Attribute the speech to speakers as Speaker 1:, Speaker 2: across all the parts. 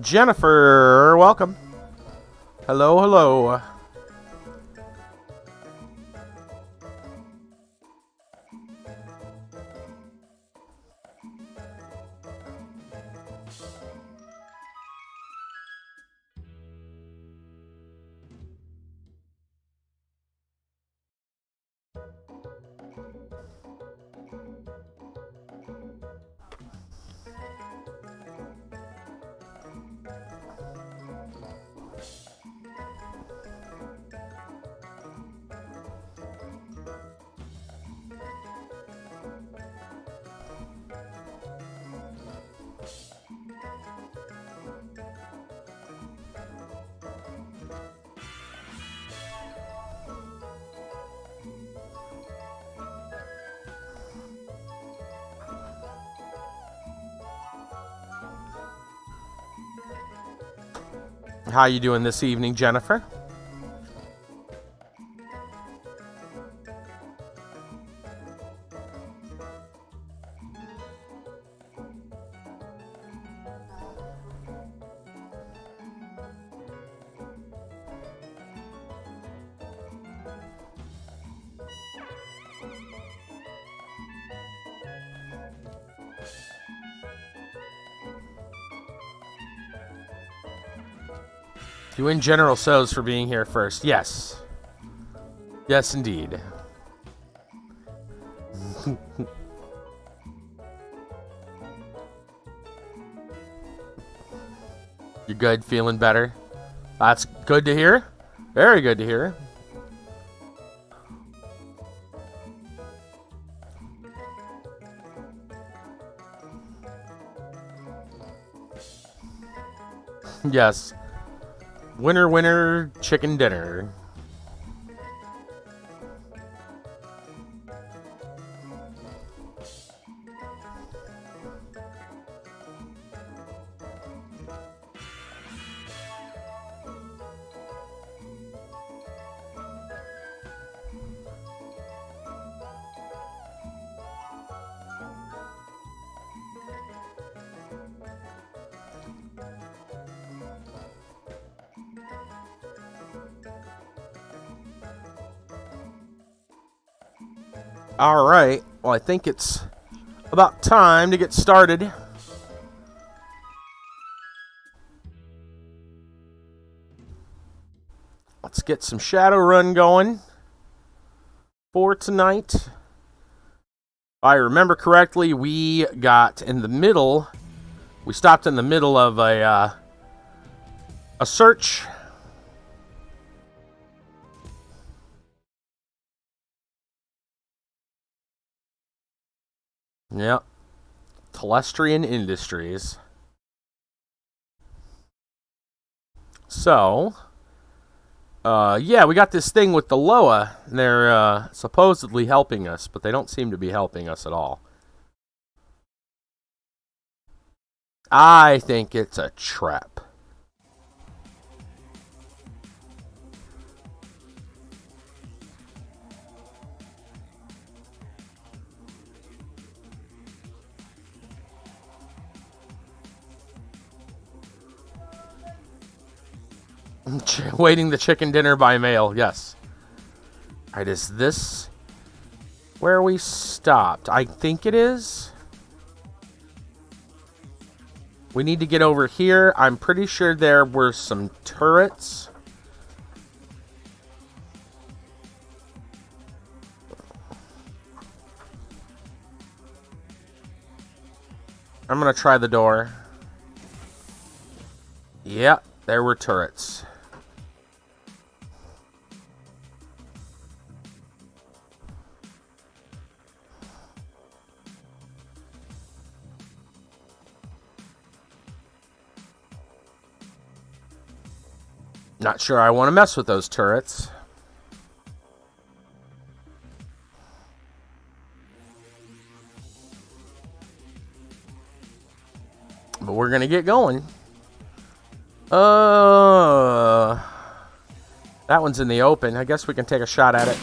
Speaker 1: Jennifer, welcome. Hello, hello. How you doing this evening, Jennifer? Doing General So's for being here first. Yes. Yes, indeed. You good? Feeling better? That's good to hear. Very good to hear. Yes. Winner, winner, chicken dinner. Alright, well I think it's about time to get started. Let's get some Shadowrun going for tonight. If I remember correctly, we got in the middle, we stopped in the middle of a search. Yep. Telestrian Industries. So, yeah, we got this thing with the Loa. They're supposedly helping us, but they don't seem to be helping us at all. I think it's a trap. Waiting the chicken dinner by mail, yes. Alright, is this where we stopped? I think it is. We need to get over here. I'm pretty sure there were some turrets. I'm gonna try the door. Yep, there were turrets. Not sure I want to mess with those turrets. But we're going to get going. That one's in the open. I guess we can take a shot at it.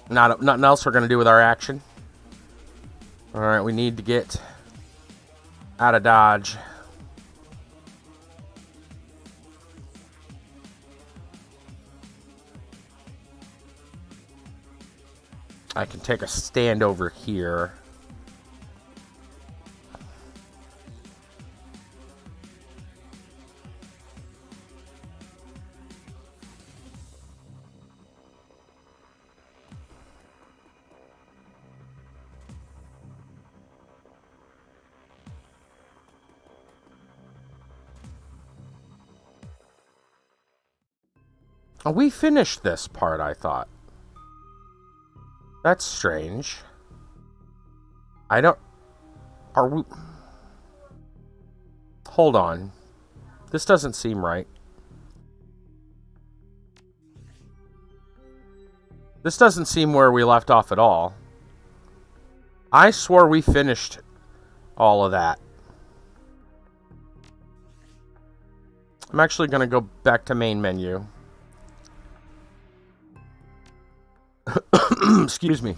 Speaker 1: Nothing else we're going to do with our action. Alright, we need to get Out of dodge. I can take a stand over here. Oh, we finished this part, I thought. That's strange. I don't... Are we... Hold on. This doesn't seem right. This doesn't seem where we left off at all. I swore we finished all of that. I'm actually going to go back to main menu. Excuse me.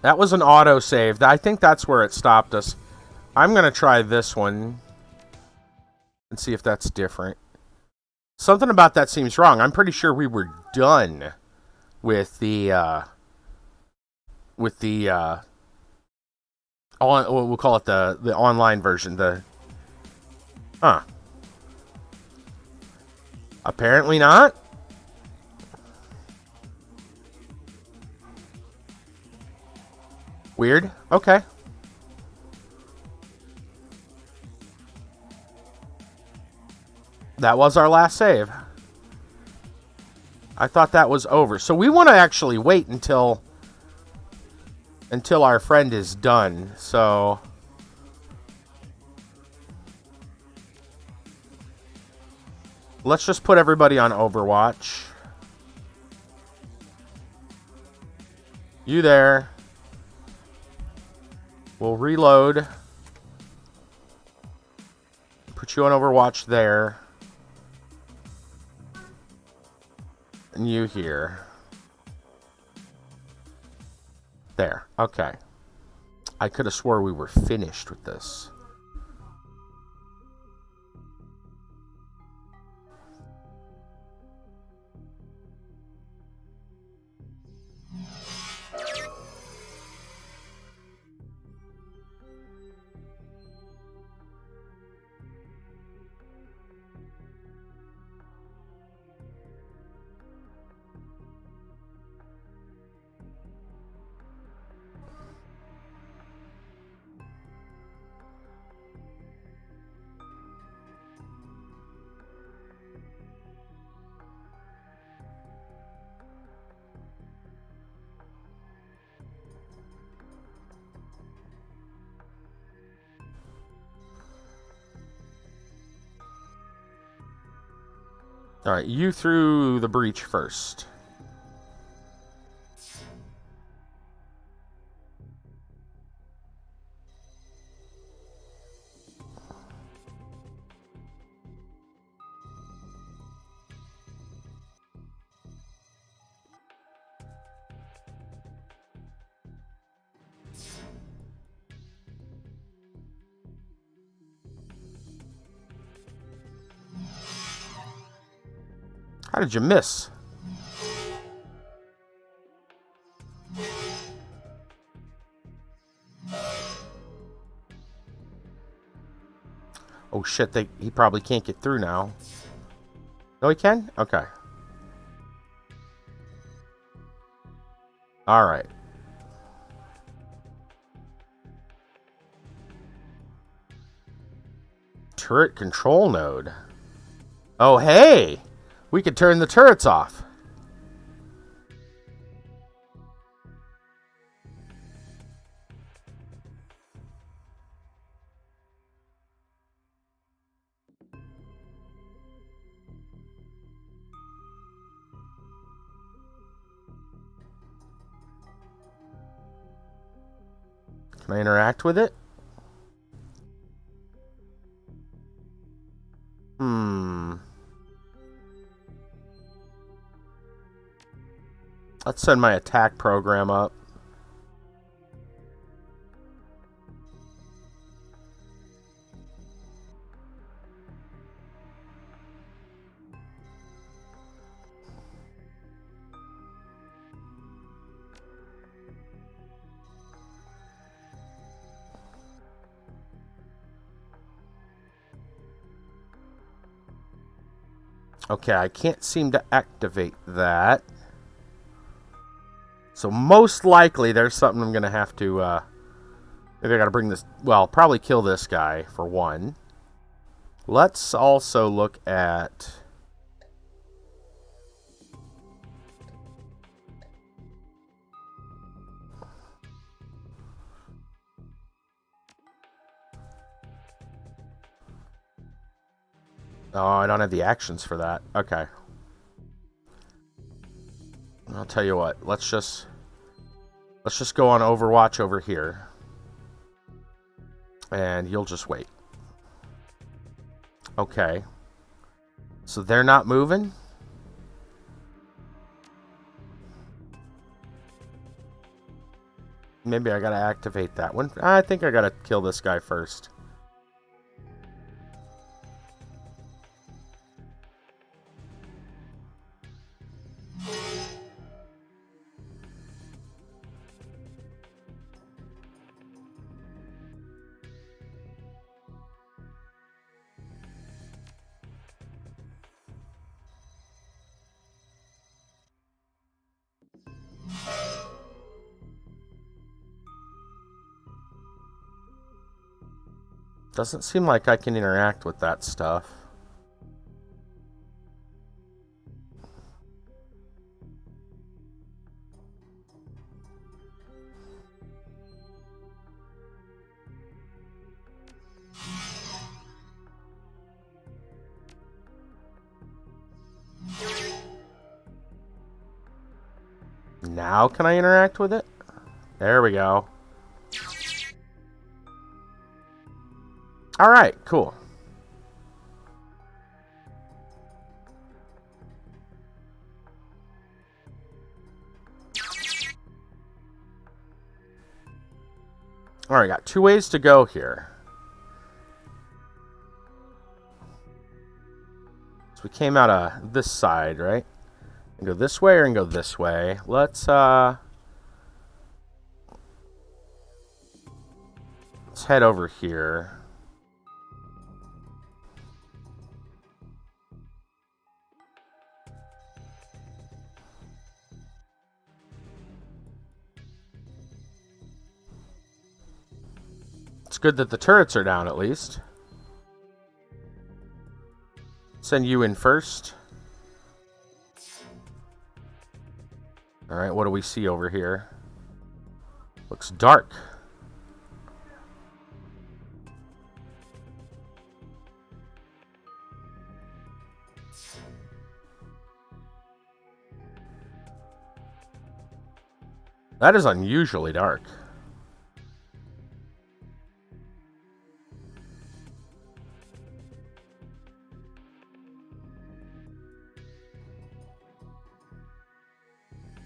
Speaker 1: That was an autosave. I think that's where it stopped us. I'm going to try this one and see if that's different. Something about that seems wrong. I'm pretty sure we were done with the we'll call it the online version. Apparently not. Weird. Okay. That was our last save. I thought that was over. So we want to actually wait until our friend is done. So let's just put everybody on Overwatch. You there. We'll reload. Put you on Overwatch there. And you here. There. Okay. I could have swore we were finished with this. Alright, you through the breach first. How did you miss? Oh shit, he probably can't get through now. No, he can? Okay. Alright. Turret control node. Oh, hey! We could turn the turrets off. Can I interact with it? Let's send my attack program up. Okay, I can't seem to activate that. So most likely there's something I'm going to have to... maybe I got to bring this... Well, probably kill this guy for one. Let's also look at... Oh, I don't have the actions for that. Okay. I'll tell you what. Let's just go on Overwatch over here. And you'll just wait. Okay. So they're not moving? Maybe I gotta activate that one. I think I gotta kill this guy first. Doesn't seem like I can interact with that stuff. Now can I interact with it? There we go. Alright, cool. Alright, got 2 ways to go here. So we came out of this side, right? And go this way or go this way. Let's head over here. It's good that the turrets are down at least. Send you in first. Alright, what do we see over here? Looks dark. That is unusually dark.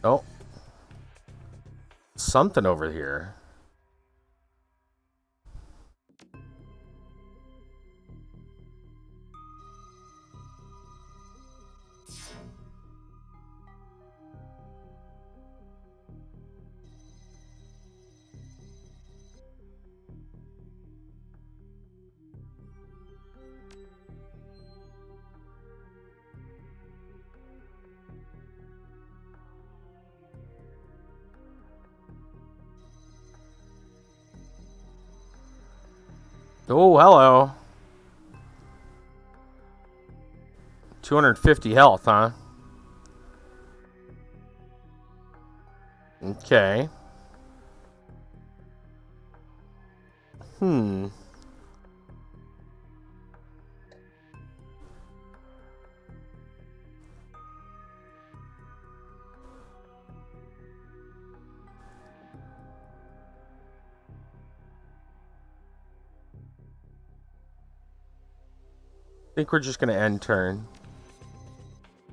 Speaker 1: Oh. Something over here. Oh, hello. 250 health, huh? Okay. I think we're just going to end turn.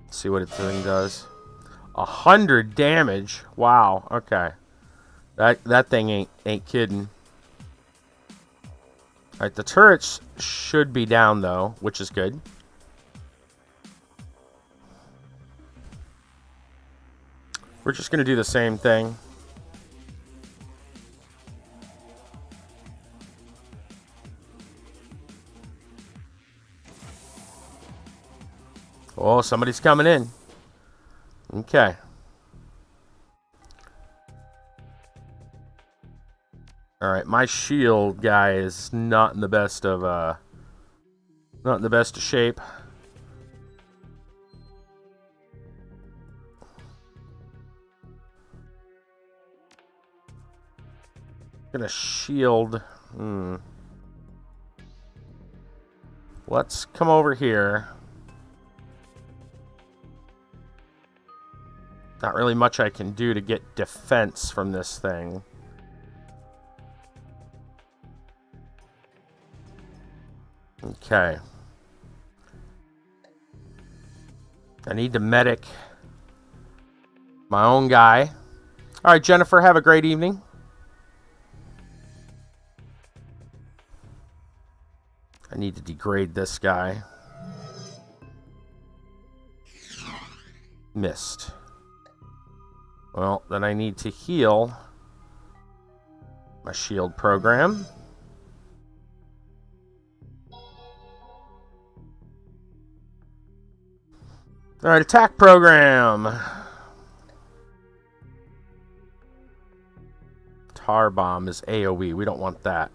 Speaker 1: See what its thing does. 100 damage. Wow. Okay. That thing ain't kidding. All right, the turrets should be down though, which is good. We're just gonna do the same thing. Oh, somebody's coming in. Okay. Alright, my shield guy is not in the best of shape. Gonna shield. Let's come over here. Not really much I can do to get defense from this thing. Okay. I need to medic my own guy. Alright, Jennifer, have a great evening. I need to degrade this guy. Missed. Well, then I need to heal my shield program. Alright, attack program. Tar bomb is AoE. We don't want that.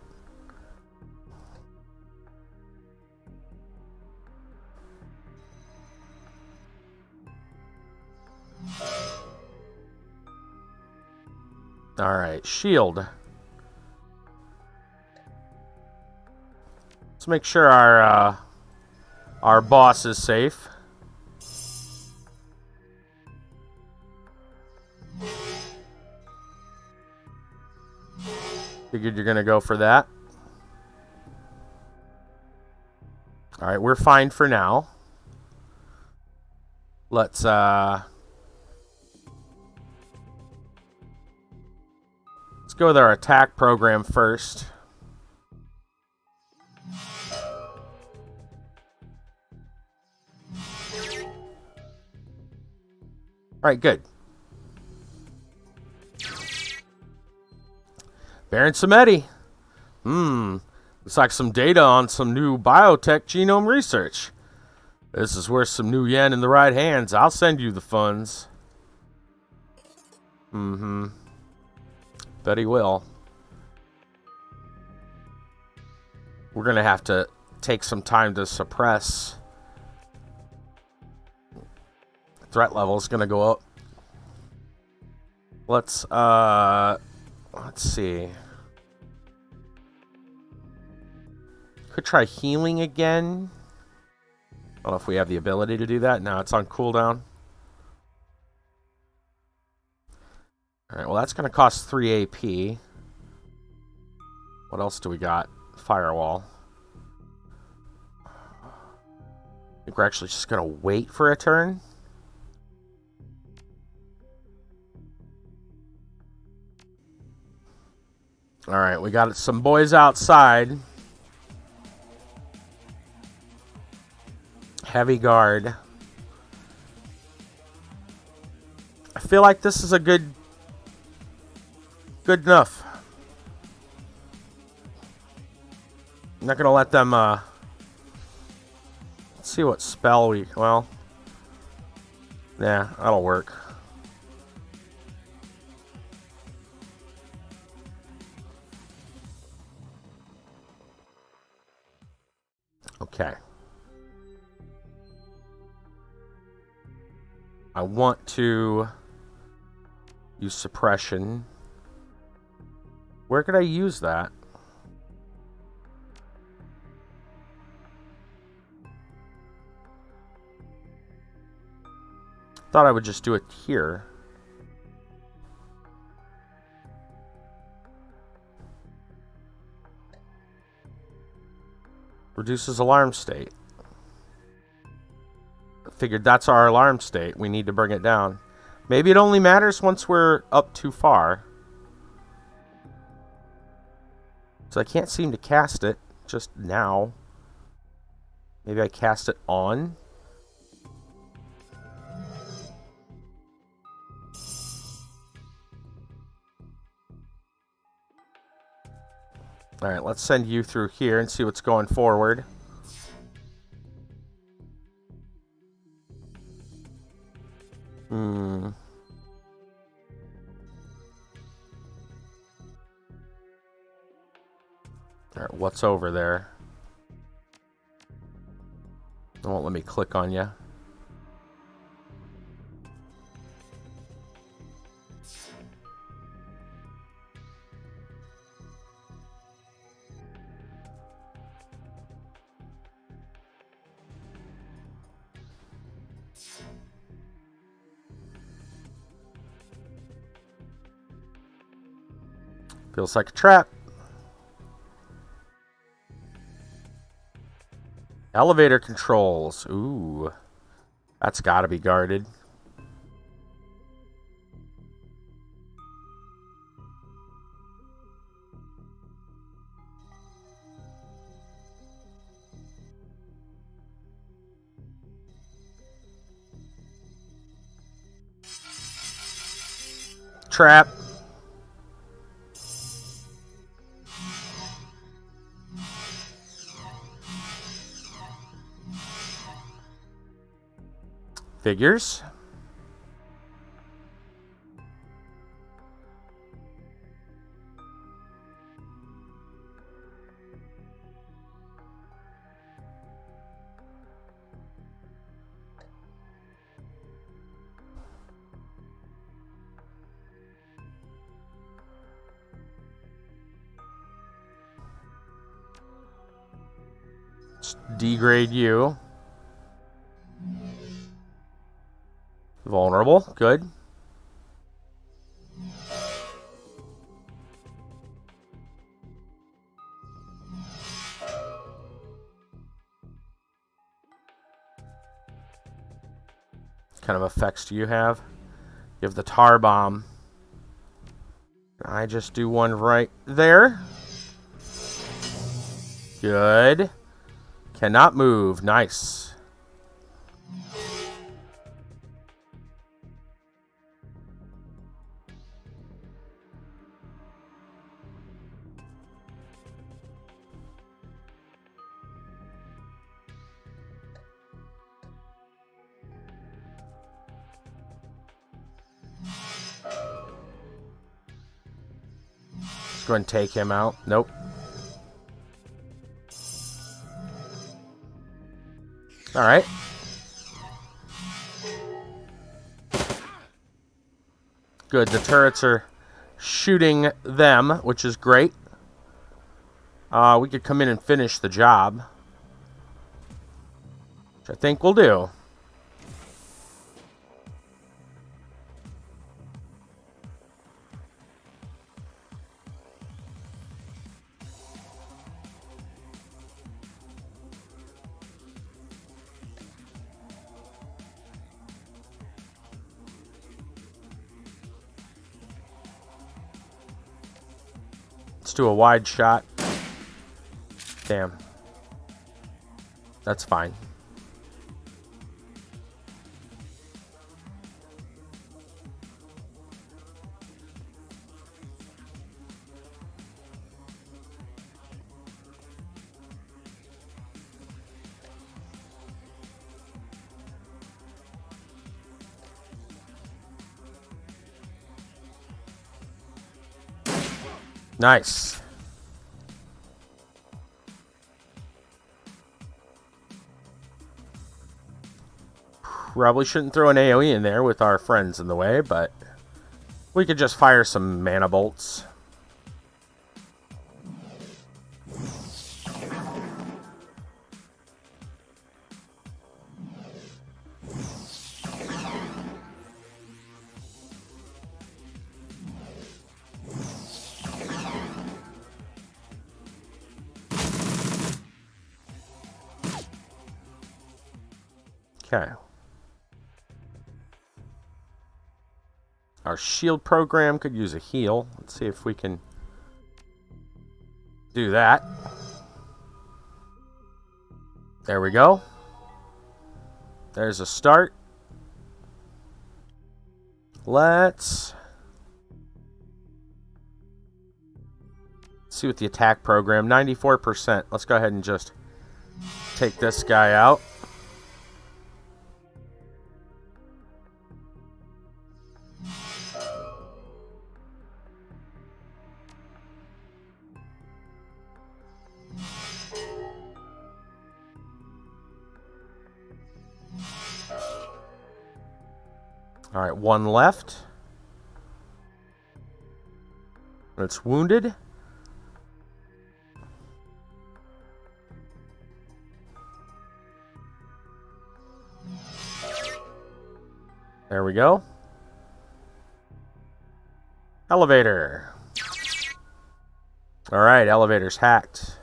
Speaker 1: Alright, shield. Let's make sure our boss is safe. Figured you're gonna go for that. Alright, we're fine for now. Let's go with our attack program first. Alright, good. Baron Samedi. Looks like some data on some new biotech genome research. This is worth some new yen in the right hands. I'll send you the funds. Bet he will. We're gonna have to take some time to suppress. Threat level is gonna go up. Let's see. Could try healing again. I don't know if we have the ability to do that. No, it's on cooldown. Alright, well that's going to cost 3 AP. What else do we got? Firewall. I think we're actually just going to wait for a turn. Alright, we got some boys outside. Heavy guard. I feel like this is a good enough. I'm not gonna let them let's see what spell we well. Yeah, that'll work. Okay. I want to use suppression. Where could I use that? Thought I would just do it here. Reduces alarm state. Figured that's our alarm state. We need to bring it down. Maybe it only matters once we're up too far. So I can't seem to cast it just now. Maybe I cast it on. Alright, let's send you through here and see what's going forward. Alright, what's over there? It won't let me click on you. Feels like a trap. Elevator controls. Ooh. That's gotta be guarded. Trap. Figures. Degrade you. Vulnerable. Good. What kind of effects do you have? You have the tar bomb. I just do one right there. Good. Cannot move. Nice. Let's go ahead and take him out. Nope. Alright. Good. The turrets are shooting them, which is great. We could come in and finish the job, which I think we'll do. Let's do a wide shot. Damn. That's fine. Nice. Probably shouldn't throw an AoE in there with our friends in the way, but we could just fire some mana bolts. Okay. Our shield program could use a heal. Let's see if we can do that. There we go. There's a start. Let's see what the attack program, 94%. Let's go ahead and just take this guy out. All right, one left. It's wounded. There we go. Elevator. All right, elevator's hacked.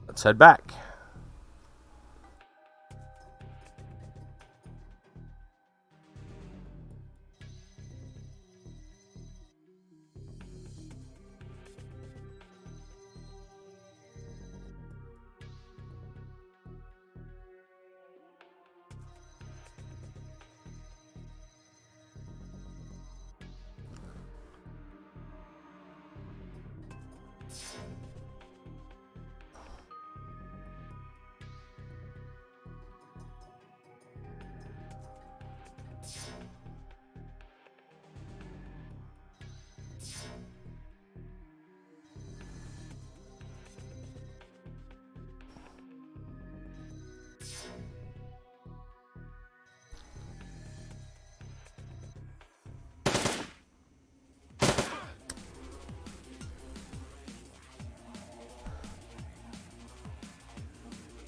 Speaker 1: Let's head back.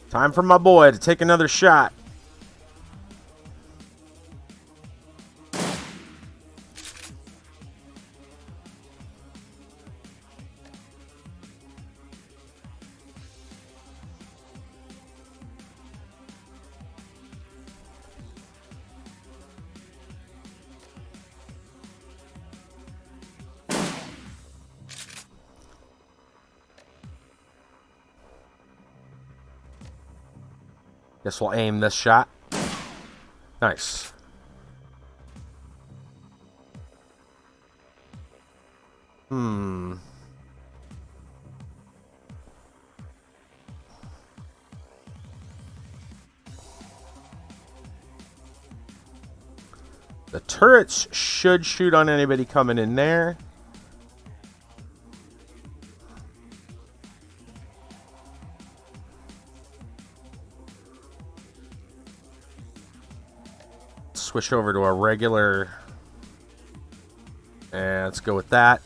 Speaker 1: Time for my boy to take another shot. Guess we'll aim this shot. Nice. The turrets should shoot on anybody coming in there. Switch over to a regular. And let's go with that.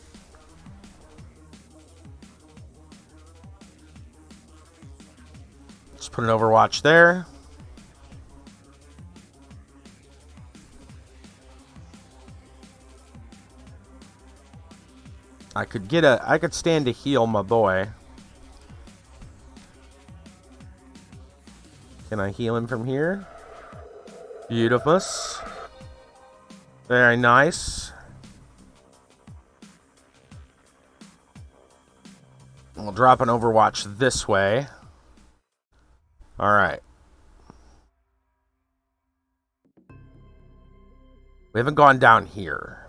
Speaker 1: Just put an Overwatch there. I could stand to heal my boy. Can I heal him from here? Beautiful. Very nice. We'll drop an Overwatch this way. All right. We haven't gone down here.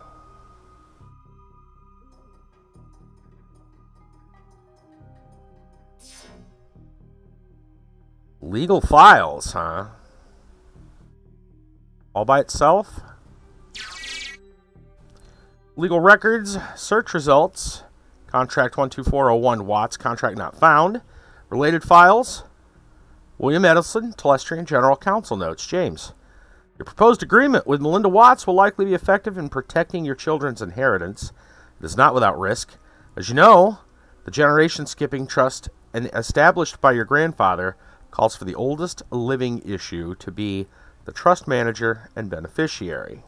Speaker 1: Legal files, huh? All by itself? Legal records, search results, contract 12401 Watts, contract not found. Related files, William Edison, Telestrian General Counsel notes, James. Your proposed agreement with Melinda Watts will likely be effective in protecting your children's inheritance. It is not without risk. As you know, the generation skipping trust established by your grandfather calls for the oldest living issue to be the trust manager and beneficiary.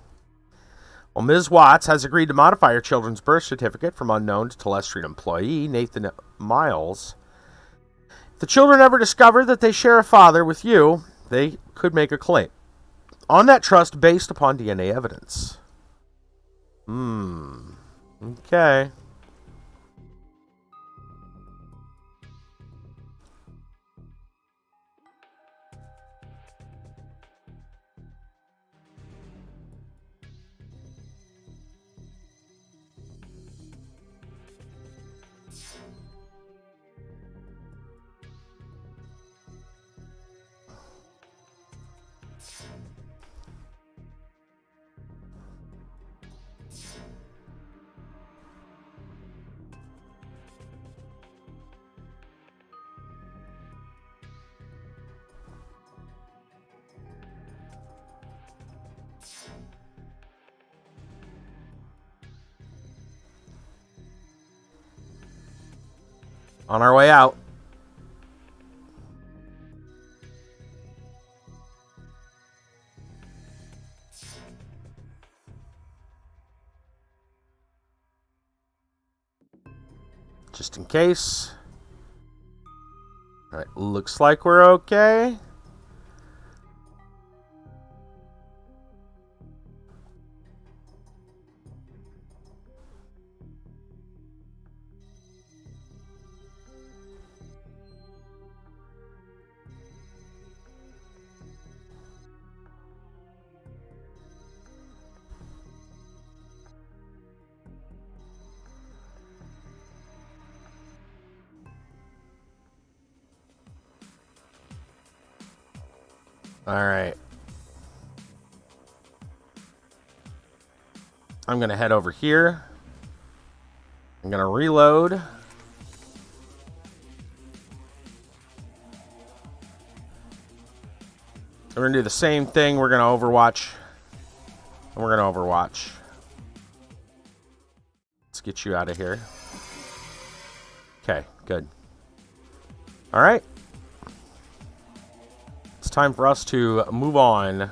Speaker 1: Well, Ms. Watts has agreed to modify her children's birth certificate from unknown to Telestrian employee Nathan Miles. If the children ever discover that they share a father with you, they could make a claim on that trust based upon DNA evidence. Okay. On our way out. Just in case. Alright, looks like we're okay. Alright. I'm going to head over here. I'm going to reload. We're going to do the same thing. We're going to Overwatch. And we're going to Overwatch. Let's get you out of here. Okay, good. Alright. It's time for us to move on.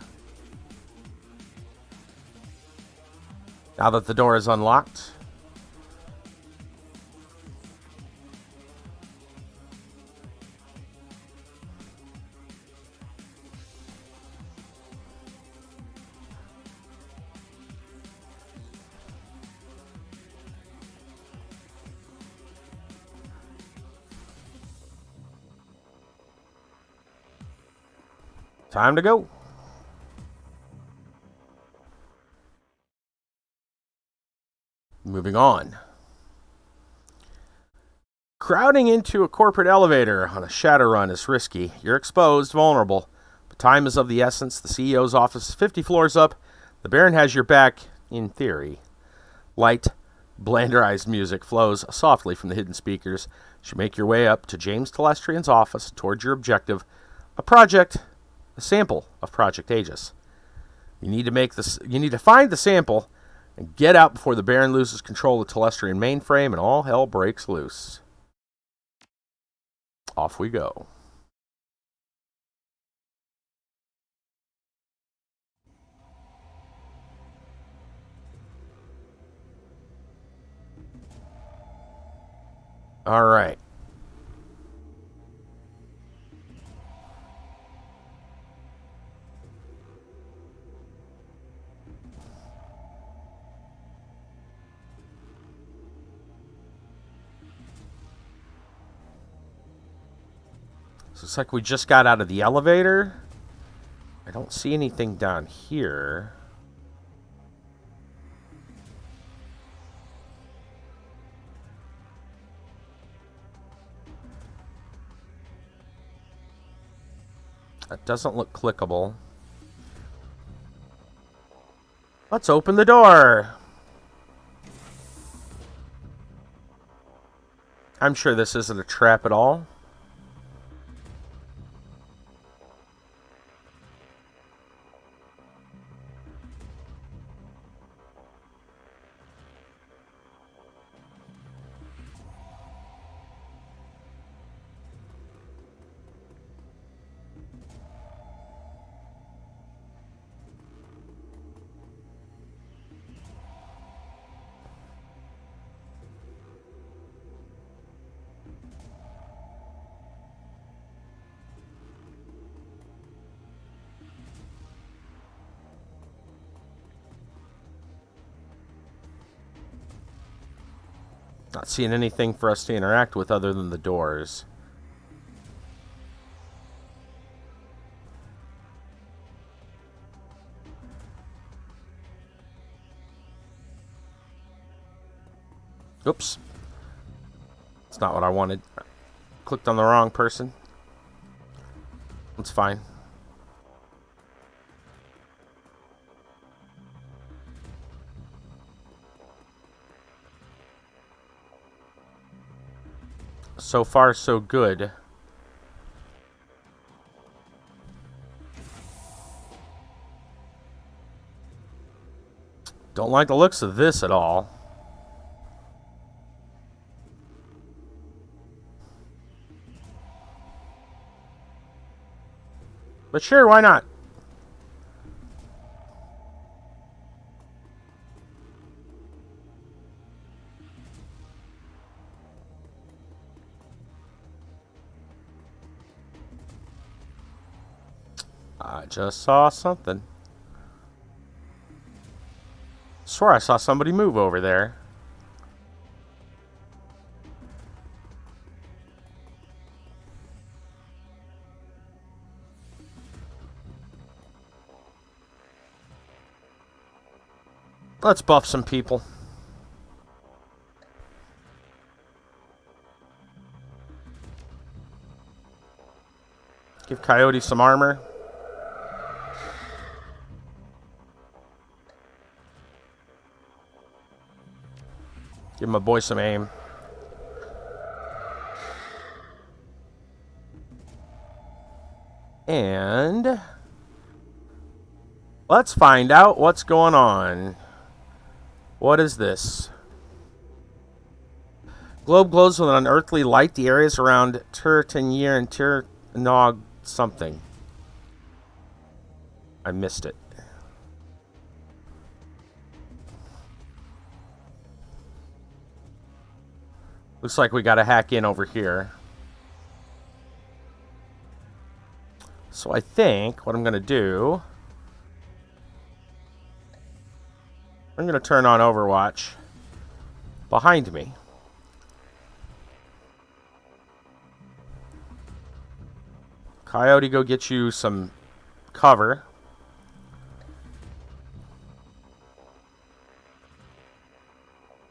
Speaker 1: Now that the door is unlocked. Time to go. Moving on. Crowding into a corporate elevator on a Shadowrun is risky. You're exposed, vulnerable. But time is of the essence. The CEO's office is 50 floors up. The Baron has your back, in theory. Light, blenderized music flows softly from the hidden speakers. You make your way up to James Telestrian's office towards your objective, a sample of Project Aegis. You need to find the sample and get out before the Baron loses control of the Telestrian mainframe and all hell breaks loose. Off we go. All right. So it's like we just got out of the elevator. I don't see anything down here. That doesn't look clickable. Let's open the door. I'm sure this isn't a trap at all. Not seeing anything for us to interact with other than the doors. Oops. That's not what I wanted. Clicked on the wrong person. It's fine. So far, so good. Don't like the looks of this at all. But sure, why not? I just saw something. Swear I saw somebody move over there. Let's buff some people. Give Coyote some armor. Give my boy some aim. And let's find out what's going on. What is this? Globe glows with an unearthly light. The areas around Thur and Thur something. I missed it. Looks like we gotta hack in over here. So I think what I'm gonna do, I'm gonna turn on Overwatch behind me. Coyote, go get you some cover.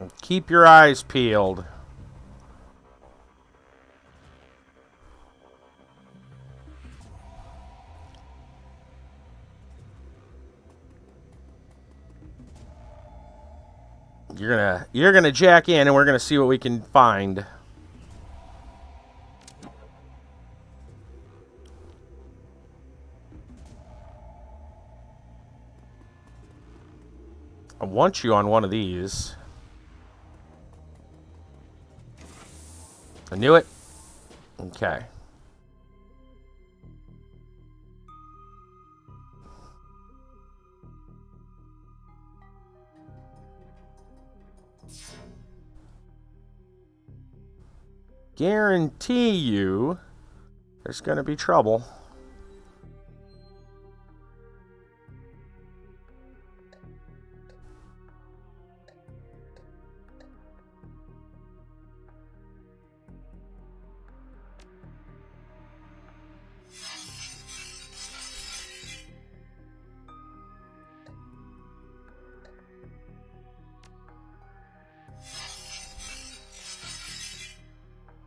Speaker 1: And keep your eyes peeled. You're gonna jack in and we're gonna see what we can find. I want you on one of these. I knew it. Okay. Guarantee you there's going to be trouble.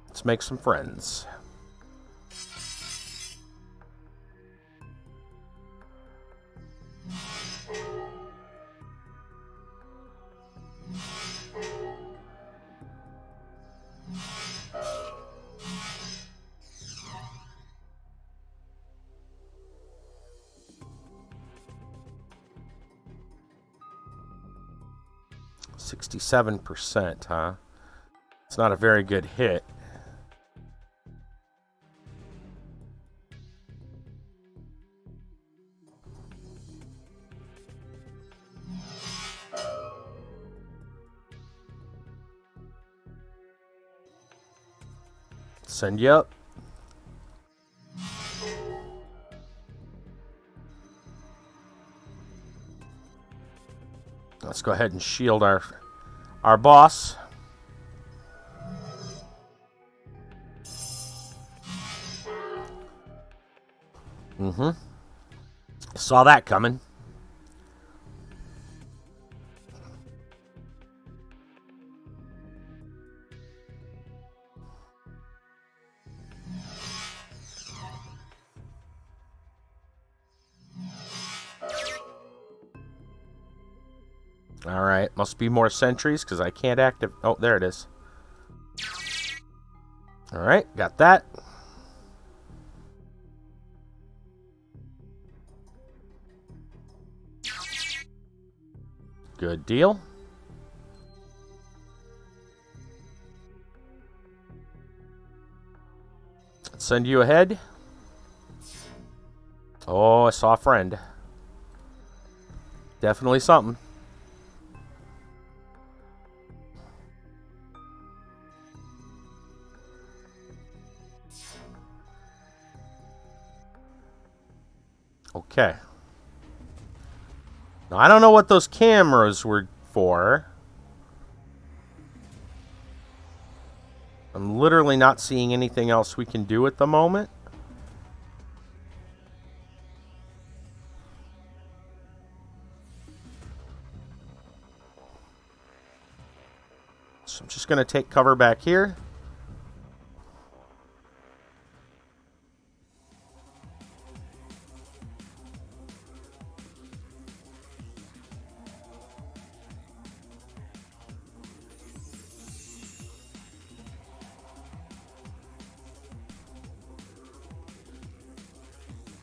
Speaker 1: Let's make some friends. %, huh? It's not a very good hit. Send you up. Let's go ahead and shield our boss. Mm-hmm. Saw that coming. Alright, must be more sentries because I can't active. Oh, there it is. Alright, got that. Good deal. Let's send you ahead. Oh, I saw a friend. Definitely something. Okay. Now, I don't know what those cameras were for. I'm literally not seeing anything else we can do at the moment. So I'm just going to take cover back here.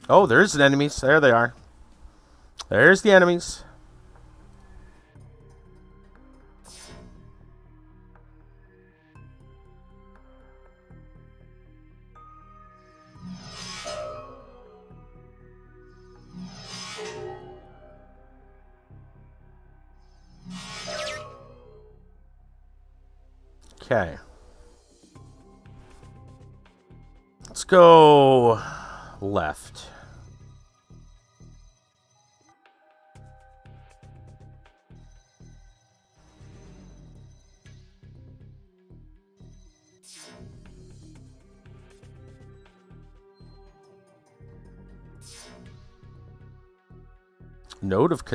Speaker 1: Oh, there's the enemies. There they are. There's the enemies. Okay. Let's go left. Note of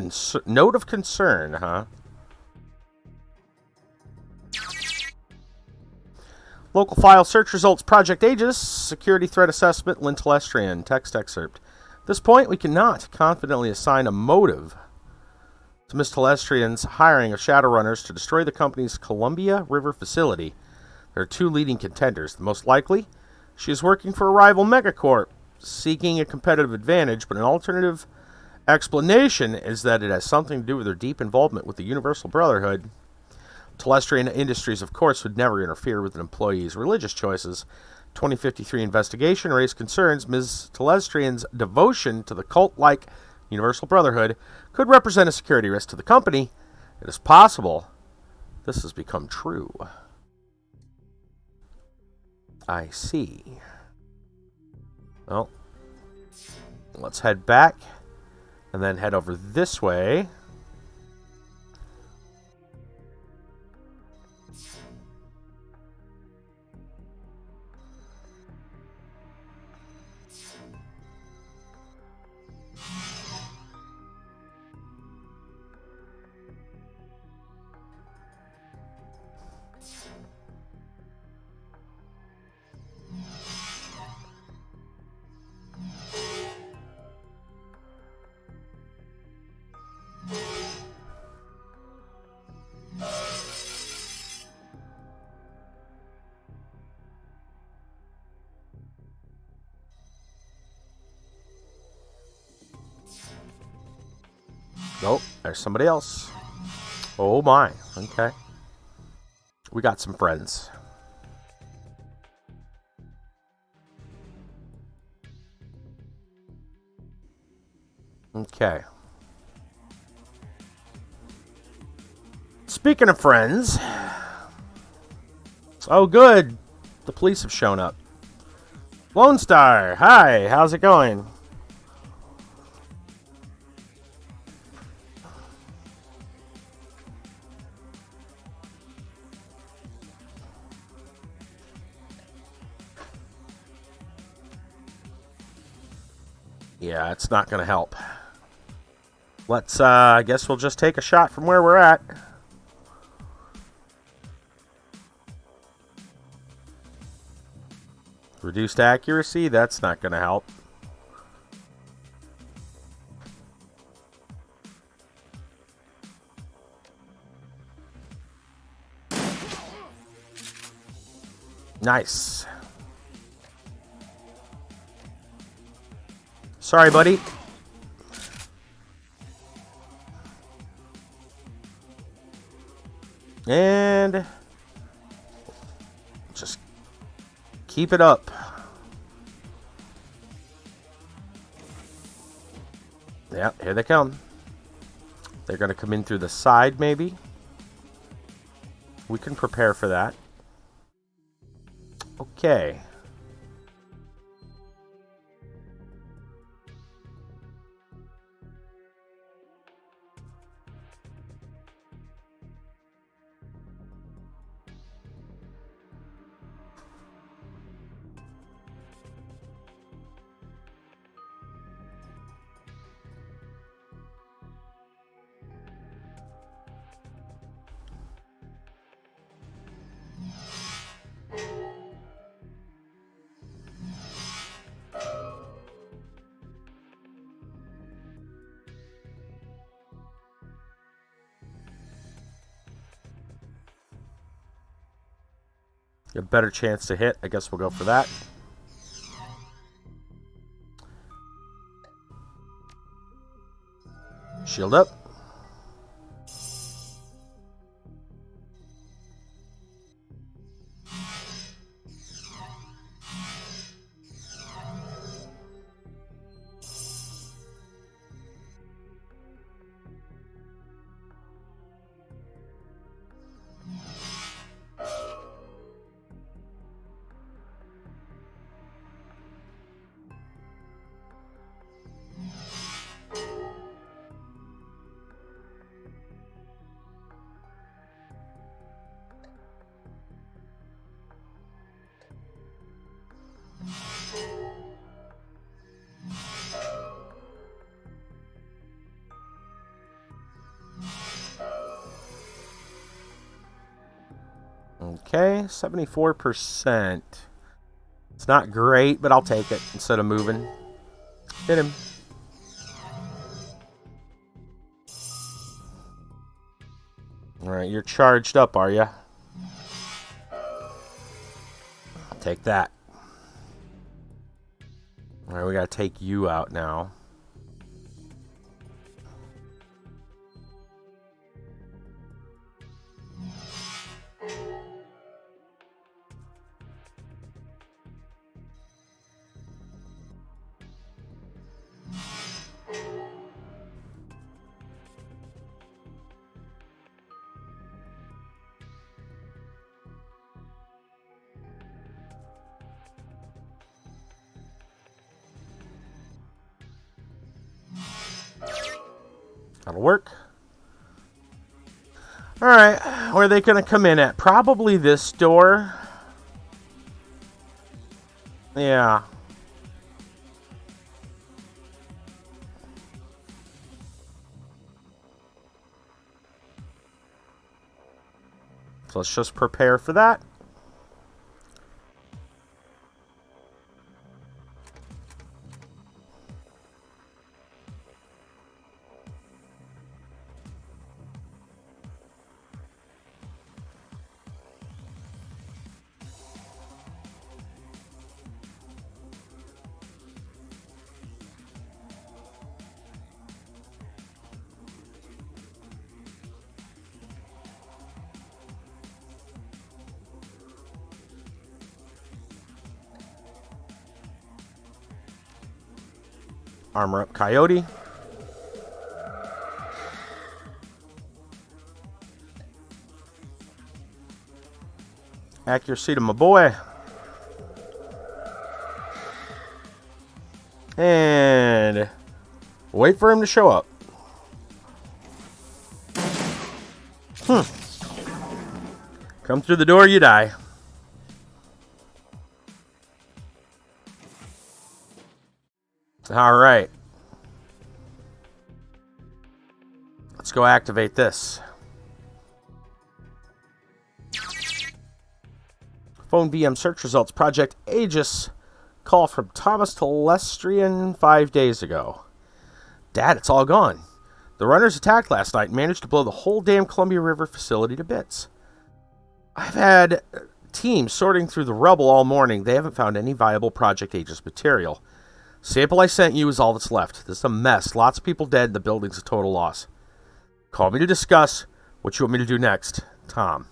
Speaker 1: concern, huh? Local file search results Project Aegis, security threat assessment, Lynn Telestrian, text excerpt. At this point, we cannot confidently assign a motive to Ms. Telestrian's hiring of Shadowrunners to destroy the company's Columbia River facility. There are two leading contenders. The most likely, she is working for a rival megacorp, seeking a competitive advantage, but an alternative explanation is that it has something to do with her deep involvement with the Universal Brotherhood. Telestrian Industries, of course, would never interfere with an employee's religious choices. 2053 investigation raised concerns Ms. Telestrian's devotion to the cult-like Universal Brotherhood could represent a security risk to the company. It is possible this has become true. I see. Well, let's head back and then head over this way. Nope, there's somebody else. Oh my, okay. We got some friends. Okay. Speaking of friends. Oh, good. The police have shown up. Lone Star, hi, how's it going? Yeah, it's not going to help. Let's, I guess we'll just take a shot from where we're at. Reduced accuracy, that's not going to help. Nice. Sorry, buddy. And just keep it up. Yeah, here they come. They're going to come in through the side, maybe. We can prepare for that. Okay. A better chance to hit. I guess we'll go for that. Shield up. Okay, 74%. It's not great, but I'll take it instead of moving. Hit him. Alright, you're charged up, are you? Take that. Alright, we gotta take you out now. That'll work. Alright, where are they going to come in at? Probably this door. Yeah. So let's just prepare for that. Armor up Coyote. Accuracy to my boy. And wait for him to show up. Come through the door, you die. All right. Let's go activate this. Phone VM search results. Project Aegis. Call from Thomas Telestrian 5 days ago. Dad, it's all gone. The runners attacked last night and managed to blow the whole damn Columbia River facility to bits. I've had teams sorting through the rubble all morning. They haven't found any viable Project Aegis material. Sample I sent you is all that's left. This is a mess. Lots of people dead. The building's a total loss. Call me to discuss what you want me to do next. Tom.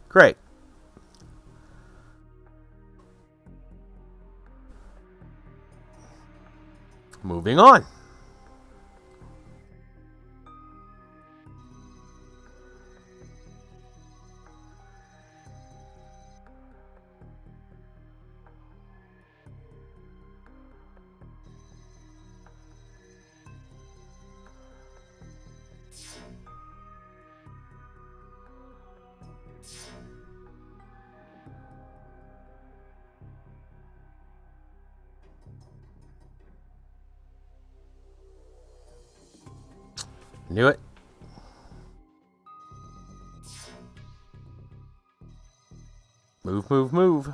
Speaker 1: Great. Moving on. Knew it. Move, move, move.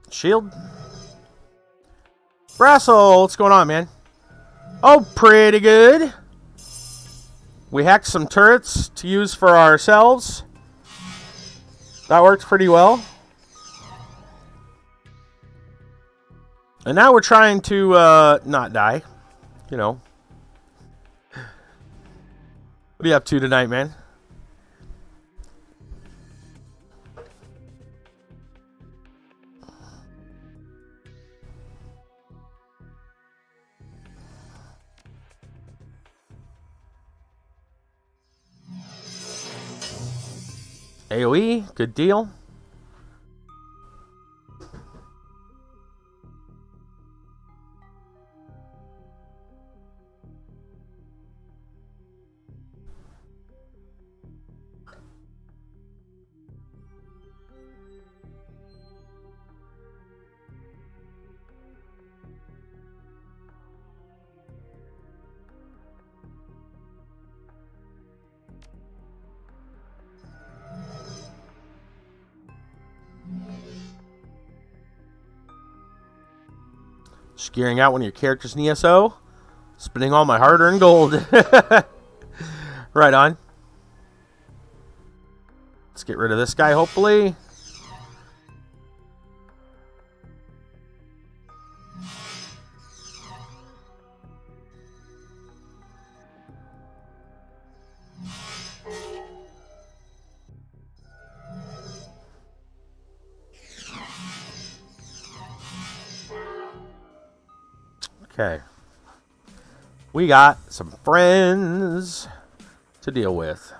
Speaker 1: Shield. Brassel, what's going on, man? Oh, pretty good. We hacked some turrets to use for ourselves. That worked pretty well. And now we're trying to not die. You know. What are you up to tonight, man? AoE, good deal. Just gearing out one of your characters in ESO. Spending all my hard-earned gold. Right on. Let's get rid of this guy, hopefully. Okay. We got some friends to deal with.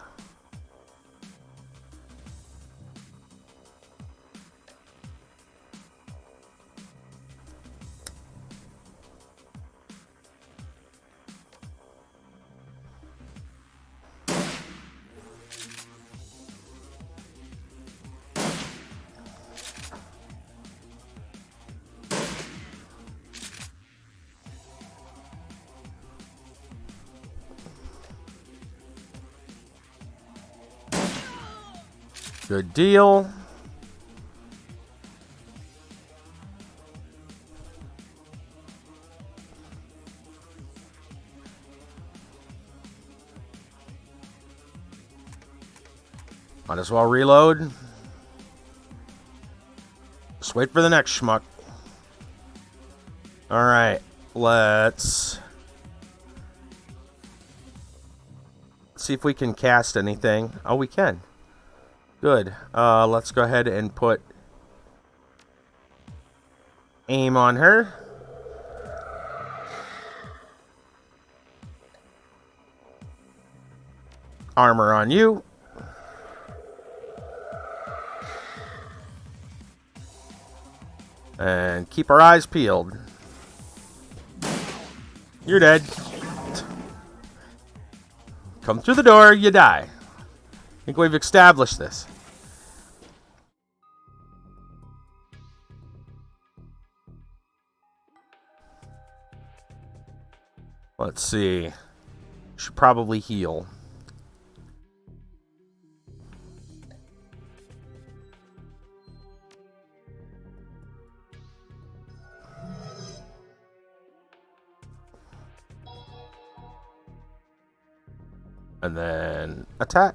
Speaker 1: Good deal. Might as well reload. Just wait for the next schmuck. Alright, let's see if we can cast anything. Oh, we can. Good. Let's go ahead and put aim on her. Armor on you. And keep our eyes peeled. You're dead. Come through the door, you die. I think we've established this. Let's see. Should probably heal. And then attack.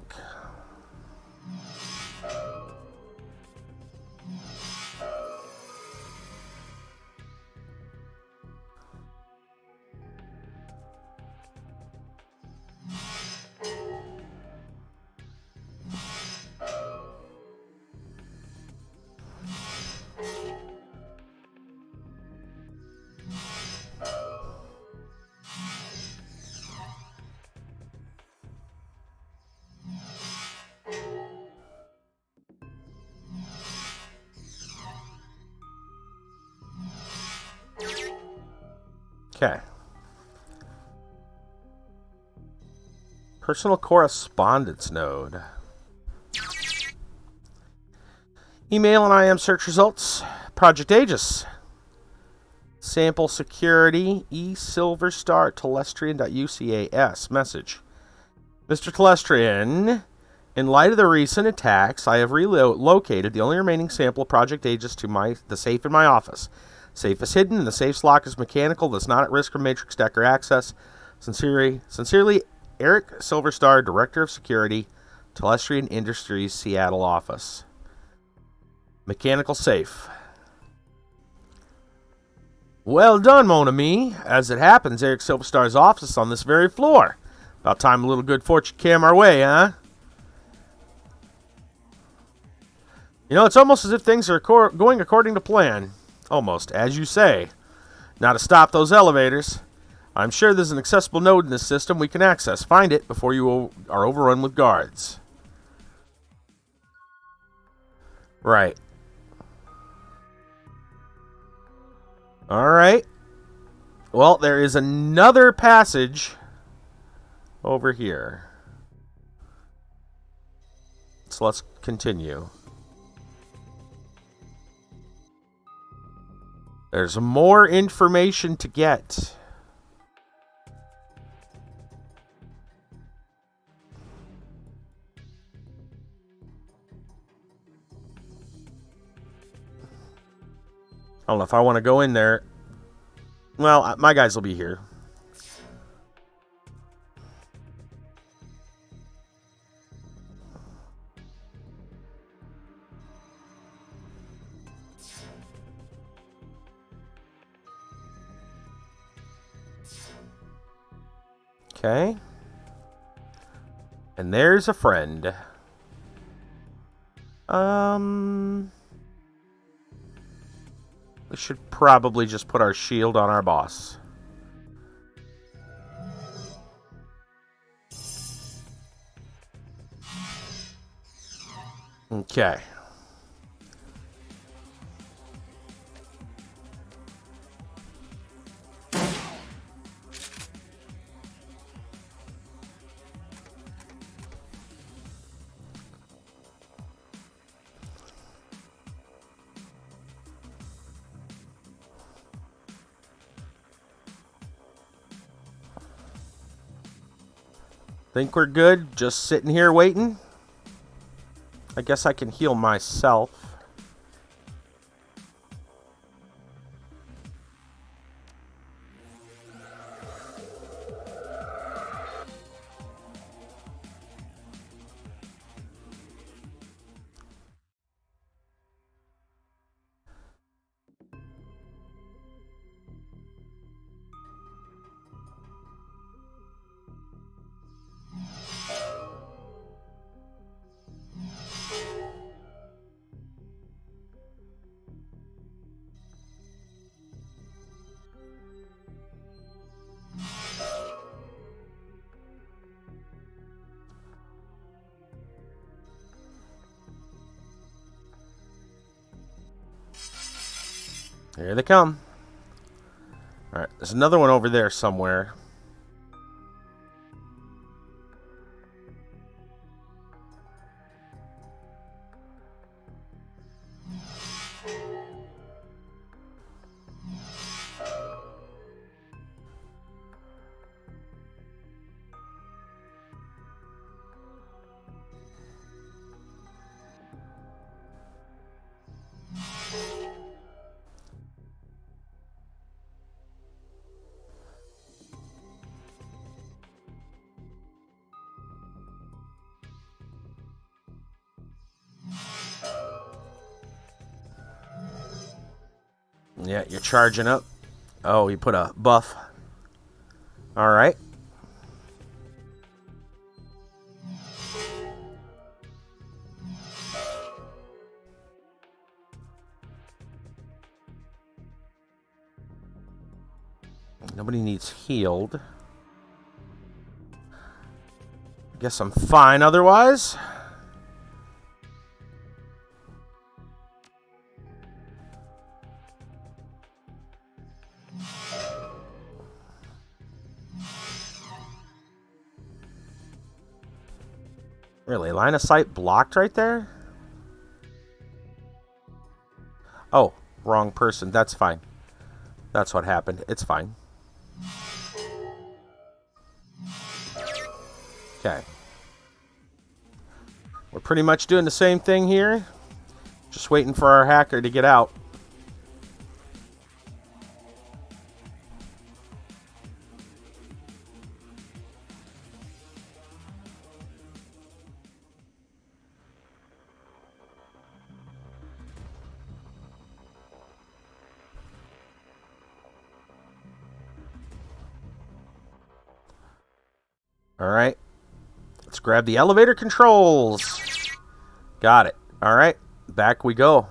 Speaker 1: Okay. Personal correspondence node. Email and IM search results. Project Aegis. Sample security. Silverstar Telestrian.ucas. Message. Mr. Telestrian, in light of the recent attacks, I have relocated the only remaining sample of Project Aegis to the safe in my office. Safe is hidden, and the safe's lock is mechanical, thus not at risk from Matrix Decker access. Sincerely, Eric Silverstar, Director of Security, Telestrian Industries, Seattle office. Mechanical safe. Well done, mon ami. As it happens, Eric Silverstar's office is on this very floor. About time a little good fortune came our way, huh? You know, it's almost as if things are going according to plan. Almost, as you say. Now to stop those elevators. I'm sure there's an accessible node in this system we can access. Find it before you are overrun with guards. Right. Alright. Well, there is another passage over here. So let's continue. There's more information to get. I don't know if I want to go in there. Well, my guys will be here. Okay. And there's a friend. We should probably just put our shield on our boss. Okay. Think we're good? Just sitting here waiting? I guess I can heal myself. Here they come. Alright, there's another one over there somewhere. Yeah, you're charging up. Oh, you put a buff. Alright. Nobody needs healed. Guess I'm fine otherwise. Really? Line of sight blocked right there? Oh, wrong person. That's fine. That's what happened. It's fine. Okay. We're pretty much doing the same thing here. Just waiting for our hacker to get out. Alright. Let's grab the elevator controls. Got it. Alright. Back we go.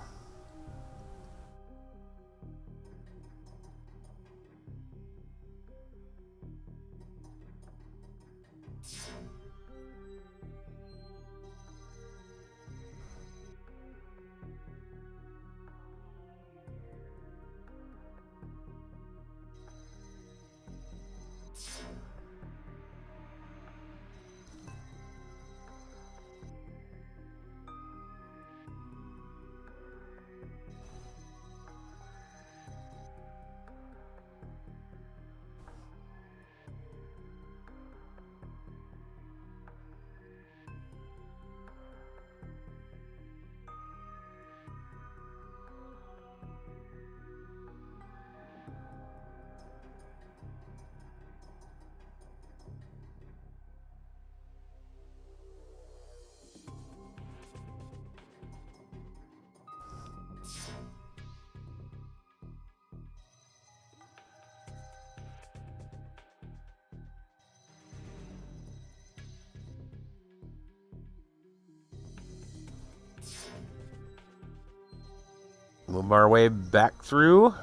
Speaker 1: Move our way back through.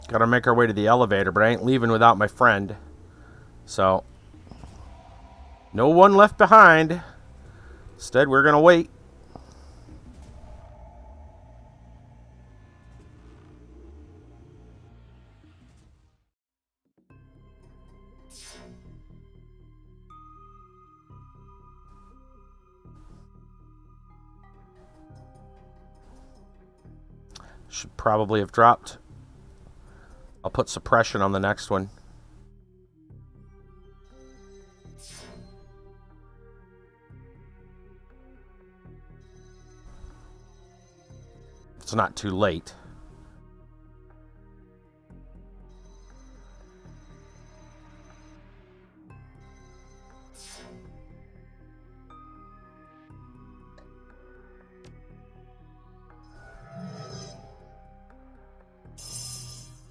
Speaker 1: Gotta make our way to the elevator, but I ain't leaving without my friend. So, no one left behind. Instead, we're gonna wait. Should probably have dropped. I'll put suppression on the next one. not too late.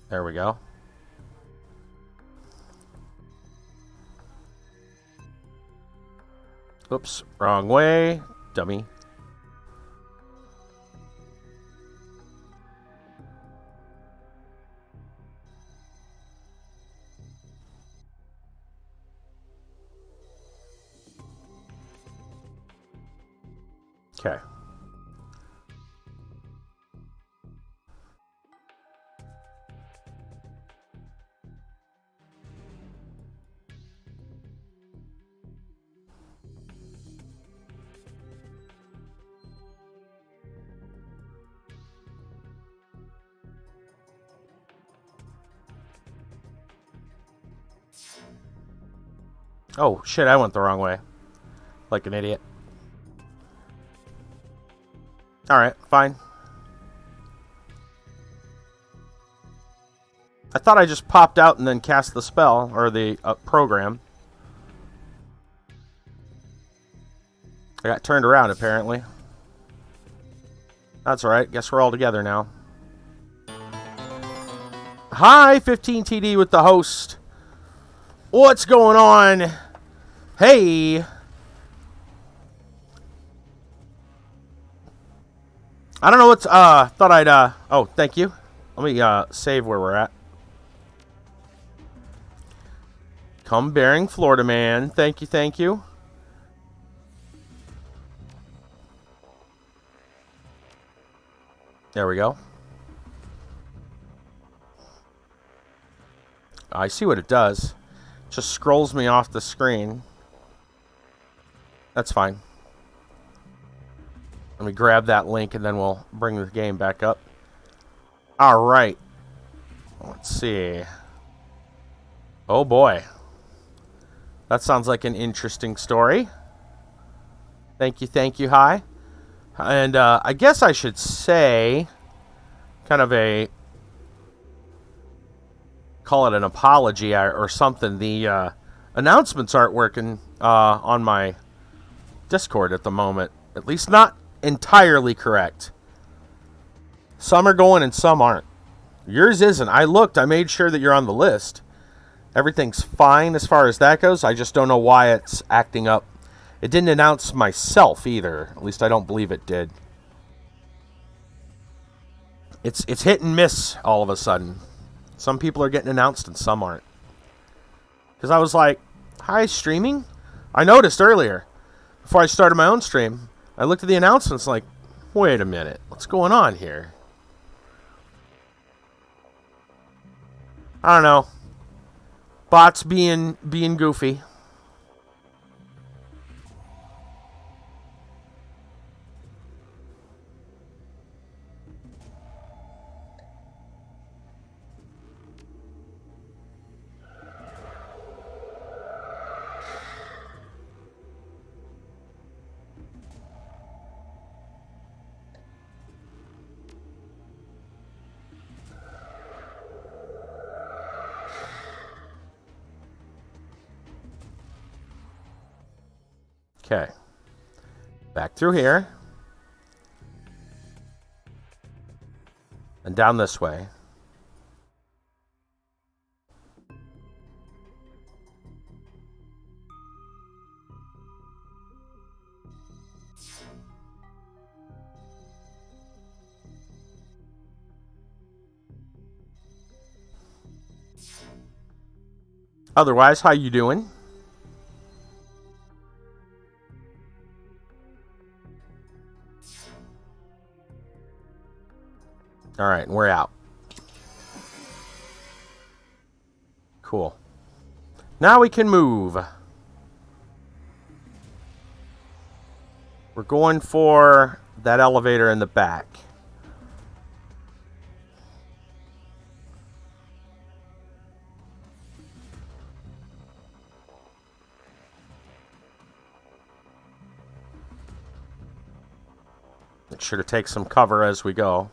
Speaker 1: There we go. Oops, wrong way, dummy. Okay. Oh, shit, I went the wrong way. Like an idiot. Alright, fine. I thought I just popped out and then cast the spell, or the program. I got turned around, apparently. That's alright, guess we're all together now. Hi, 15TD with the host. What's going on? Hey! I don't know what's, thought I'd, oh, thank you. Let me, save where we're at. Come bearing Florida man. Thank you, thank you. There we go. I see what it does. Just scrolls me off the screen. That's fine. Let me grab that link and then we'll bring the game back up. Alright. Let's see. Oh boy. That sounds like an interesting story. Thank you, hi. And I guess I should say, kind of a, call it an apology or something. The announcements aren't working on my Discord at the moment. At least not entirely correct. Some are going and some aren't. Yours isn't. I looked. I made sure that you're on the list. Everything's fine as far as that goes. I just don't know why it's acting up. It didn't announce myself either. At least I don't believe it did. It's hit and miss all of a sudden. Some people are getting announced and some aren't. Because I was like, hi, streaming? I noticed earlier, before I started my own stream, I looked at the announcements like, wait a minute, what's going on here? I don't know. Bots being goofy. Okay. Back through here. And down this way. Otherwise, how you doing? All right, we're out. Cool. Now we can move. We're going for that elevator in the back. Make sure to take some cover as we go.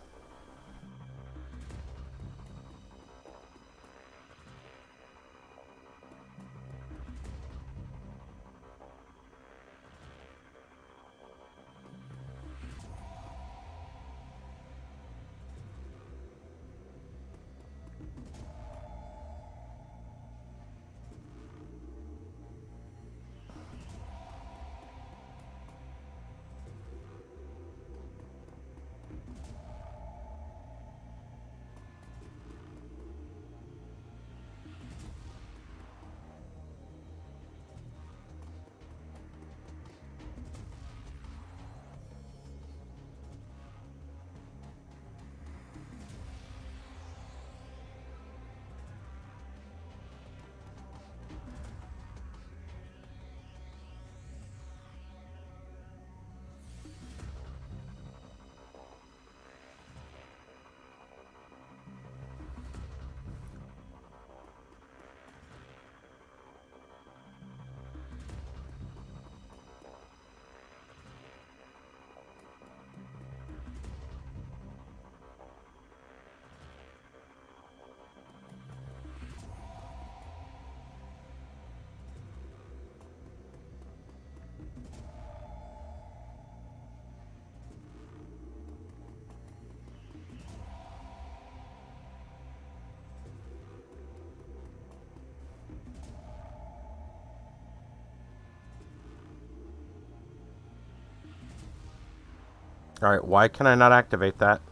Speaker 1: Alright, why can I not activate that?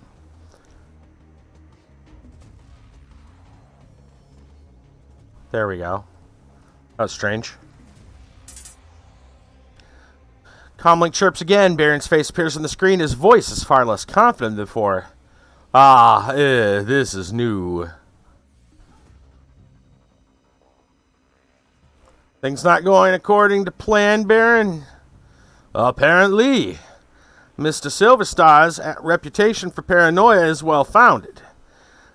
Speaker 1: There we go. That was strange. Comlink chirps again. Baron's face appears on the screen. His voice is far less confident than before. This is new. Things not going according to plan, Baron? Apparently. Mr. Silverstar's reputation for paranoia is well founded.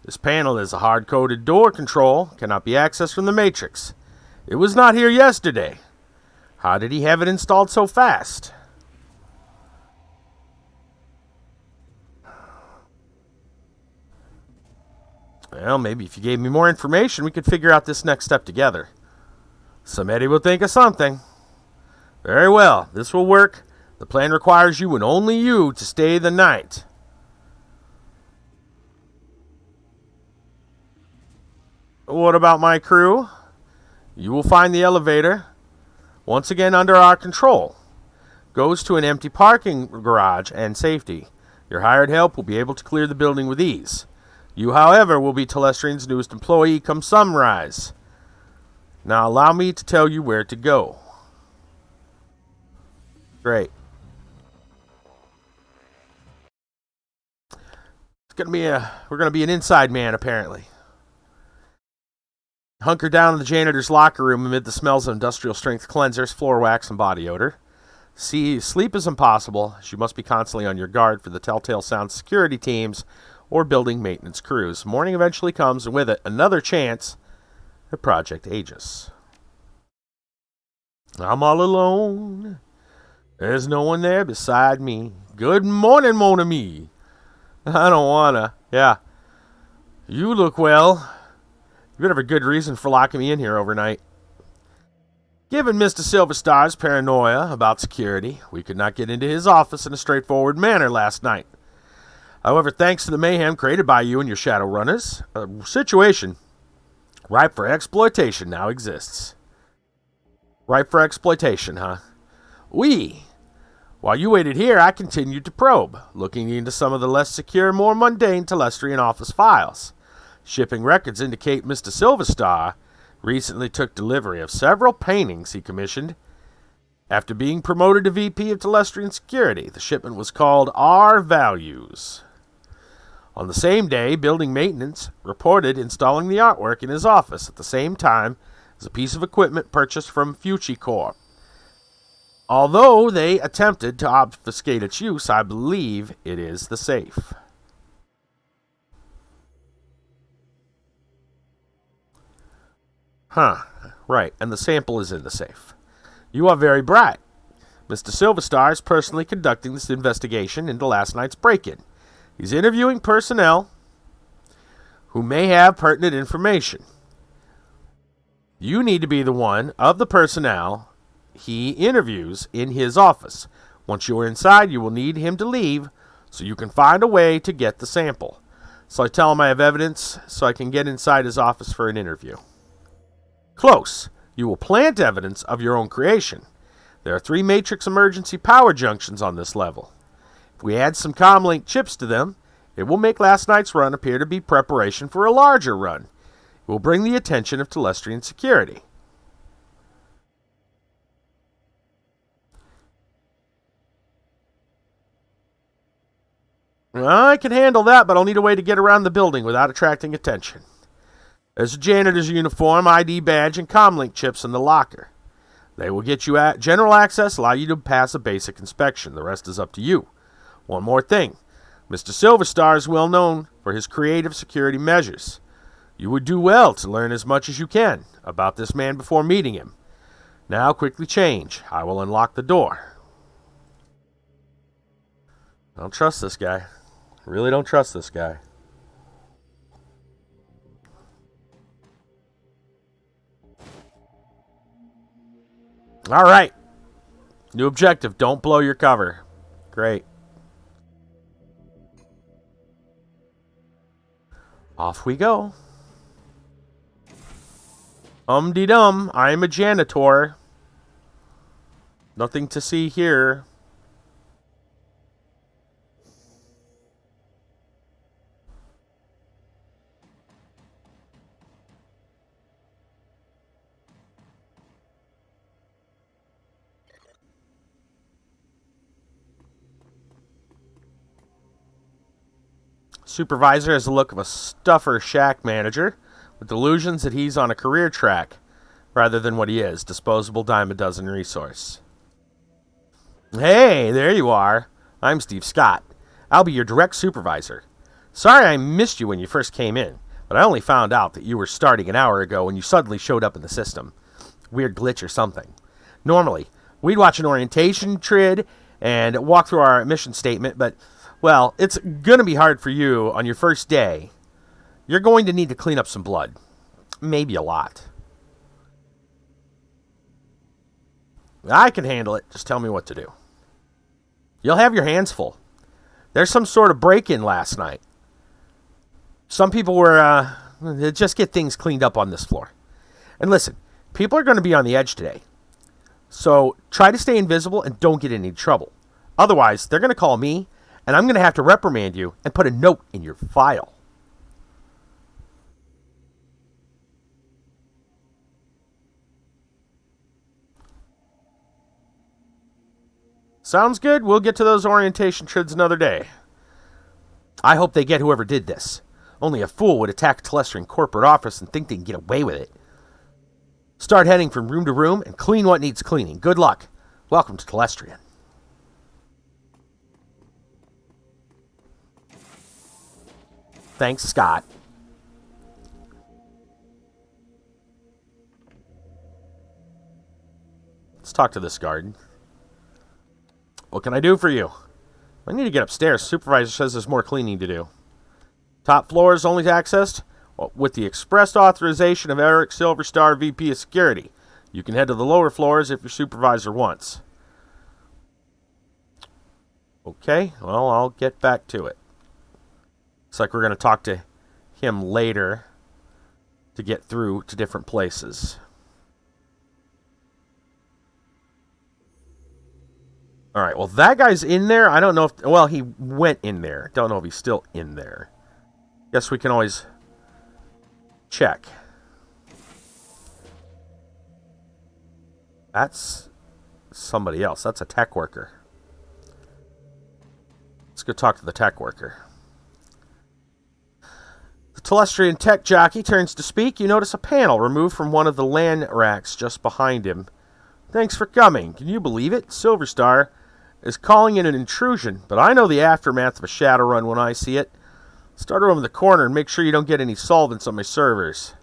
Speaker 1: This panel is a hard-coded door control, cannot be accessed from the Matrix. It was not here yesterday. How did he have it installed so fast? Well, maybe if you gave me more information, we could figure out this next step together. Somebody will think of something. Very well, this will work. The plan requires you and only you to stay the night. What about my crew? You will find the elevator, once again under our control. Goes to an empty parking garage and safety. Your hired help will be able to clear the building with ease. You, however, will be Telestrian's newest employee come sunrise. Now allow me to tell you where to go. Great. We're gonna be an inside man, apparently. Hunker down in the janitor's locker room amid the smells of industrial strength cleansers, floor wax, and body odor. Sleep is impossible, as you must be constantly on your guard for the Telltale Sound security teams or building maintenance crews. Morning eventually comes, and with it, another chance at Project Aegis. I'm all alone. There's no one there beside me. Good morning, mon ami. I don't wanna. Yeah. You look well. You better have a good reason for locking me in here overnight. Given Mr. Silverstar's paranoia about security, we could not get into his office in a straightforward manner last night. However, thanks to the mayhem created by you and your Shadowrunners, a situation ripe for exploitation now exists. Ripe for exploitation, huh? While you waited here, I continued to probe, looking into some of the less secure, more mundane Telestrian office files. Shipping records indicate Mr. Silverstar recently took delivery of several paintings he commissioned. After being promoted to VP of Telestrian Security, the shipment was called Our Values. On the same day, Building Maintenance reported installing the artwork in his office at the same time as a piece of equipment purchased from FuchiCorp. Although they attempted to obfuscate its use, I believe it is the safe. Huh, right, and the sample is in the safe. You are very bright. Mr. Silverstar is personally conducting this investigation into last night's break-in. He's interviewing personnel who may have pertinent information. You need to be the one of the personnel he interviews in his office. Once you are inside, you will need him to leave so you can find a way to get the sample. So I tell him I have evidence so I can get inside his office for an interview. Close. You will plant evidence of your own creation. There are 3 Matrix emergency power junctions on this level. If we add some comlink chips to them, it will make last night's run appear to be preparation for a larger run. It will bring the attention of Telestrian security. I can handle that, but I'll need a way to get around the building without attracting attention. There's a janitor's uniform, ID badge, and comlink chips in the locker. They will get you general access, allow you to pass a basic inspection. The rest is up to you. One more thing. Mr. Silverstar is well known for his creative security measures. You would do well to learn as much as you can about this man before meeting him. Now quickly change. I will unlock the door. I don't trust this guy. I really don't trust this guy. All right. New objective. Don't blow your cover. Great. Off we go. Dum. I'm a janitor. Nothing to see here. Supervisor has the look of a stuffer shack manager with delusions that he's on a career track rather than what he is, disposable dime a dozen resource. Hey, there you are. I'm Steve Scott. I'll be your direct supervisor. Sorry I missed you when you first came in, but I only found out that you were starting an hour ago when you suddenly showed up in the system. Weird glitch or something. Normally, we'd watch an orientation trid and walk through our mission statement, but, well, it's going to be hard for you on your first day. You're going to need to clean up some blood. Maybe a lot. I can handle it. Just tell me what to do. You'll have your hands full. There's some sort of break-in last night. Some people were, just get things cleaned up on this floor. And listen, people are going to be on the edge today. So try to stay invisible and don't get in any trouble. Otherwise, they're going to call me, and I'm going to have to reprimand you and put a note in your file. Sounds good. We'll get to those orientation trids another day. I hope they get whoever did this. Only a fool would attack a Telestrian corporate office and think they can get away with it. Start heading from room to room and clean what needs cleaning. Good luck. Welcome to Telestrian. Thanks, Scott. Let's talk to this guard. What can I do for you? I need to get upstairs. Supervisor says there's more cleaning to do. Top floor is only accessed with the express authorization of Eric Silverstar, VP of Security. You can head to the lower floors if your supervisor wants. Okay, well, I'll get back to it. Looks like we're going to talk to him later to get through to different places. Alright, well, that guy's in there. I don't know if... Well, he went in there. Don't know if he's still in there. Guess we can always check. That's somebody else. That's a tech worker. Let's go talk to the tech worker. The Telestrian tech jockey turns to speak. You notice a panel removed from one of the LAN racks just behind him. Thanks for coming. Can you believe it? Silverstar is calling it an intrusion, but I know the aftermath of a Shadowrun when I see it. Start over in the corner and make sure you don't get any solvents on my servers.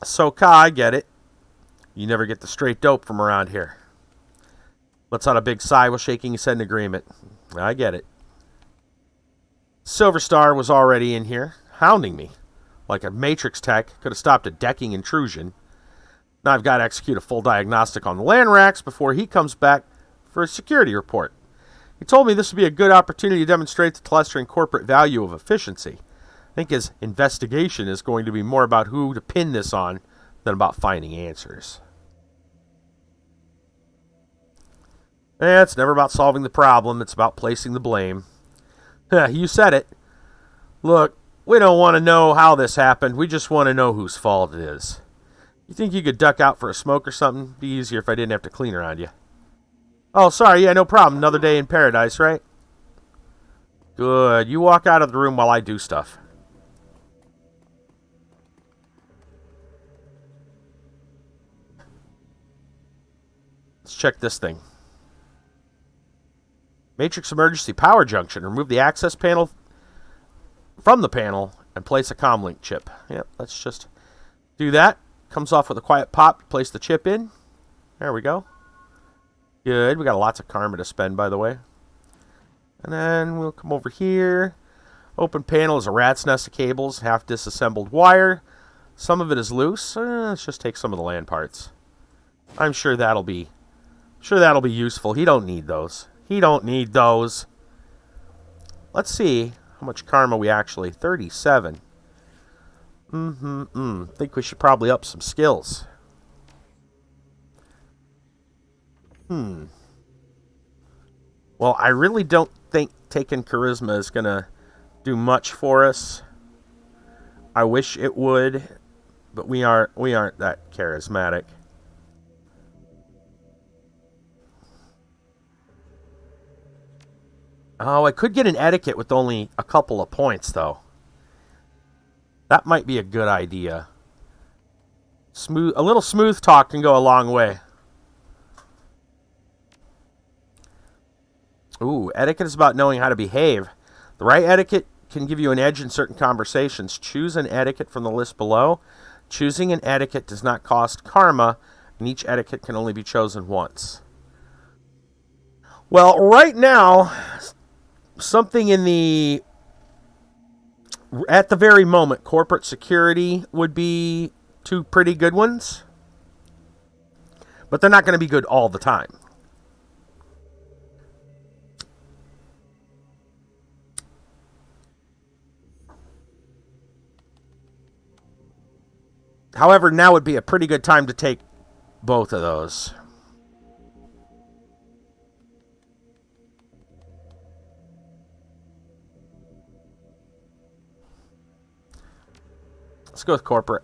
Speaker 1: So, Ka, I get it. You never get the straight dope from around here. Lets out a big sigh while shaking his head in agreement. I get it. Silverstar was already in here, hounding me. Like a Matrix tech, could have stopped a decking intrusion. Now I've got to execute a full diagnostic on the LAN racks before he comes back for a security report. He told me this would be a good opportunity to demonstrate the Telestrian corporate value of efficiency. I think his investigation is going to be more about who to pin this on than about finding answers. It's never about solving the problem, it's about placing the blame. You said it. Look, we don't want to know how this happened. We just want to know whose fault it is. You think you could duck out for a smoke or something? It'd be easier if I didn't have to clean around you. Oh, sorry. Yeah, no problem. Another day in paradise, right? Good. You walk out of the room while I do stuff. Let's check this thing. Matrix emergency power junction. Remove the access panel from the panel and place a comlink chip. Yep, let's just do that. Comes off with a quiet pop. Place the chip in. There we go. Good. We got lots of karma to spend, by the way. And then we'll come over here. Open panel is a rat's nest of cables, half disassembled wire. Some of it is loose. Let's just take some of the LAN parts. I'm sure that'll be useful. He don't need those. He don't need those. Let's see how much karma we actually... 37. Think we should probably up some skills. Well, I really don't think taking charisma is going to do much for us. I wish it would, but we aren't that charismatic. Oh, I could get an etiquette with only a couple of points, though. That might be a good idea. A little smooth talk can go a long way. Ooh, etiquette is about knowing how to behave. The right etiquette can give you an edge in certain conversations. Choose an etiquette from the list below. Choosing an etiquette does not cost karma, and each etiquette can only be chosen once. Well, right now, something at the very moment, corporate security would be two pretty good ones. But they're not going to be good all the time. However, now would be a pretty good time to take both of those. Let's go with corporate.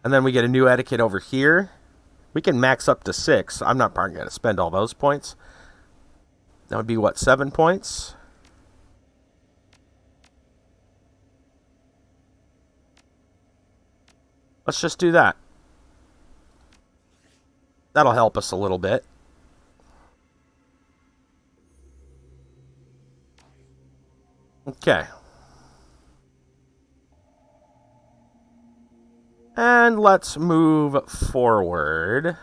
Speaker 1: And then we get a new etiquette over here. We can max up to 6. I'm not probably going to spend all those points. That would be, what, 7 points? Let's just do that. That'll help us a little bit. Okay. And let's move forward.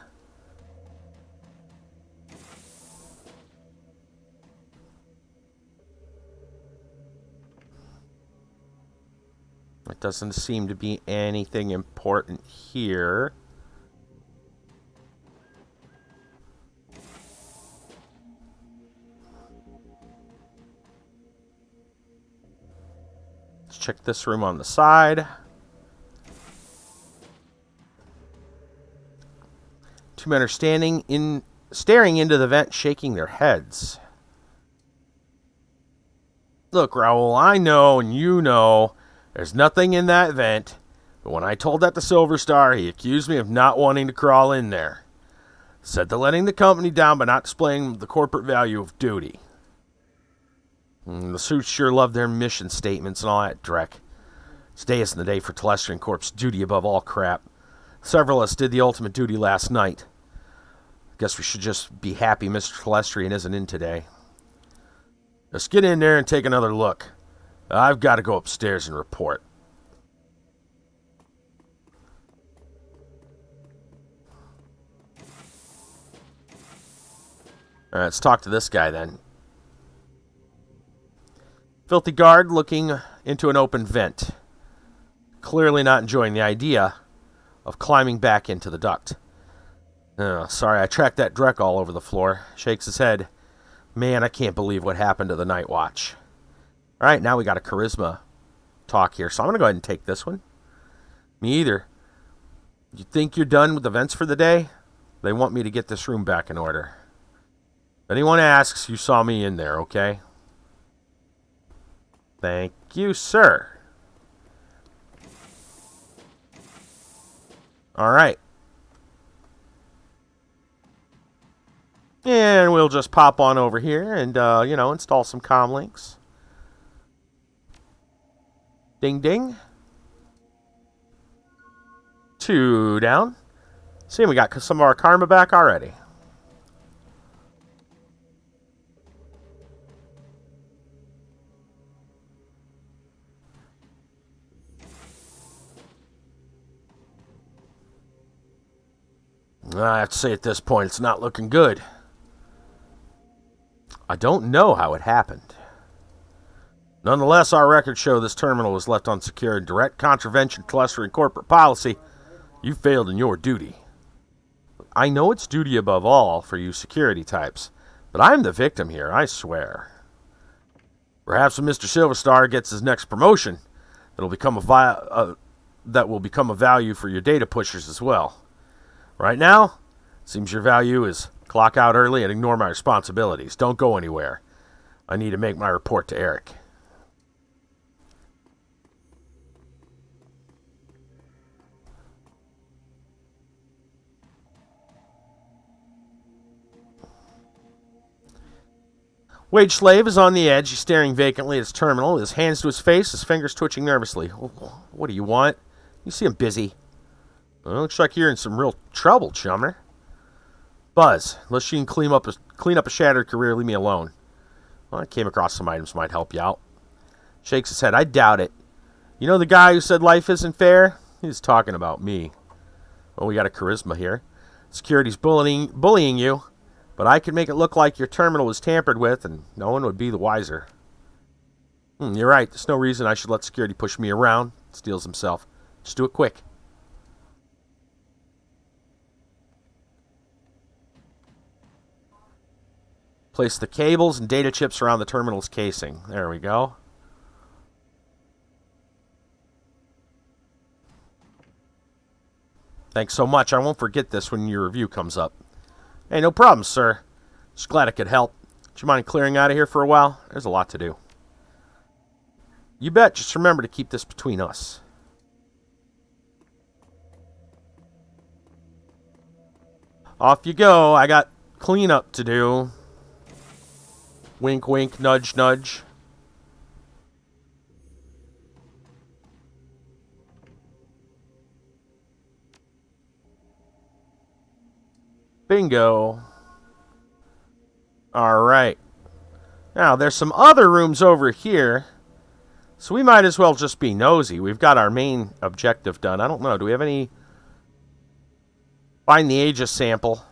Speaker 1: It doesn't seem to be anything important here. Let's check this room on the side. Two men are staring into the vent, shaking their heads. Look, Raoul, I know and you know there's nothing in that vent, but when I told that to Silver Star, he accused me of not wanting to crawl in there. Said they're letting the company down by not displaying the corporate value of duty. The suits sure love their mission statements and all that dreck. Today isn't the day for Telestrian Corp's duty above all crap. Several of us did the ultimate duty last night. Guess we should just be happy Mr. Telestrian isn't in today. Let's get in there and take another look. I've got to go upstairs and report. All right, let's talk to this guy then. Filthy guard looking into an open vent. Clearly not enjoying the idea of climbing back into the duct. Oh, sorry, I tracked that Drek all over the floor. Shakes his head. Man, I can't believe what happened to the Night Watch. All right, now we got a charisma talk here, so I'm going to go ahead and take this one. Me either. You think you're done with events for the day? They want me to get this room back in order. If anyone asks, you saw me in there, okay? Thank you, sir. All right. And we'll just pop on over here and, install some comm links. Ding, ding. 2 down. See, we got some of our karma back already. I have to say at this point, it's not looking good. I don't know how it happened. Nonetheless, our records show this terminal was left unsecured in direct contravention of Telestrian corporate policy. You failed in your duty. I know it's duty above all for you security types, but I'm the victim here, I swear. Perhaps when Mr. Silverstar gets his next promotion, that will become a value for your data pushers as well. Right now, seems your value is clock out early and ignore my responsibilities. Don't go anywhere. I need to make my report to Eric. Wage slave is on the edge. He's staring vacantly at his terminal, his hands to his face, his fingers twitching nervously. What do you want? You seem busy. Well, looks like you're in some real trouble, chummer. Buzz, unless you can clean up a shattered career, leave me alone. Well, I came across some items might help you out. Shakes his head. I doubt it. You know the guy who said life isn't fair? He's talking about me. Well, we got a charisma here. Security's bullying you, but I could make it look like your terminal was tampered with, and no one would be the wiser. You're right. There's no reason I should let security push me around. Steals himself. Just do it quick. Place the cables and data chips around the terminal's casing. There we go. Thanks so much. I won't forget this when your review comes up. Hey, no problem, sir. Just glad I could help. Do you mind clearing out of here for a while? There's a lot to do. You bet. Just remember to keep this between us. Off you go. I got cleanup to do. Wink, wink, nudge, nudge. Bingo. Alright. Now, there's some other rooms over here. So we might as well just be nosy. We've got our main objective done. I don't know. Do we have any... Find the Aegis sample.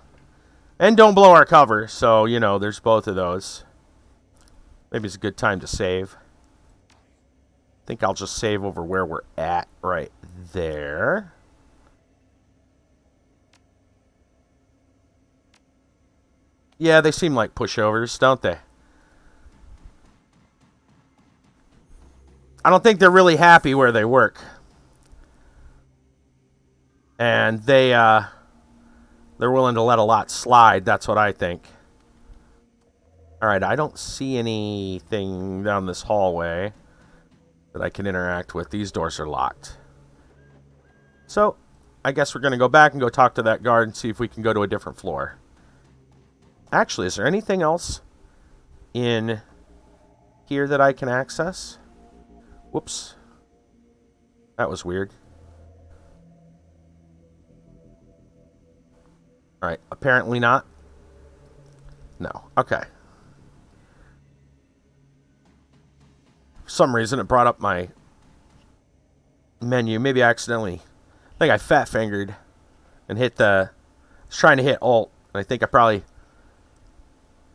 Speaker 1: And don't blow our cover. So, you know, there's both of those. Maybe it's a good time to save. I think I'll just save over where we're at right there. Yeah, they seem like pushovers, don't they? I don't think they're really happy where they work. And they're willing to let a lot slide, that's what I think. Alright, I don't see anything down this hallway that I can interact with. These doors are locked. So, I guess we're going to go back and go talk to that guard and see if we can go to a different floor. Actually, is there anything else in here that I can access? Whoops. That was weird. Alright, apparently not. No, okay. For some reason, it brought up my menu. Maybe I accidentally... I think I fat-fingered and hit the... I was trying to hit Alt, and I think I probably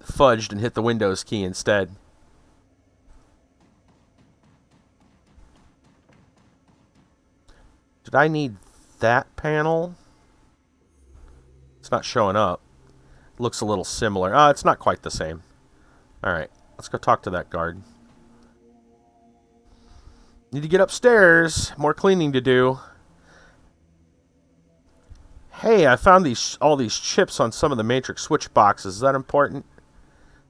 Speaker 1: fudged and hit the Windows key instead. Did I need that panel? It's not showing up. It looks a little similar. It's not quite the same. Alright, let's go talk to that guard. Need to get upstairs. More cleaning to do. Hey, I found all these chips on some of the matrix switch boxes. Is that important?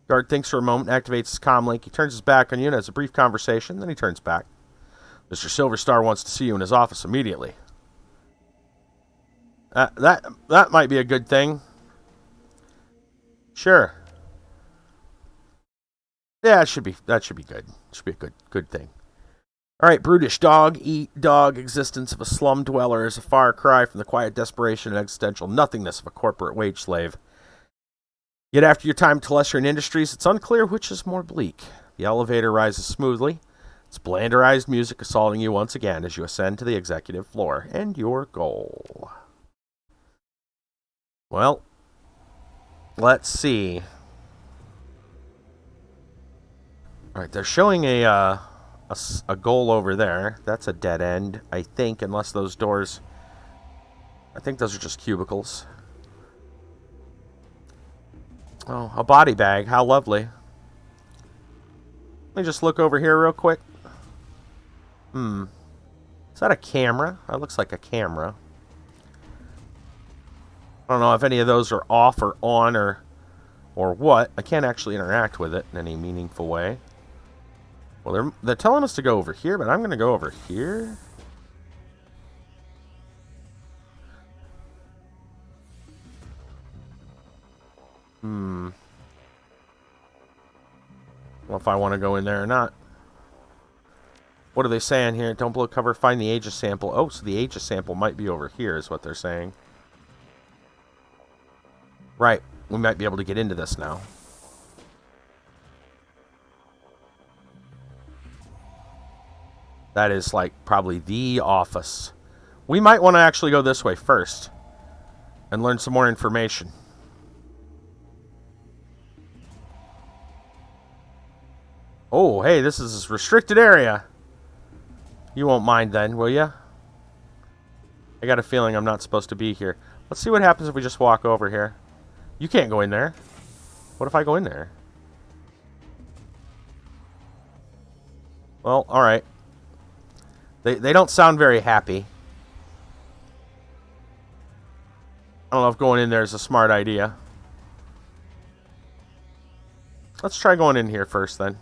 Speaker 1: Guard thinks for a moment, activates his comm link. He turns his back on you and has a brief conversation. Then he turns back. Mr. Silverstar wants to see you in his office immediately. That might be a good thing. Sure. Yeah, that should be good. Should be a good thing. Alright, brutish dog, eat dog, existence of a slum dweller is a far cry from the quiet desperation and existential nothingness of a corporate wage slave. Yet after your time at Telestian Industries, it's unclear which is more bleak. The elevator rises smoothly, its blanderized music assaulting you once again as you ascend to the executive floor, and your goal. Well, let's see. Alright, they're showing a goal over there. That's a dead end, I think, unless those doors... I think those are just cubicles. Oh, a body bag. How lovely. Let me just look over here real quick. Is that a camera? That looks like a camera. I don't know if any of those are off or on or what. I can't actually interact with it in any meaningful way. Well, they're telling us to go over here, but I'm going to go over here. Well, if I want to go in there or not. What are they saying here? Don't blow cover, find the Aegis sample. Oh, so the Aegis sample might be over here is what they're saying. Right. We might be able to get into this now. That is, like, probably the office. We might want to actually go this way first. And learn some more information. Oh, hey, this is a restricted area. You won't mind then, will ya? I got a feeling I'm not supposed to be here. Let's see what happens if we just walk over here. You can't go in there. What if I go in there? Well, alright. They don't sound very happy. I don't know if going in there is a smart idea. Let's try going in here first then.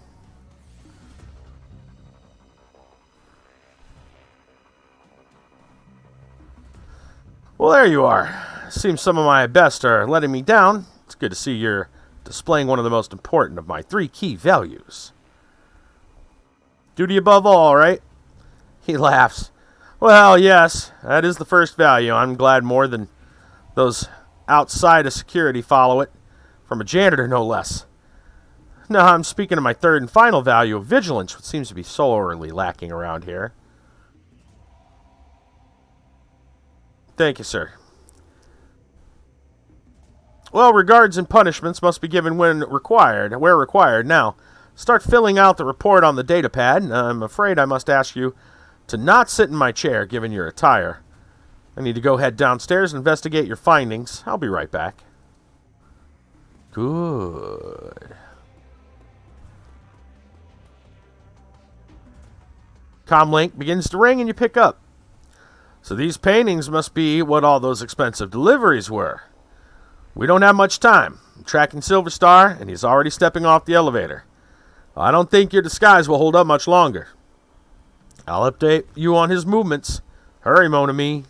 Speaker 1: Well, there you are. Seems some of my best are letting me down. It's good to see you're displaying one of the most important of my 3 key values. Duty above all, right? He laughs. Well, yes, that is the first value. I'm glad more than those outside of security follow it. From a janitor, no less. No, I'm speaking of my third and final value of vigilance, which seems to be sorely lacking around here. Thank you, sir. Well, regards and punishments must be given when required, where required. Now, start filling out the report on the data pad. I'm afraid I must ask you to not sit in my chair, given your attire. I need to go head downstairs and investigate your findings. I'll be right back. Good. Comlink begins to ring and you pick up. So these paintings must be what all those expensive deliveries were. We don't have much time. I'm tracking Silver Star, and he's already stepping off the elevator. I don't think your disguise will hold up much longer. I'll update you on his movements. Hurry, mon ami.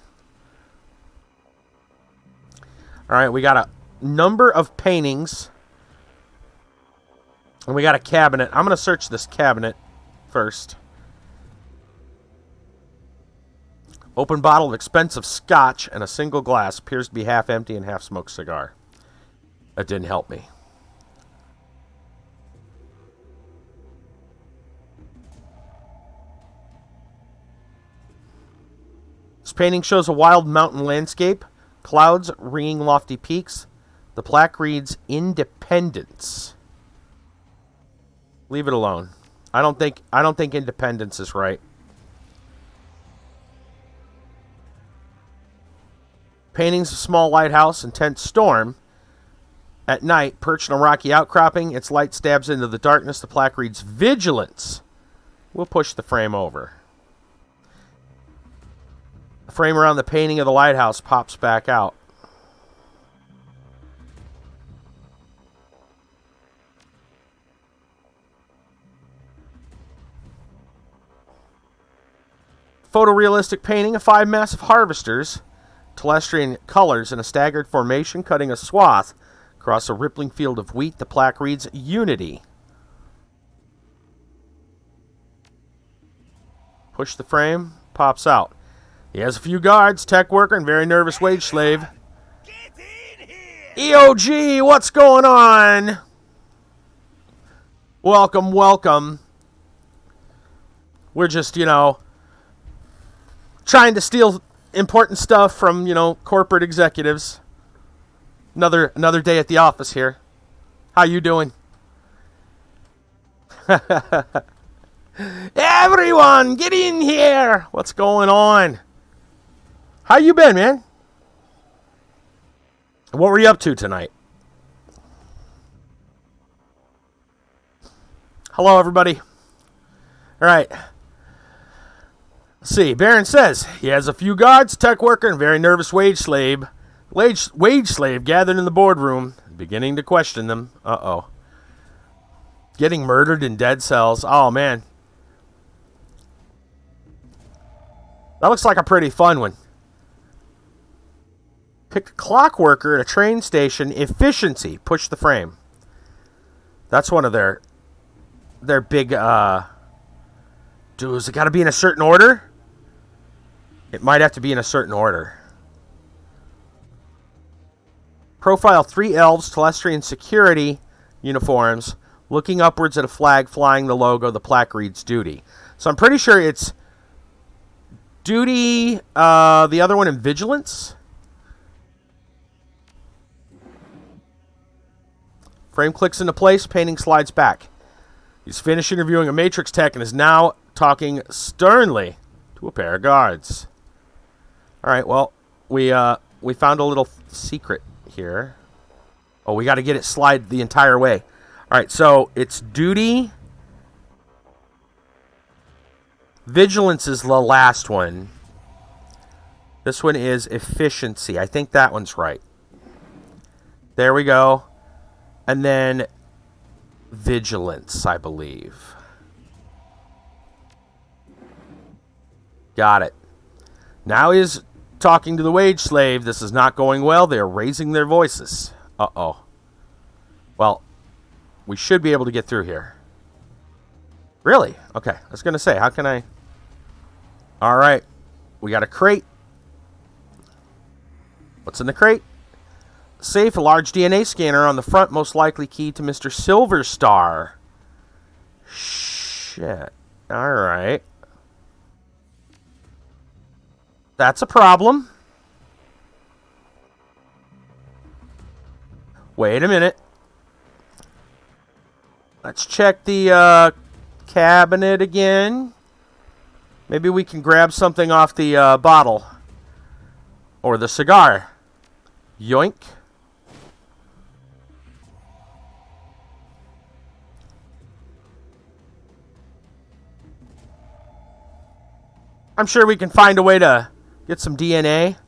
Speaker 1: Alright, we got a number of paintings. And we got a cabinet. I'm going to search this cabinet first. Open bottle of expensive scotch and a single glass appears to be half empty and half smoked cigar. That didn't help me. This painting shows a wild mountain landscape, clouds ringing lofty peaks. The plaque reads Independence. Leave it alone. I don't think Independence is right. Paintings of small lighthouse, intense storm. At night, perched on a rocky outcropping, its light stabs into the darkness. The plaque reads Vigilance. We'll push the frame over. The frame around the painting of the lighthouse pops back out. Photorealistic painting of 5 massive harvesters. Telestrian colors in a staggered formation, cutting a swath across a rippling field of wheat. The plaque reads Unity. Push the frame, pops out. He has a few guards, tech worker, and very nervous wage slave. EOG, what's going on? Welcome, welcome. We're just, trying to steal important stuff from, corporate executives. Another day at the office here. How you doing? Everyone, get in here. What's going on? How you been, man? What were you up to tonight? Hello, everybody. All right. Let's see. Baron says he has a few guards, tech worker, and very nervous wage slave gathered in the boardroom, beginning to question them. Uh-oh. Getting murdered in dead cells. Oh, man. That looks like a pretty fun one. Pick a clock worker at a train station. Efficiency. Push the frame. That's one of their their big, dude, has it got to be in a certain order? It might have to be in a certain order. Profile 3 elves, Telestrian security uniforms, looking upwards at a flag flying the logo. The plaque reads duty. So I'm pretty sure it's duty, the other one in vigilance. Frame clicks into place, painting slides back. He's finished interviewing a Matrix tech and is now talking sternly to a pair of guards. Alright, well, we found a little secret here. Oh, we got to get it slide the entire way. Alright, so it's duty. Vigilance is the last one. This one is efficiency. I think that one's right. There we go. And then vigilance, I believe. Got it. Now he's talking to the wage slave. This is not going well. They're raising their voices. Uh-oh. Well, we should be able to get through here. Really? Okay. I was going to say, how can I... All right. We got a crate. What's in the crate? Safe, a large DNA scanner on the front, most likely key to Mr. Silverstar. Shit. Alright. That's a problem. Wait a minute. Let's check the cabinet again. Maybe we can grab something off the bottle. Or the cigar. Yoink. I'm sure we can find a way to get some DNA.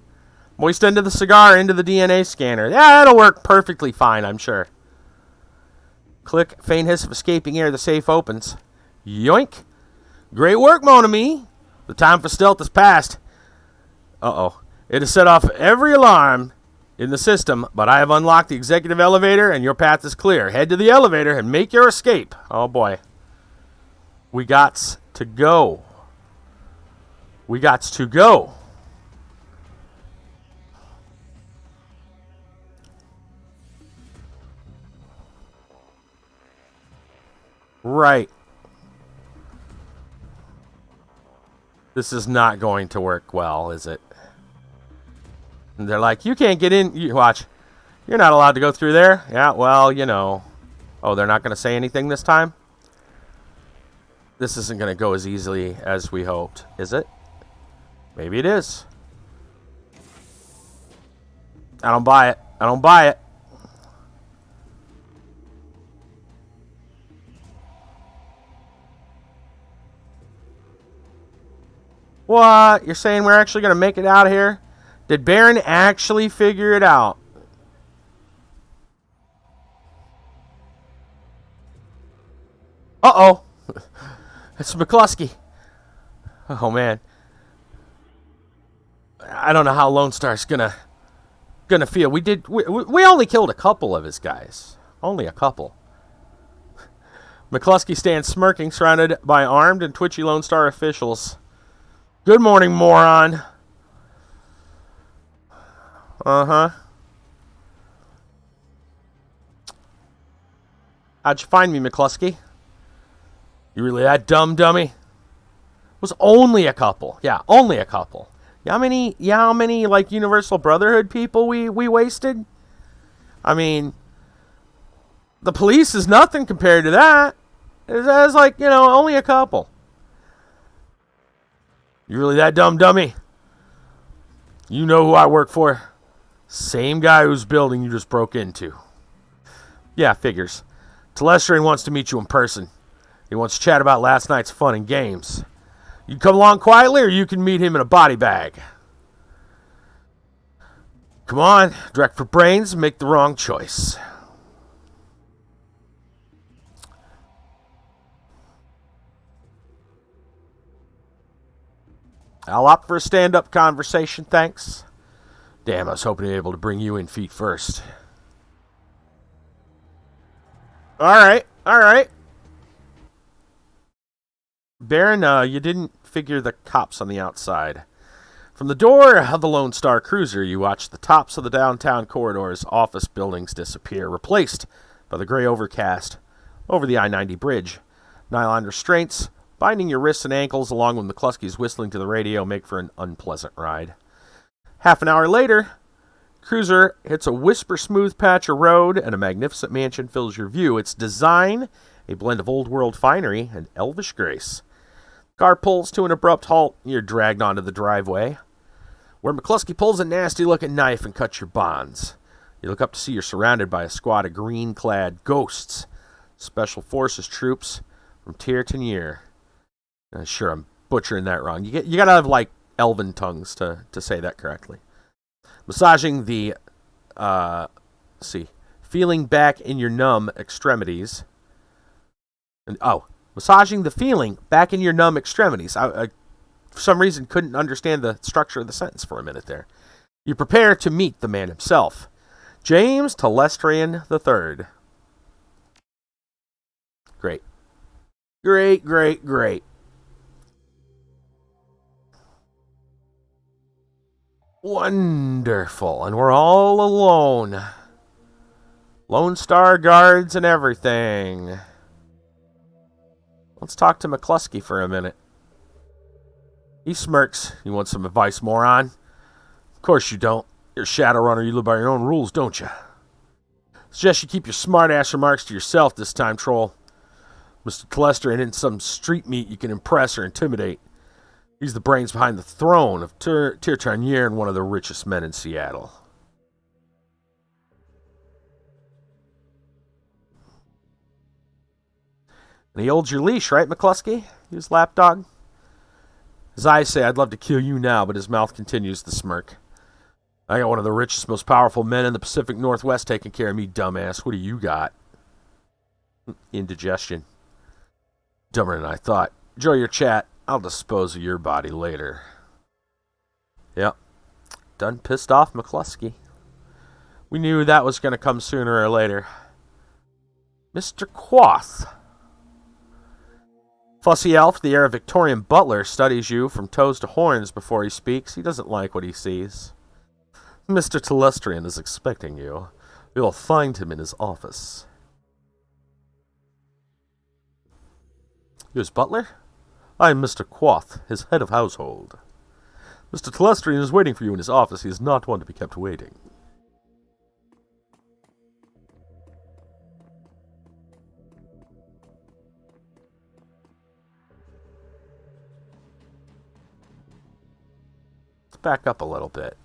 Speaker 1: Moist end of the cigar into the DNA scanner. Yeah, that'll work perfectly fine, I'm sure. Click, faint hiss of escaping air. The safe opens. Yoink. Great work, mon ami. The time for stealth has passed. Uh-oh. It has set off every alarm in the system, but I have unlocked the executive elevator, and your path is clear. Head to the elevator and make your escape. Oh, boy. We got to go. We got to go. Right. This is not going to work well, is it? And they're like, you can't get in. You watch. You're not allowed to go through there. Yeah, well, you know. Oh, they're not going to say anything this time? This isn't going to go as easily as we hoped, is it? Maybe it is. I don't buy it. I don't buy it. What? You're saying we're actually going to make it out of here? Did Baron actually figure it out? Uh-oh. It's McCluskey. Oh, man. I don't know how Lone Star's gonna feel. We only killed a couple of his guys. Only a couple. McCluskey stands smirking, surrounded by armed and twitchy Lone Star officials. Good morning, moron. Uh-huh. How'd you find me, McCluskey? You really that dumb, dummy? It was only a couple. Yeah, only a couple. You know how many like Universal Brotherhood people we wasted? I mean, the police is nothing compared to that. It's like, you know, only a couple. You really that dumb, dummy? You know who I work for? Same guy whose building you just broke into. Yeah, figures. Telestrian wants to meet you in person. He wants to chat about last night's fun and games. You come along quietly, or you can meet him in a body bag. Come on, direct for brains, make the wrong choice. I'll opt for a stand-up conversation, thanks. Damn, I was hoping to be able to bring you in feet first. Alright, alright. Baron, you didn't figure the cops on the outside. From the door of the Lone Star Cruiser, you watch the tops of the downtown corridor's office buildings disappear, replaced by the gray overcast over the I-90 bridge. Nylon restraints, binding your wrists and ankles along with McCluskey's whistling to the radio, make for an unpleasant ride. Half an hour later, Cruiser hits a whisper-smooth patch of road, and a magnificent mansion fills your view. Its design, a blend of old-world finery and elvish grace. The car pulls to an abrupt halt, and you're dragged onto the driveway, where McCluskey pulls a nasty-looking knife and cuts your bonds. You look up to see you're surrounded by a squad of green-clad ghosts, Special Forces troops from Tyr to Nier. Sure, I'm butchering that wrong. You gotta have, like, elven tongues to say that correctly. Massaging the, feeling back in your numb extremities. Massaging the feeling back in your numb extremities. I for some reason, couldn't understand the structure of the sentence for a minute there. You prepare to meet the man himself, James Telestrian III. Great. Great, great, great. Wonderful. And we're all alone. Lone Star guards and everything. Let's talk to McCluskey for a minute. He smirks. You want some advice, moron? Of course you don't. You're a Shadowrunner. You live by your own rules, don't you? Suggest you keep your smart-ass remarks to yourself this time, troll. Mr. Telestrian isn't some street meat you can impress or intimidate. He's the brains behind the throne of Tyr and one of the richest men in Seattle. And he holds your leash, right, McCluskey? His lapdog? His eyes say, I'd love to kill you now, but his mouth continues to smirk. I got one of the richest, most powerful men in the Pacific Northwest taking care of me, dumbass. What do you got? Indigestion. Dumber than I thought. Enjoy your chat. I'll dispose of your body later. Yep. Done pissed off McCluskey. We knew that was going to come sooner or later. Mr. Quoth. Fussy Elf, the heir of Victorian butler, studies you from toes to horns before he speaks. He doesn't like what he sees. Mr. Telestrian is expecting you. You'll find him in his office. You his butler? I am Mr. Quoth, his head of household. Mr. Telestrian is waiting for you in his office. He is not one to be kept waiting. Let's back up a little bit.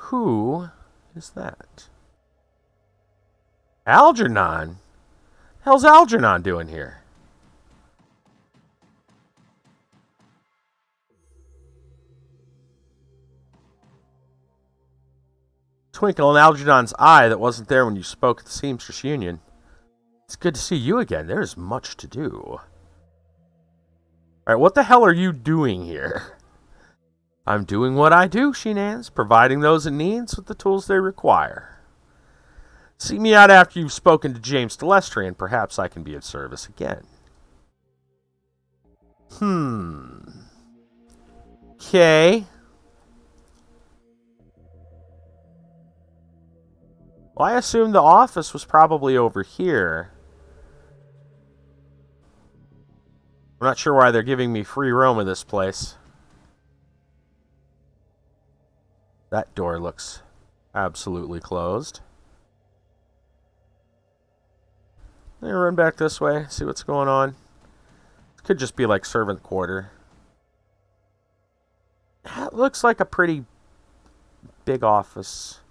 Speaker 1: Who is that? Algernon? Hell's Algernon doing here? Twinkle in Algernon's eye that wasn't there when you spoke at the Seamstress Union. It's good to see you again. There's much to do. Alright, what the hell are you doing here? I'm doing what I do, Sheenans, providing those in need with the tools they require. Seek me out after you've spoken to James Telestrian. Perhaps I can be of service again. Okay. Well, I assume the office was probably over here. I'm not sure why they're giving me free roam in this place. That door looks absolutely closed. Let me run back this way, see what's going on. It could just be like servant quarter. That looks like a pretty big office.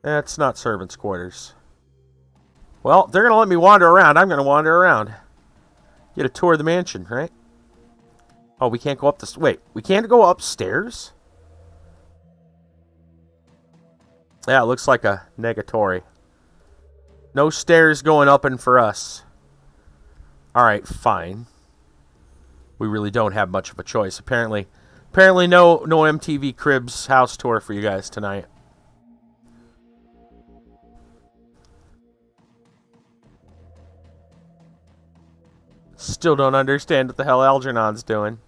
Speaker 1: That's not servants' quarters. Well, they're going to let me wander around. I'm going to wander around. Get a tour of the mansion, right? Oh, we can't go up this... Wait, we can't go upstairs? Yeah, it looks like a negatory. No stairs going up and for us. Alright, fine. We really don't have much of a choice. Apparently, Apparently no MTV Cribs house tour for you guys tonight. Still don't understand what the hell Algernon's doing.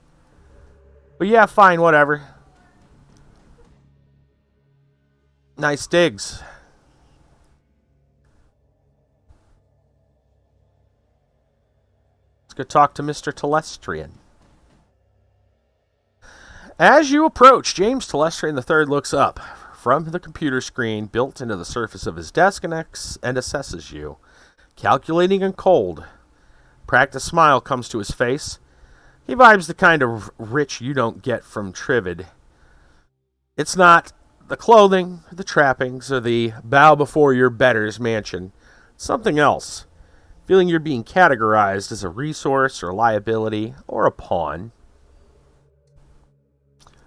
Speaker 1: But yeah, fine, whatever. Nice digs. Let's go talk to Mr. Telestrian. As you approach, James Telestrian III looks up from the computer screen built into the surface of his desk and assesses you, calculating and cold. Practiced smile comes to his face. He vibes the kind of rich you don't get from Trivid. It's not the clothing, the trappings, or the bow before your betters mansion. It's something else. Feeling you're being categorized as a resource or a liability or a pawn.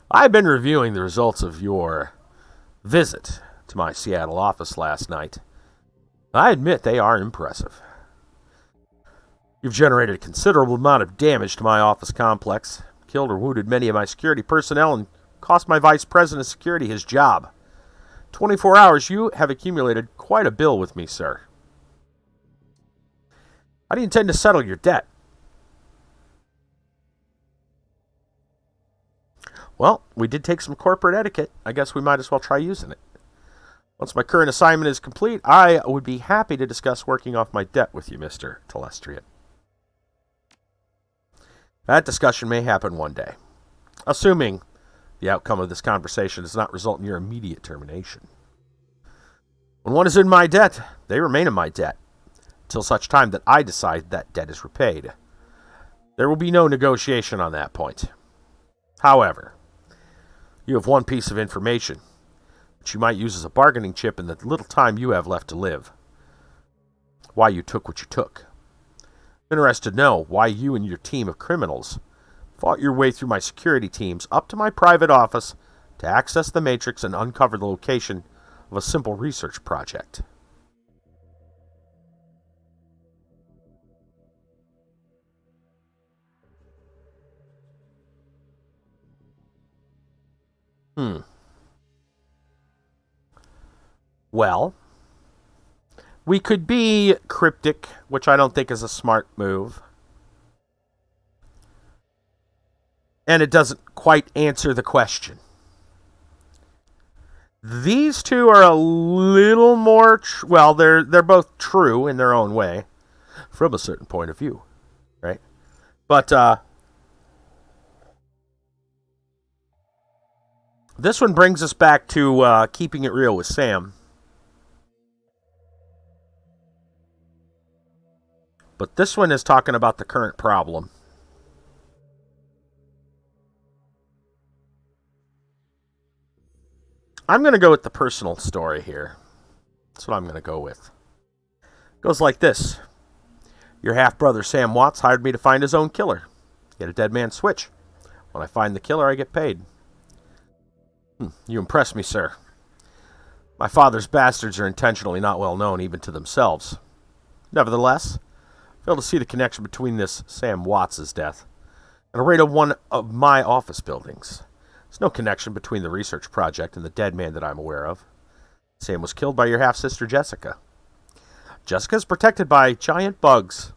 Speaker 1: I've been reviewing the results of your visit to my Seattle office last night. I admit they are impressive. You've generated a considerable amount of damage to my office complex, killed or wounded many of my security personnel, and cost my vice president of security his job. 24 hours, you have accumulated quite a bill with me, sir. How do you intend to settle your debt? Well, we did take some corporate etiquette. I guess we might as well try using it. Once my current assignment is complete, I would be happy to discuss working off my debt with you, Mr. Telestrian. That discussion may happen one day, assuming the outcome of this conversation does not result in your immediate termination. When one is in my debt, they remain in my debt, until such time that I decide that debt is repaid. There will be no negotiation on that point. However, you have one piece of information, which you might use as a bargaining chip in the little time you have left to live. Why you took what you took. I'm interested to know why you and your team of criminals fought your way through my security teams up to my private office to access the Matrix and uncover the location of a simple research project. Well, we could be cryptic, which I don't think is a smart move. And it doesn't quite answer the question. These two are a little more... well, they're both true in their own way, from a certain point of view, right? But this one brings us back to keeping it real with Sam. But this one is talking about the current problem. I'm going to go with the personal story here. That's what I'm going to go with. It goes like this. Your half-brother Sam Watts hired me to find his own killer. Get a dead man switch. When I find the killer, I get paid. You impress me, sir. My father's bastards are intentionally not well known even to themselves. Nevertheless, I fail to see the connection between this Sam Watts' death and a raid of one of my office buildings. There's no connection between the research project and the dead man that I'm aware of. Sam was killed by your half-sister Jessica. Jessica is protected by giant bugs.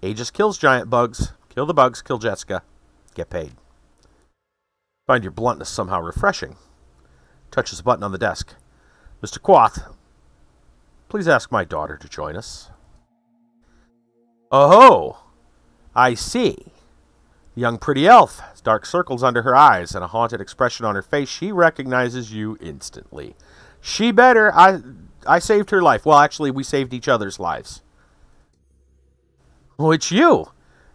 Speaker 1: Aegis kills giant bugs. Kill the bugs, kill Jessica. Get paid. Find your bluntness somehow refreshing. Touches a button on the desk. Mr. Quoth, please ask my daughter to join us. Oh, I see. Young pretty elf, dark circles under her eyes and a haunted expression on her face. She recognizes you instantly. She better. I saved her life. Well, actually, we saved each other's lives. Oh, it's you.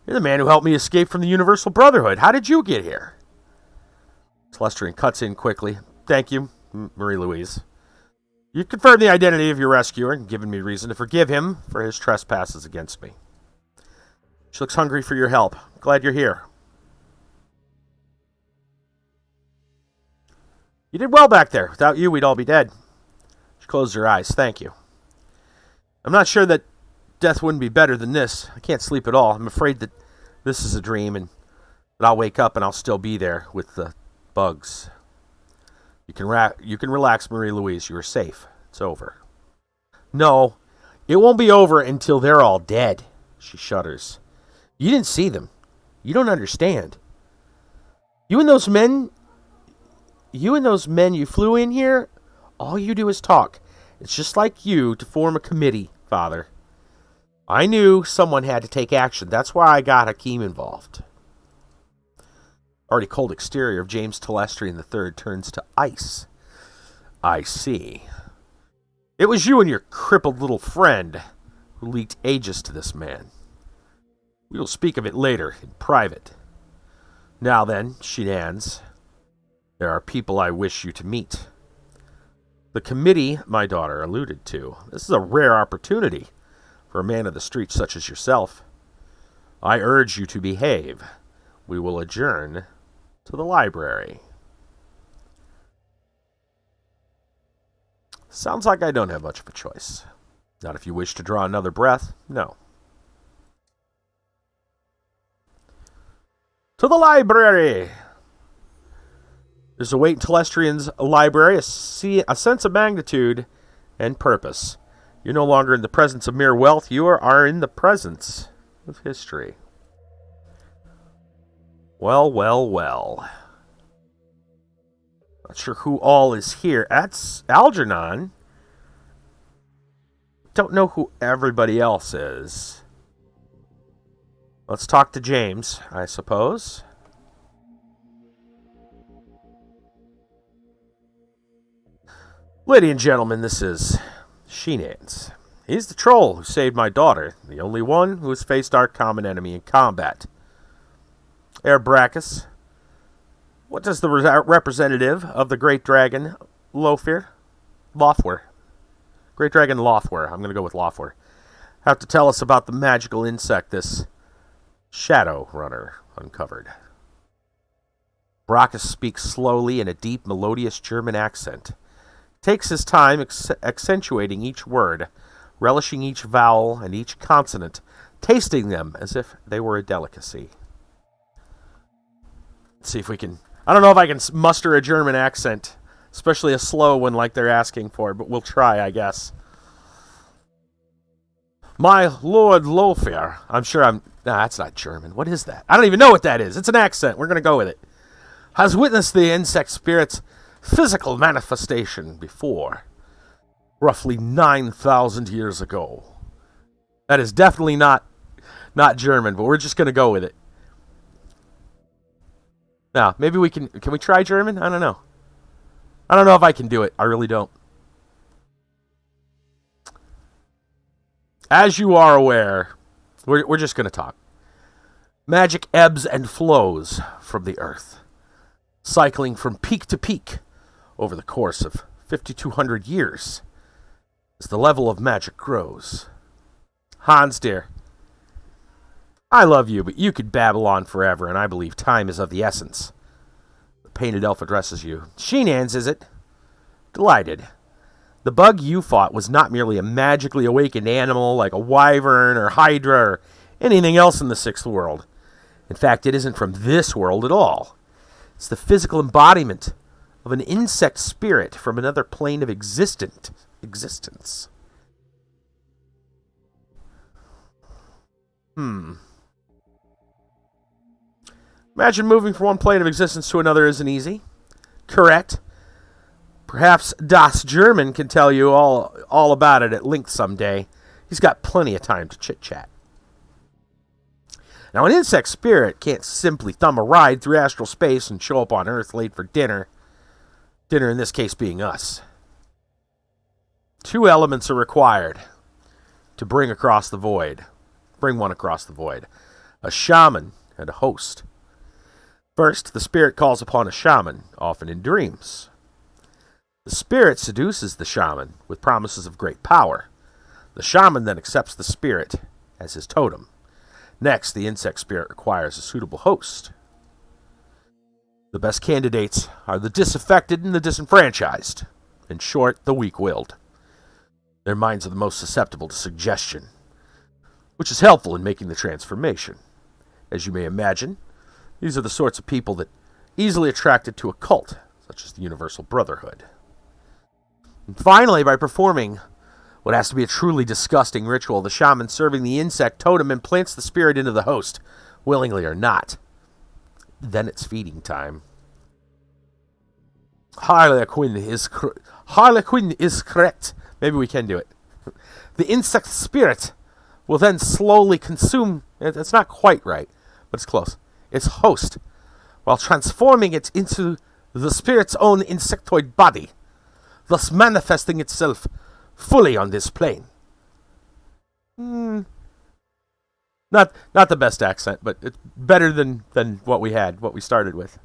Speaker 1: You're the man who helped me escape from the Universal Brotherhood. How did you get here? Telestrian cuts in quickly. Thank you, Marie-Louise. You confirmed the identity of your rescuer and given me reason to forgive him for his trespasses against me. She looks hungry for your help. Glad you're here. You did well back there. Without you, we'd all be dead. She closed her eyes. Thank you. I'm not sure that death wouldn't be better than this. I can't sleep at all. I'm afraid that this is a dream and that I'll wake up and I'll still be there with the bugs. You can relax, Marie-Louise. You are safe. It's over. No, it won't be over until they're all dead. She shudders. You didn't see them. You don't understand. You and those men you flew in here, all you do is talk. It's just like you to form a committee, Father. I knew someone had to take action. That's why I got Hakeem involved. Already cold exterior of James Telestrian III turns to ice. I see. It was you and your crippled little friend who leaked Aegis to this man. We will speak of it later, in private. Now then, Shenan's, there are people I wish you to meet. The committee my daughter alluded to. This is a rare opportunity for a man of the streets such as yourself. I urge you to behave. We will adjourn to the library. Sounds like I don't have much of a choice. Not if you wish to draw another breath, no. To the library! There's a weight in Telestrian's library, a sense of magnitude and purpose. You're no longer in the presence of mere wealth, you are in the presence of history. Well, well, well. Not sure who all is here. That's Algernon. Don't know who everybody else is. Let's talk to James, I suppose. Ladies and gentlemen, this is Shenan's. He's the troll who saved my daughter, the only one who has faced our common enemy in combat. Herr Brachus, what does the representative of the Great Dragon, Lothar? Great Dragon Lothar, I'm going to go with Lothar, have to tell us about the magical insect this Shadowrunner uncovered? Brachus speaks slowly in a deep, melodious German accent. Takes his time accentuating each word, relishing each vowel and each consonant, tasting them as if they were a delicacy. Let's see if we can... I don't know if I can muster a German accent, especially a slow one like they're asking for, but we'll try, I guess. My Lord Lothar. I'm sure I'm... Nah, that's not German. What is that? I don't even know what that is. It's an accent. We're going to go with it. Has witnessed the insect spirit's physical manifestation before, roughly 9,000 years ago. That is definitely not German, but we're just going to go with it. Now, maybe we can we try German? I don't know. I don't know if I can do it. I really don't. As you are aware, we're just going to talk. Magic ebbs and flows from the earth, cycling from peak to peak over the course of 5,200 years as the level of magic grows. Hans, dear, I love you, but you could babble on forever, and I believe time is of the essence. The painted elf addresses you. Shenan's, is it? Delighted. The bug you fought was not merely a magically awakened animal like a wyvern or hydra or anything else in the sixth world. In fact, it isn't from this world at all. It's the physical embodiment of an insect spirit from another plane of existence. Imagine moving from one plane of existence to another isn't easy. Correct. Perhaps Das German can tell you all about it at length someday. He's got plenty of time to chit-chat. Now, an insect spirit can't simply thumb a ride through astral space and show up on Earth late for dinner. Dinner, in this case, being us. Two elements are required to bring one across the void. A shaman and a host. First, the spirit calls upon a shaman, often in dreams. The spirit seduces the shaman with promises of great power. The shaman then accepts the spirit as his totem. Next, the insect spirit requires a suitable host. The best candidates are the disaffected and the disenfranchised. In short, the weak-willed. Their minds are the most susceptible to suggestion, which is helpful in making the transformation. As you may imagine, these are the sorts of people that easily attracted to a cult, such as the Universal Brotherhood. And finally, by performing what has to be a truly disgusting ritual, the shaman serving the insect totem implants the spirit into the host, willingly or not. Then it's feeding time. Harlequin is correct. Maybe we can do it. The insect spirit will then slowly consume, it's not quite right, but it's close, its host, while transforming it into the spirit's own insectoid body, thus manifesting itself fully on this plane. Not the best accent, but it's better than what we had, what we started with.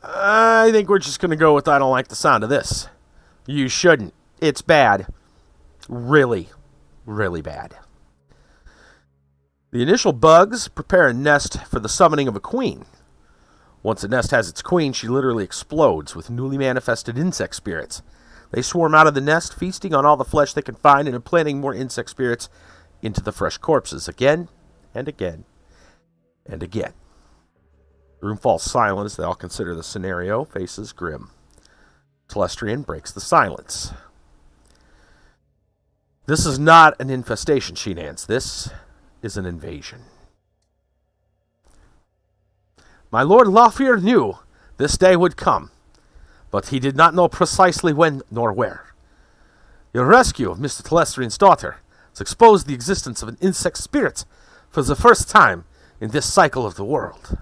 Speaker 1: I think we're just going to go with I don't like the sound of this. You shouldn't. It's bad. Really, really bad. The initial bugs prepare a nest for the summoning of a queen. Once a nest has its queen, she literally explodes with newly manifested insect spirits. They swarm out of the nest, feasting on all the flesh they can find and implanting more insect spirits into the fresh corpses again and again and again. The room falls silent as they all consider the scenario. Faces grim. Telestrian breaks the silence. This is not an infestation, Sheenans. This is an invasion. My Lord Lothier knew this day would come, but he did not know precisely when nor where. Your rescue of Mr. Telestrian's daughter has exposed the existence of an insect spirit for the first time in this cycle of the world.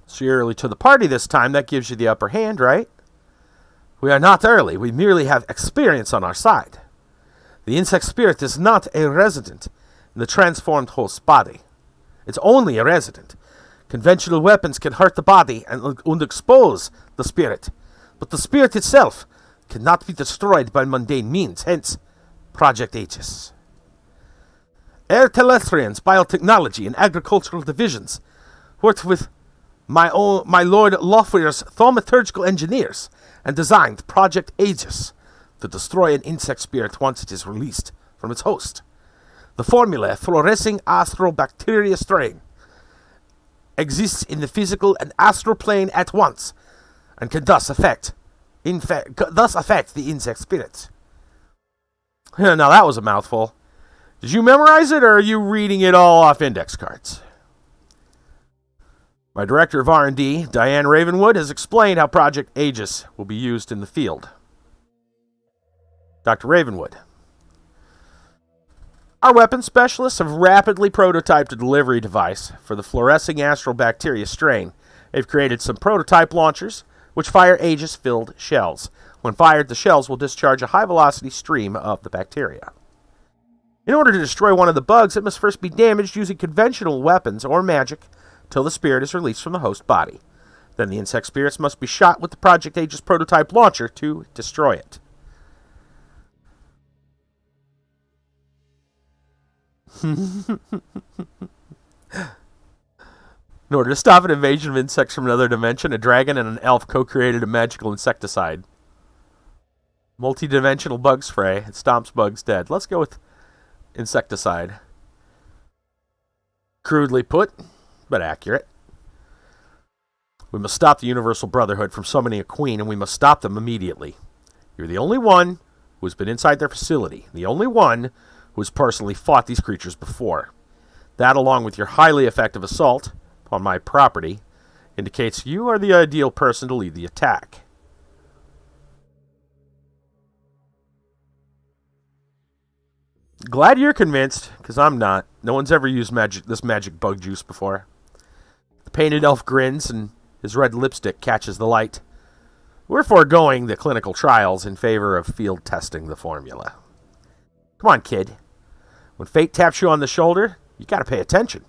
Speaker 1: So you're early to the party this time. That gives you the upper hand, right? We are not early. We merely have experience on our side. The insect spirit is not a resident in the transformed host's body. It's only a resident. Conventional weapons can hurt the body and expose the spirit, but the spirit itself cannot be destroyed by mundane means, hence Project Aegis. Air Telestrians, Biotechnology, and Agricultural Divisions worked with my Lord Lothier's thaumaturgical engineers and designed Project Aegis to destroy an insect spirit once it is released from its host. The formula, fluorescing astrobacteria strain, exists in the physical and astral plane at once, and can thus affect the insect spirit. Now that was a mouthful. Did you memorize it, or are you reading it all off index cards? My director of R&D, Diane Ravenwood, has explained how Project Aegis will be used in the field. Dr. Ravenwood. Our weapons specialists have rapidly prototyped a delivery device for the fluorescing astrobacteria strain. They've created some prototype launchers, which fire Aegis-filled shells. When fired, the shells will discharge a high-velocity stream of the bacteria. In order to destroy one of the bugs, it must first be damaged using conventional weapons or magic till the spirit is released from the host body. Then the insect spirits must be shot with the Project Aegis prototype launcher to destroy it. In order to stop an invasion of insects from another dimension, a dragon and an elf co-created a magical insecticide. Multi-dimensional bug spray. It stomps bugs dead. Let's go with insecticide. Crudely put, but accurate. We must stop the Universal Brotherhood from summoning a queen, and we must stop them immediately. You're the only one who has been inside their facility. The only one who has personally fought these creatures before. That, along with your highly effective assault upon my property, indicates you are the ideal person to lead the attack. Glad you're convinced, because I'm not. No one's ever used this magic bug juice before. The painted elf grins, and his red lipstick catches the light. We're foregoing the clinical trials in favor of field testing the formula. Come on, kid. When fate taps you on the shoulder, you gotta pay attention.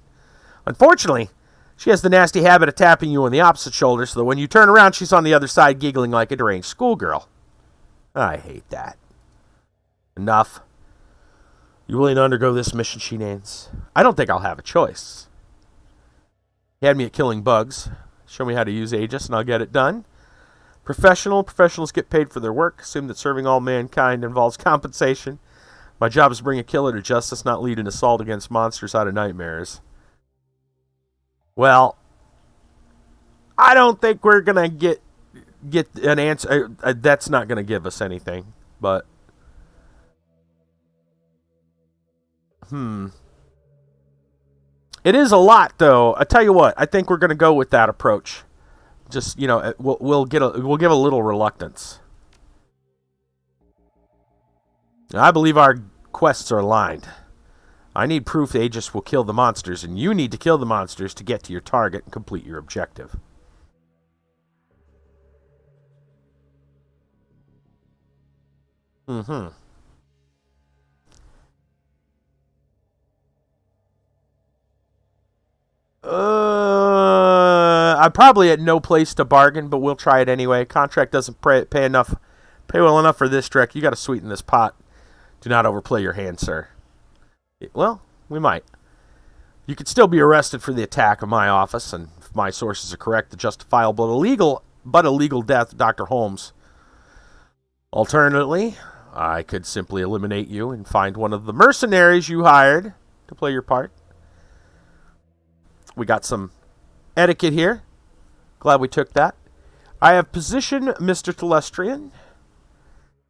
Speaker 1: Unfortunately, she has the nasty habit of tapping you on the opposite shoulder, so that when you turn around, she's on the other side giggling like a deranged schoolgirl. I hate that. Enough. You willing to undergo this mission, Sheenans? I don't think I'll have a choice. He had me at killing bugs. Show me how to use Aegis, and I'll get it done. Professionals get paid for their work. Assume that serving all mankind involves compensation. My job is to bring a killer to justice, not lead an assault against monsters out of nightmares. Well, I don't think we're gonna get an answer. That's not gonna give us anything. But it is a lot, though. I tell you what, I think we're gonna go with that approach. Just, you know, we'll give a little reluctance. I believe our quests are aligned. I need proof Aegis will kill the monsters, and you need to kill the monsters to get to your target and complete your objective. I'm probably at no place to bargain, but we'll try it anyway. Contract doesn't pay well enough for this trick. You got to sweeten this pot. Do not overplay your hand, sir. Well, we might. You could still be arrested for the attack of my office, and if my sources are correct, the justifiable but illegal death of Dr. Holmes. Alternatively, I could simply eliminate you and find one of the mercenaries you hired to play your part. We got some etiquette here. Glad we took that. I have positioned Mr. Telestrian.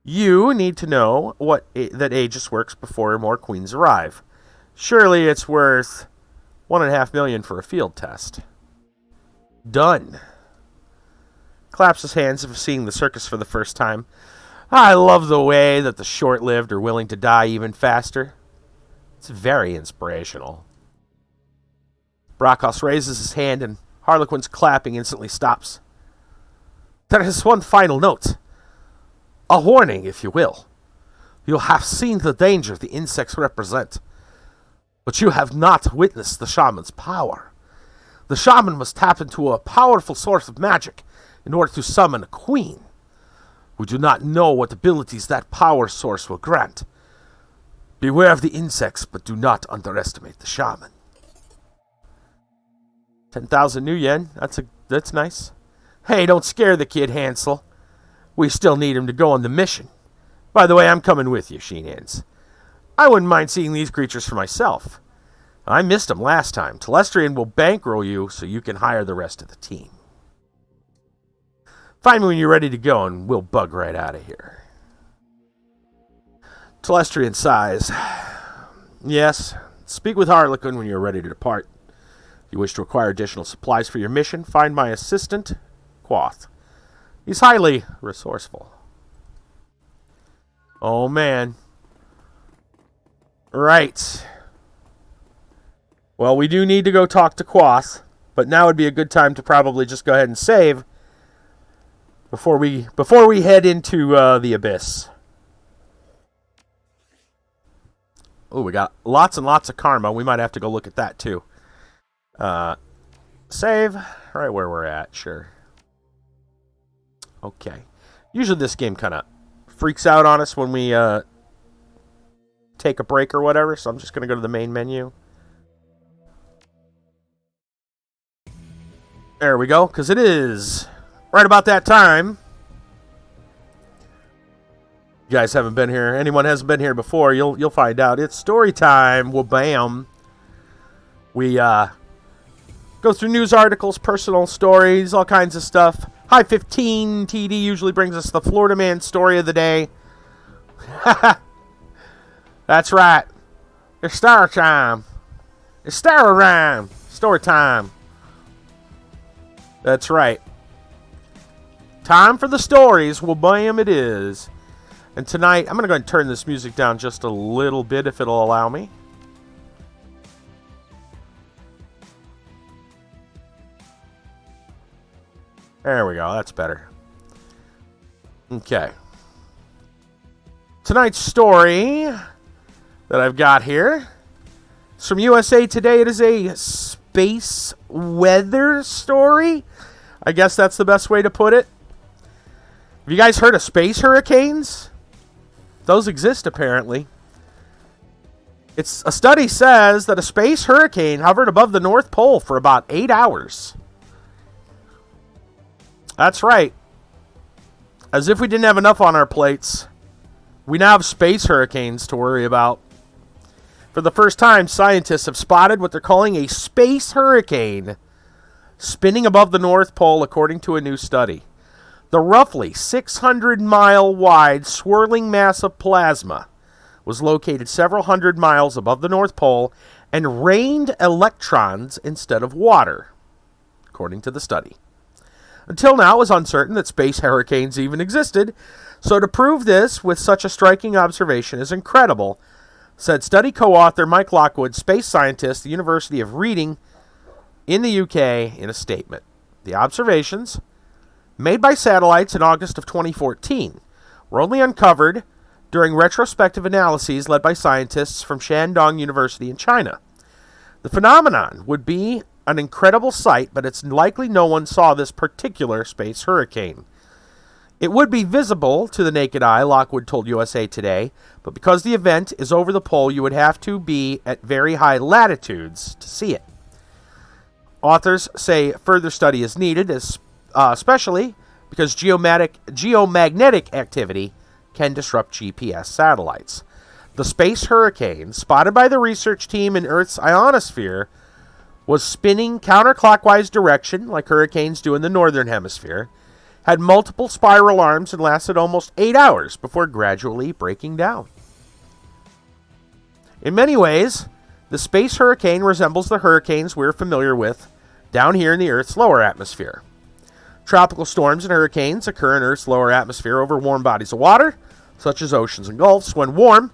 Speaker 1: You need to know that Aegis works before more queens arrive. Surely it's worth $1.5 million for a field test. Done. Claps his hands as if seeing the circus for the first time. I love the way that the short-lived are willing to die even faster. It's very inspirational. Brokos raises his hand and Harlequin's clapping instantly stops. There is one final note. A warning, if you will. You have seen the danger the insects represent, but you have not witnessed the shaman's power. The shaman must tap into a powerful source of magic in order to summon a queen. We do not know what abilities that power source will grant. Beware of the insects, but do not underestimate the shaman. 10,000 new yen. That's nice. Hey, don't scare the kid, Hansel. We still need him to go on the mission. By the way, I'm coming with you, Sheen ends. I wouldn't mind seeing these creatures for myself. I missed them last time. Telestrian will bankroll you so you can hire the rest of the team. Find me when you're ready to go and we'll bug right out of here. Telestrian sighs. Yes, speak with Harlequin when you're ready to depart. If you wish to acquire additional supplies for your mission, find my assistant, Quoth. He's highly resourceful. Oh, man. Right. Well, we do need to go talk to Quoth, but now would be a good time to probably just go ahead and save before we head into the abyss. Oh, we got lots and lots of karma. We might have to go look at that, too. Save. Right where we're at, sure. Okay. Usually this game kind of freaks out on us when we take a break or whatever, so I'm just going to go to the main menu. There we go, because it is right about that time. You guys haven't been here. Anyone hasn't been here before, you'll find out. It's story time. Well, bam. We go through news articles, personal stories, all kinds of stuff. High 15 TD usually brings us the Florida Man story of the day. That's right. It's story time. It's Shadowrun. Story time. That's right. Time for the stories. Well, bam, it is. And tonight, I'm going to go ahead and turn this music down just a little bit if it'll allow me. There we go. That's better. Okay. Tonight's story that I've got here is from USA Today. It is a space weather story. I guess that's the best way to put it. Have you guys heard of space hurricanes? Those exist, apparently. A study says that a space hurricane hovered above the North Pole for about 8 hours. That's right. As if we didn't have enough on our plates, we now have space hurricanes to worry about. For the first time, scientists have spotted what they're calling a space hurricane spinning above the North Pole, according to a new study. The roughly 600-mile-wide swirling mass of plasma was located several hundred miles above the North Pole and rained electrons instead of water, according to the study. Until now, it was uncertain that space hurricanes even existed, so to prove this with such a striking observation is incredible, said study co-author Mike Lockwood, space scientist at the University of Reading in the UK, in a statement. The observations, made by satellites in August of 2014, were only uncovered during retrospective analyses led by scientists from Shandong University in China. The phenomenon would be an incredible sight, but it's likely no one saw this particular space hurricane. It would be visible to the naked eye, Lockwood told USA Today, but because the event is over the pole, you would have to be at very high latitudes to see it. Authors say further study is needed, especially because geomagnetic activity can disrupt GPS satellites. The space hurricane, spotted by the research team in Earth's ionosphere, was spinning counterclockwise direction, like hurricanes do in the northern hemisphere, had multiple spiral arms, and lasted almost 8 hours before gradually breaking down. In many ways, the space hurricane resembles the hurricanes we're familiar with down here in the Earth's lower atmosphere. Tropical storms and hurricanes occur in Earth's lower atmosphere over warm bodies of water, such as oceans and gulfs. When warm,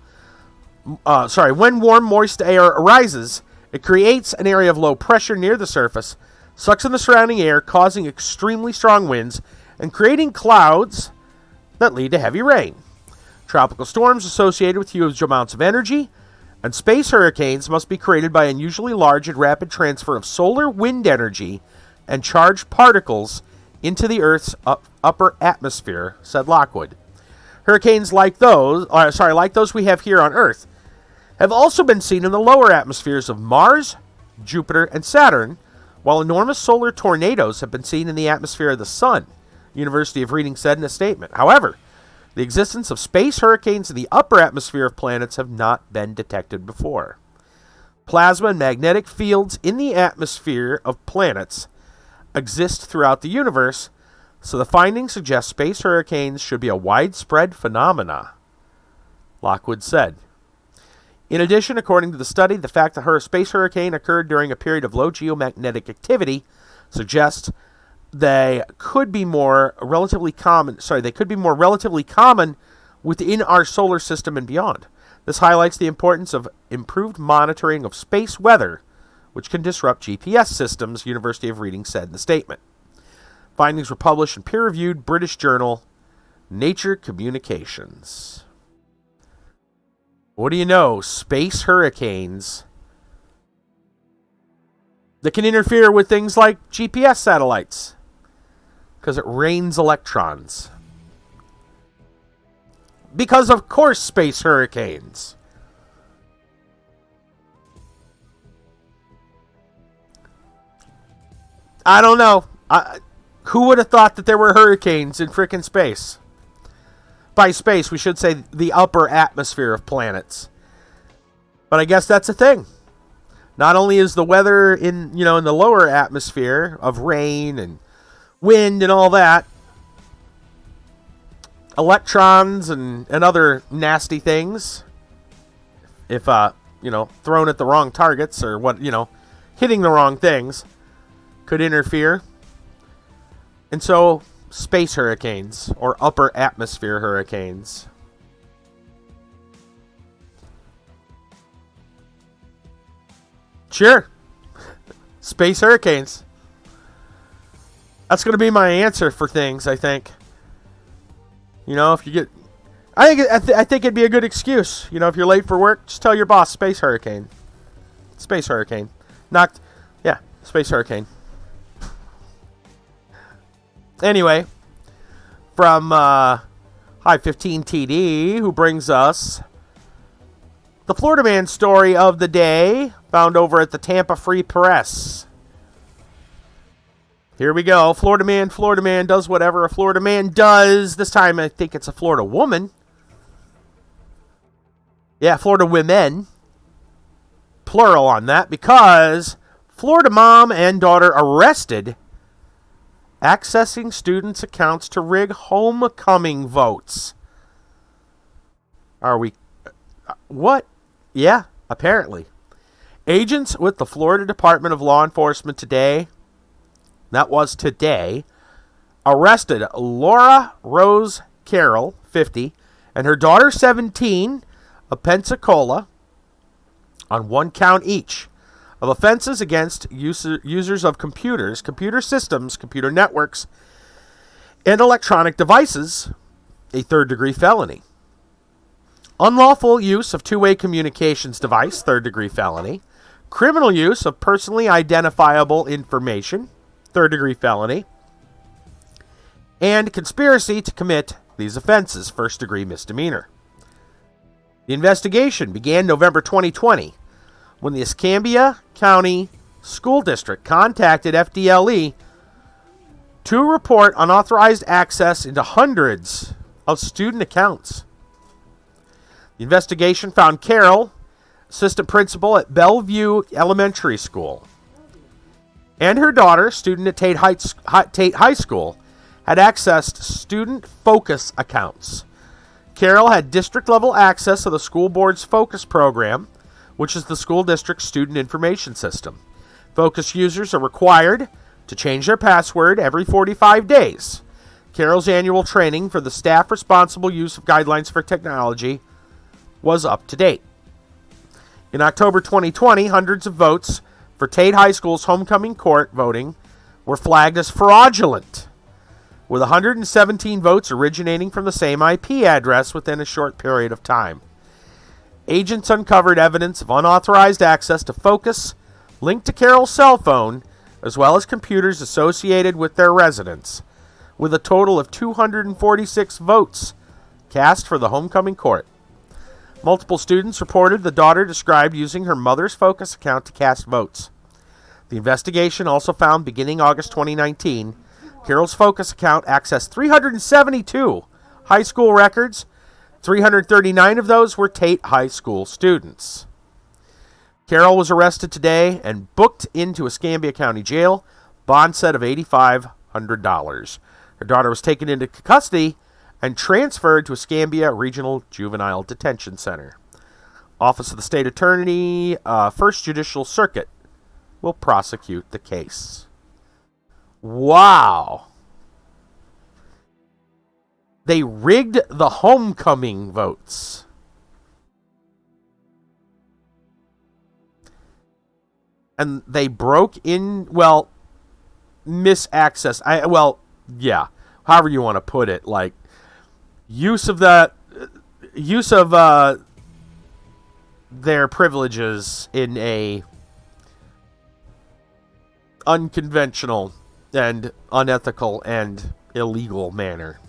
Speaker 1: moist air arises, it creates an area of low pressure near the surface, sucks in the surrounding air, causing extremely strong winds and creating clouds that lead to heavy rain. Tropical storms associated with huge amounts of energy, and space hurricanes must be created by unusually large and rapid transfer of solar wind energy and charged particles into the Earth's upper atmosphere, said Lockwood. Hurricanes like those we have here on Earth have also been seen in the lower atmospheres of Mars, Jupiter, and Saturn, while enormous solar tornadoes have been seen in the atmosphere of the Sun, University of Reading said in a statement. However, the existence of space hurricanes in the upper atmosphere of planets have not been detected before. Plasma and magnetic fields in the atmosphere of planets exist throughout the universe, so the findings suggest space hurricanes should be a widespread phenomena, Lockwood said. In addition, according to the study, the fact that her space hurricane occurred during a period of low geomagnetic activity suggests they could be more relatively common within our solar system and beyond. This highlights the importance of improved monitoring of space weather, which can disrupt GPS systems, University of Reading said in the statement. Findings were published in peer-reviewed British journal Nature Communications. What do you know? Space hurricanes that can interfere with things like GPS satellites because it rains electrons. Because, of course, space hurricanes. I don't know. Who would have thought that there were hurricanes in frickin' space? By space, we should say the upper atmosphere of planets. But I guess that's a thing. Not only is the weather in the lower atmosphere of rain and wind and all that, electrons and other nasty things, if thrown at the wrong targets or hitting the wrong things, could interfere. And so space hurricanes or upper atmosphere hurricanes. Sure. Space hurricanes. That's going to be my answer for things, I think. If you get... I think it'd be a good excuse. If you're late for work, just tell your boss, space hurricane. Space hurricane. Space hurricane. Anyway, from High 15 TD, who brings us the Florida Man story of the day, found over at the Tampa Free Press. Here we go. Florida Man does whatever a Florida man does. This time I think it's a Florida woman. Yeah, Florida women. Plural on that, because Florida mom and daughter arrested accessing students' accounts to rig homecoming votes. Are we... What? Yeah, apparently. Agents with the Florida Department of Law Enforcement today, that was today, arrested Laura Rose Carroll, 50, and her daughter, 17, of Pensacola, on one count each of offenses against users of computers, computer systems, computer networks, and electronic devices, a third-degree felony. Unlawful use of two-way communications device, third-degree felony. Criminal use of personally identifiable information, third-degree felony. And conspiracy to commit these offenses, first-degree misdemeanor. The investigation began November 2020 when the Escambia County School District contacted FDLE to report unauthorized access into hundreds of student accounts. The investigation found Carroll, assistant principal at Bellevue Elementary School, and her daughter, student at Tate High School, had accessed student focus accounts. Carroll had district-level access to the school board's focus program, which is the school district's student information system. Focus users are required to change their password every 45 days. Carroll's annual training for the staff responsible use of guidelines for technology was up to date. In October 2020, hundreds of votes for Tate High School's homecoming court voting were flagged as fraudulent, with 117 votes originating from the same IP address within a short period of time. Agents uncovered evidence of unauthorized access to Focus linked to Carroll's cell phone, as well as computers associated with their residence, with a total of 246 votes cast for the homecoming court. Multiple students reported the daughter described using her mother's Focus account to cast votes. The investigation also found, beginning August 2019, Carroll's Focus account accessed 372 high school records. 339 of those were Tate High School students. Carroll was arrested today and booked into Escambia County Jail, bond set of $8,500. Her daughter was taken into custody and transferred to Escambia Regional Juvenile Detention Center. Office of the State Attorney, First Judicial Circuit, will prosecute the case. Wow. They rigged the homecoming votes. And they broke in, misaccess. However you want to put it, like use of their privileges in a unconventional and unethical and illegal manner.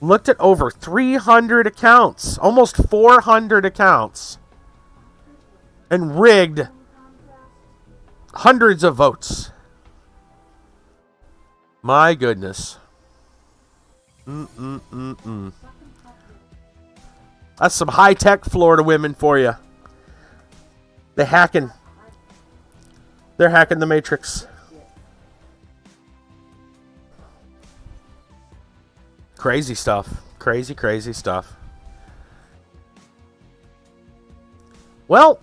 Speaker 1: Looked at over 300 accounts, almost 400 accounts, and rigged hundreds of votes. My goodness. That's some high-tech Florida women for you. They're hacking the Matrix. Crazy stuff. Crazy stuff. Well,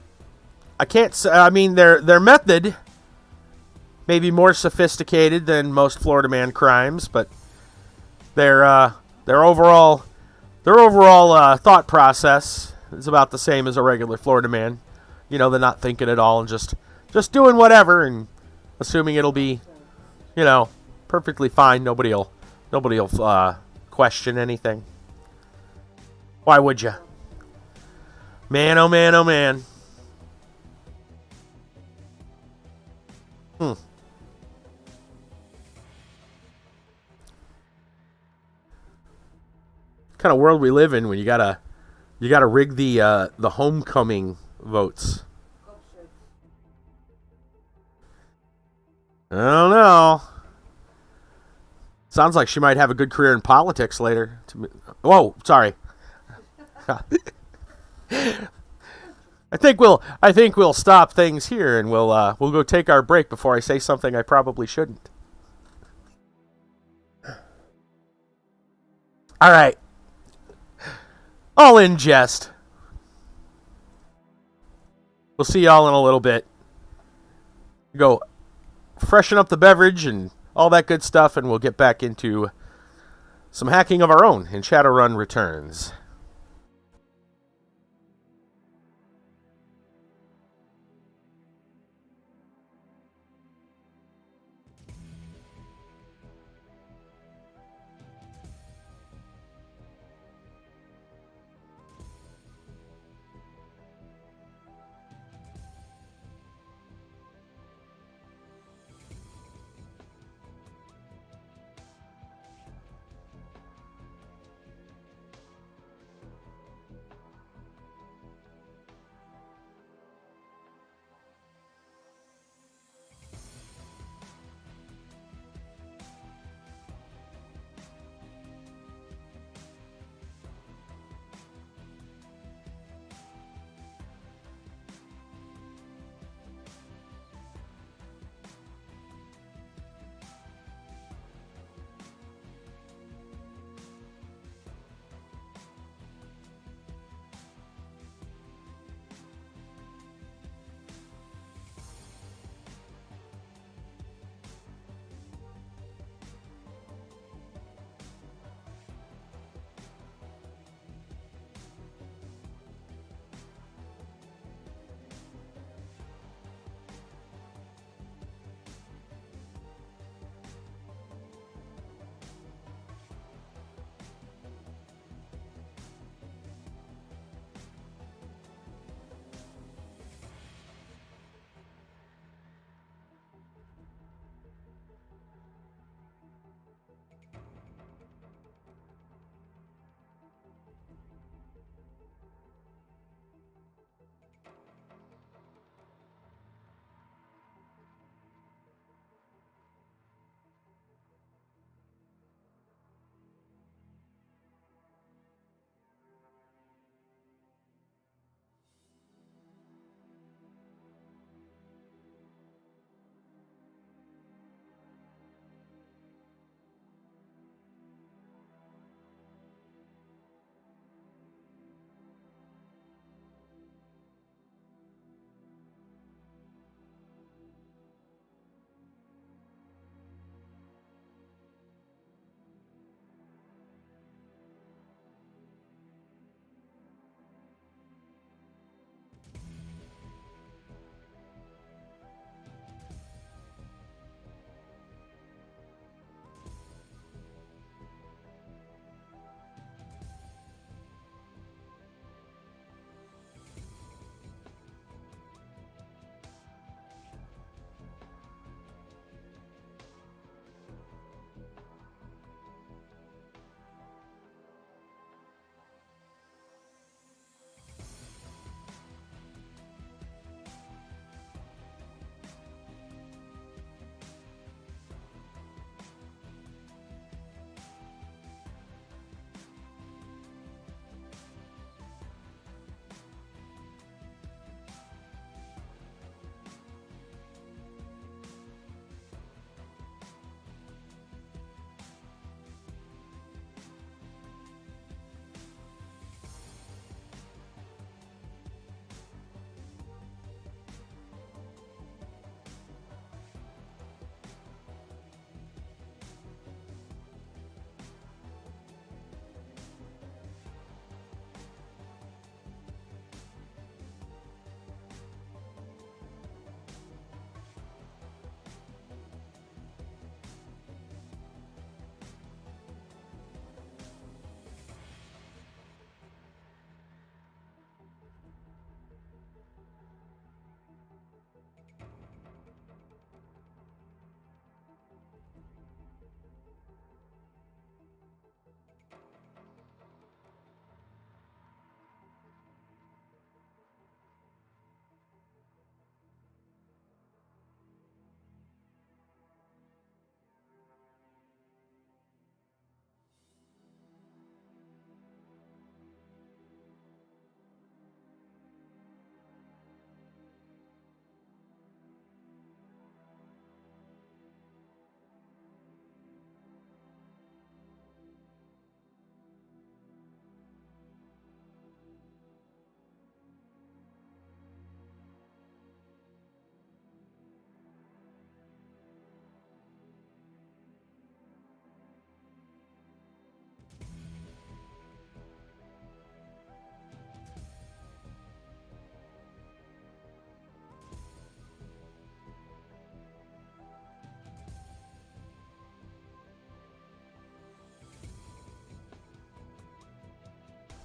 Speaker 1: I can't say, their method may be more sophisticated than most Florida man crimes, but their overall thought process is about the same as a regular Florida man. You know, they're not thinking at all and just doing whatever and assuming it'll be, perfectly fine. Nobody'll question anything. Why would you? Man, oh man, oh man. What kind of world we live in when you gotta You got to rig the homecoming votes. I don't know. Sounds like she might have a good career in politics later. Whoa, sorry. I think we'll stop things here, and we'll go take our break before I say something I probably shouldn't. All right. All in jest. We'll see y'all in a little bit. Go freshen up the beverage and all that good stuff, and we'll get back into some hacking of our own in Shadowrun Returns.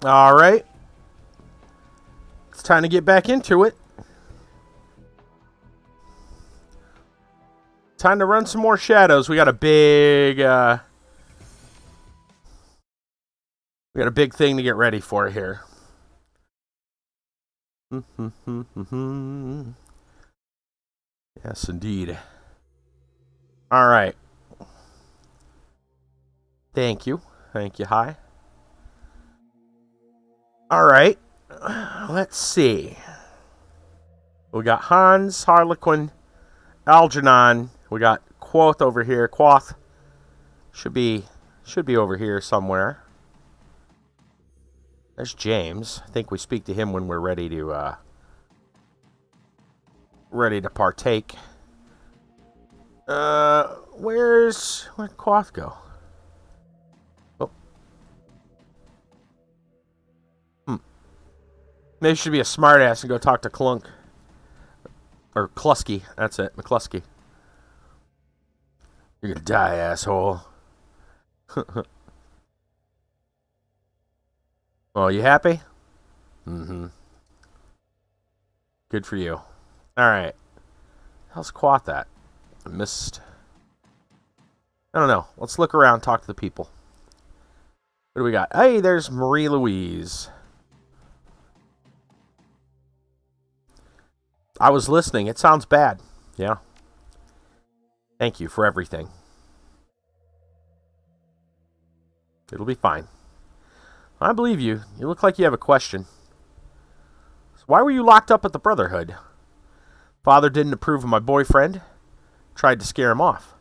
Speaker 1: All right. It's time to get back into it. Time to run some more shadows. We got a big thing to get ready for here. Yes, indeed. All right. Thank you. Hi. All right. Let's see. We got Hans, Harlequin, Algernon. We got Quoth over here. Quoth should be over here somewhere. There's James. I think we speak to him when we're ready to partake. Where'd Quoth go? Oh. Maybe should be a smartass and go talk to Clunk. Or Klusky. That's it. McCluskey. You're gonna die, asshole. Oh, you happy? Mm-hmm. Good for you. Alright. How's Quoth at? I don't know. Let's look around, talk to the people. What do we got? Hey, there's Marie Louise. I was listening. It sounds bad. Yeah. Thank you for everything. It'll be fine. I believe you. You look like you have a question. So why were you locked up at the Brotherhood? Father didn't approve of my boyfriend. Tried to scare him off.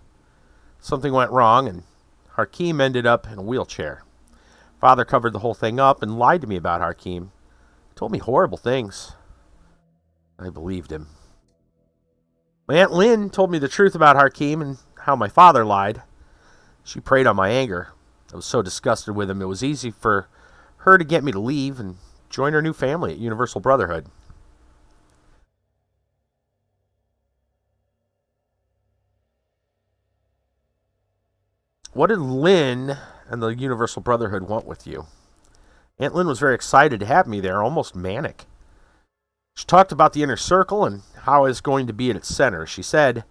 Speaker 1: Something went wrong, and Hakeem ended up in a wheelchair. Father covered the whole thing up and lied to me about Hakeem. Told me horrible things. I believed him. My Aunt Lynn told me the truth about Hakeem and how my father lied. She preyed on my anger. I was so disgusted with him, it was easy for her to get me to leave and join her new family at Universal Brotherhood. What did Lynn and the Universal Brotherhood want with you? Aunt Lynn was very excited to have me there, almost manic. She talked about the inner circle and how I was going to be at its center. She said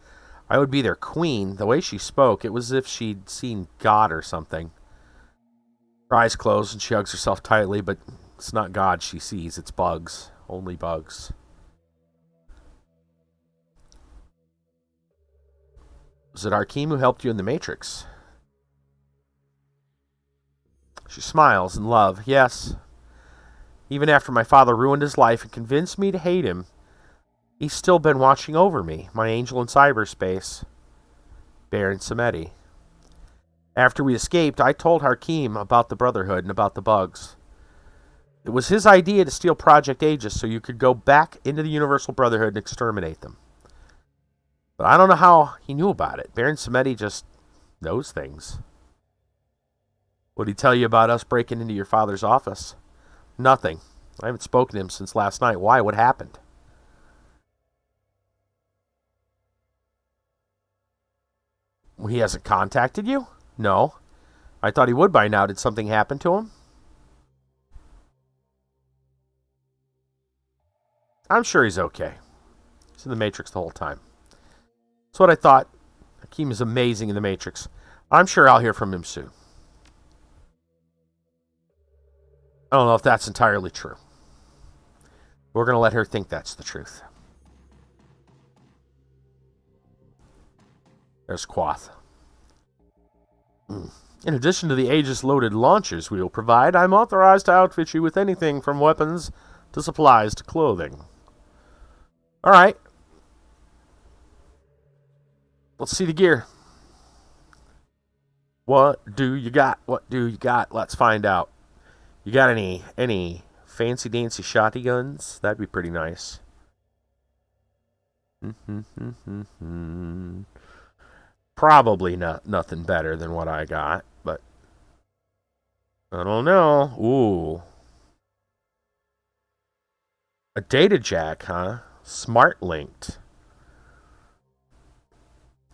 Speaker 1: I would be their queen. The way she spoke, it was as if she'd seen God or something. Her eyes closed and she hugs herself tightly, but it's not God she sees, it's bugs. Only bugs. Was it Hakeem who helped you in the Matrix? She smiles in love. Yes. Even after my father ruined his life and convinced me to hate him, he's still been watching over me, my angel in cyberspace. Baron Samedi. After we escaped, I told Hakeem about the Brotherhood and about the bugs. It was his idea to steal Project Aegis so you could go back into the Universal Brotherhood and exterminate them. But I don't know how he knew about it. Baron Samedi just knows things. What did he tell you about us breaking into your father's office? Nothing. I haven't spoken to him since last night. Why? What happened? He hasn't contacted you? No. I thought he would by now. Did something happen to him? I'm sure he's okay. He's in the Matrix the whole time. That's what I thought. Hakeem is amazing in the Matrix. I'm sure I'll hear from him soon. I don't know if that's entirely true. We're going to let her think that's the truth. There's Quoth. In addition to the Aegis-loaded launchers we will provide, I'm authorized to outfit you with anything from weapons to supplies to clothing. Alright. Let's see the gear. What do you got? What do you got? Let's find out. You got any fancy-dancy shotguns? That'd be pretty nice. Probably nothing better than what I got, but I don't know. Ooh. A data jack, huh? Smart linked.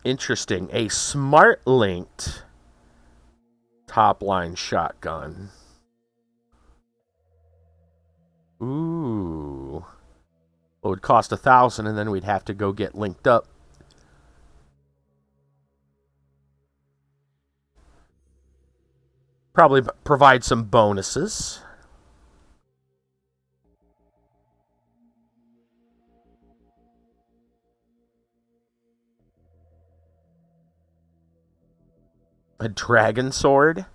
Speaker 1: Interesting. A smart linked top line shotgun. Ooh. It would cost 1,000, and then we'd have to go get linked up. Probably provide some bonuses. A dragon sword.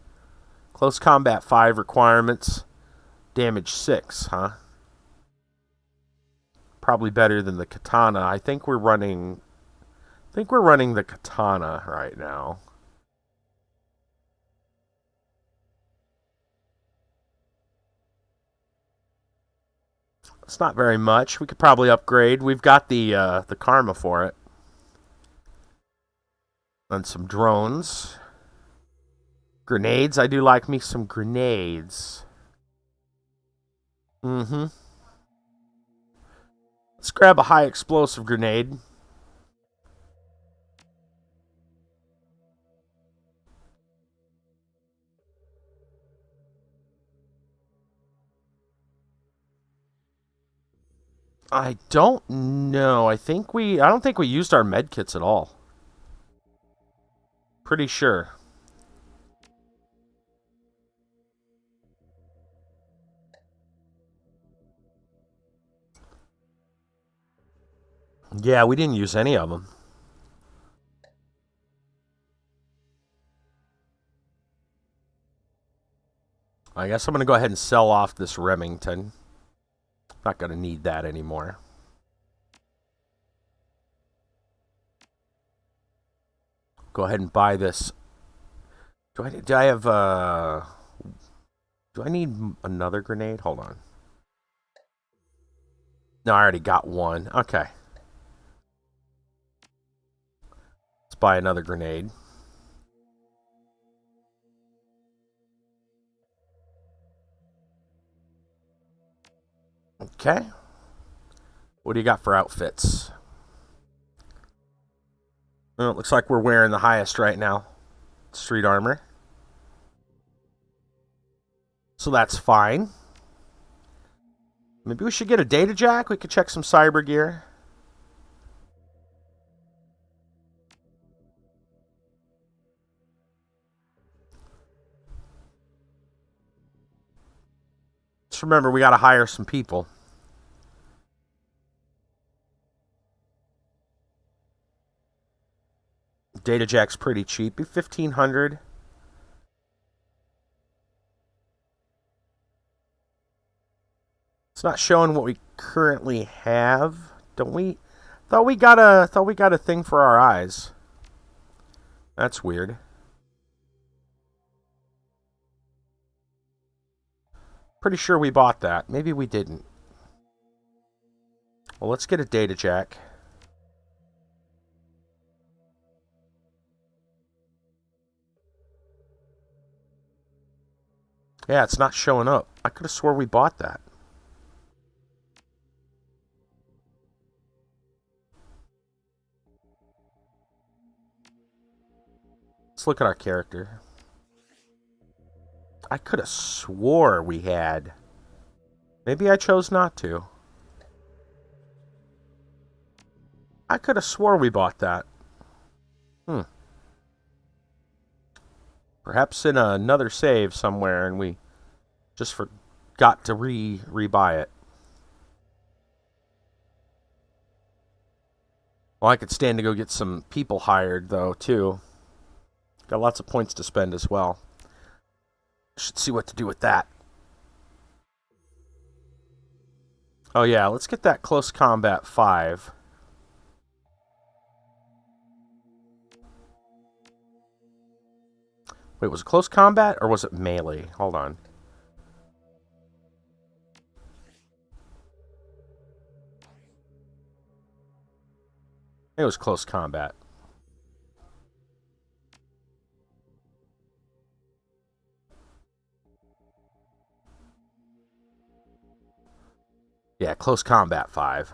Speaker 1: Close combat 5 requirements. Damage 6, huh? Probably better than the katana. I think we're running the katana right now. It's not very much. We could probably upgrade. We've got the karma for it. And some drones. Grenades. I do like me some grenades. Mm-hmm. Let's grab a high explosive grenade. I don't know. I don't think we used our med kits at all. Pretty sure. Yeah, we didn't use any of them. I guess I'm going to go ahead and sell off this Remington. Not going to need that anymore. Go ahead and buy this. Do I need another grenade? Hold on. No, I already got one. Okay. Let's buy another grenade. Okay. What do you got for outfits? Well, it looks like we're wearing the highest right now. Street armor. So that's fine. Maybe we should get a data jack. We could check some cyber gear. Just remember, we got to hire some people. Data jack's pretty cheap. Be 1,500. It's not showing what we currently have. Don't we? Thought we got a thing for our eyes. That's weird. Pretty sure we bought that. Maybe we didn't. Well, let's get a data jack. Yeah, it's not showing up. I could have swore we bought that. Let's look at our character. I could have swore we had. Maybe I chose not to. I could have swore we bought that. Perhaps in another save somewhere and we just forgot to re-buy it. Well, I could stand to go get some people hired, though, too. Got lots of points to spend as well. Should see what to do with that. Oh, yeah, let's get that close combat 5. Wait, was it close combat or was it melee? Hold on. It was close combat. Yeah, close combat 5.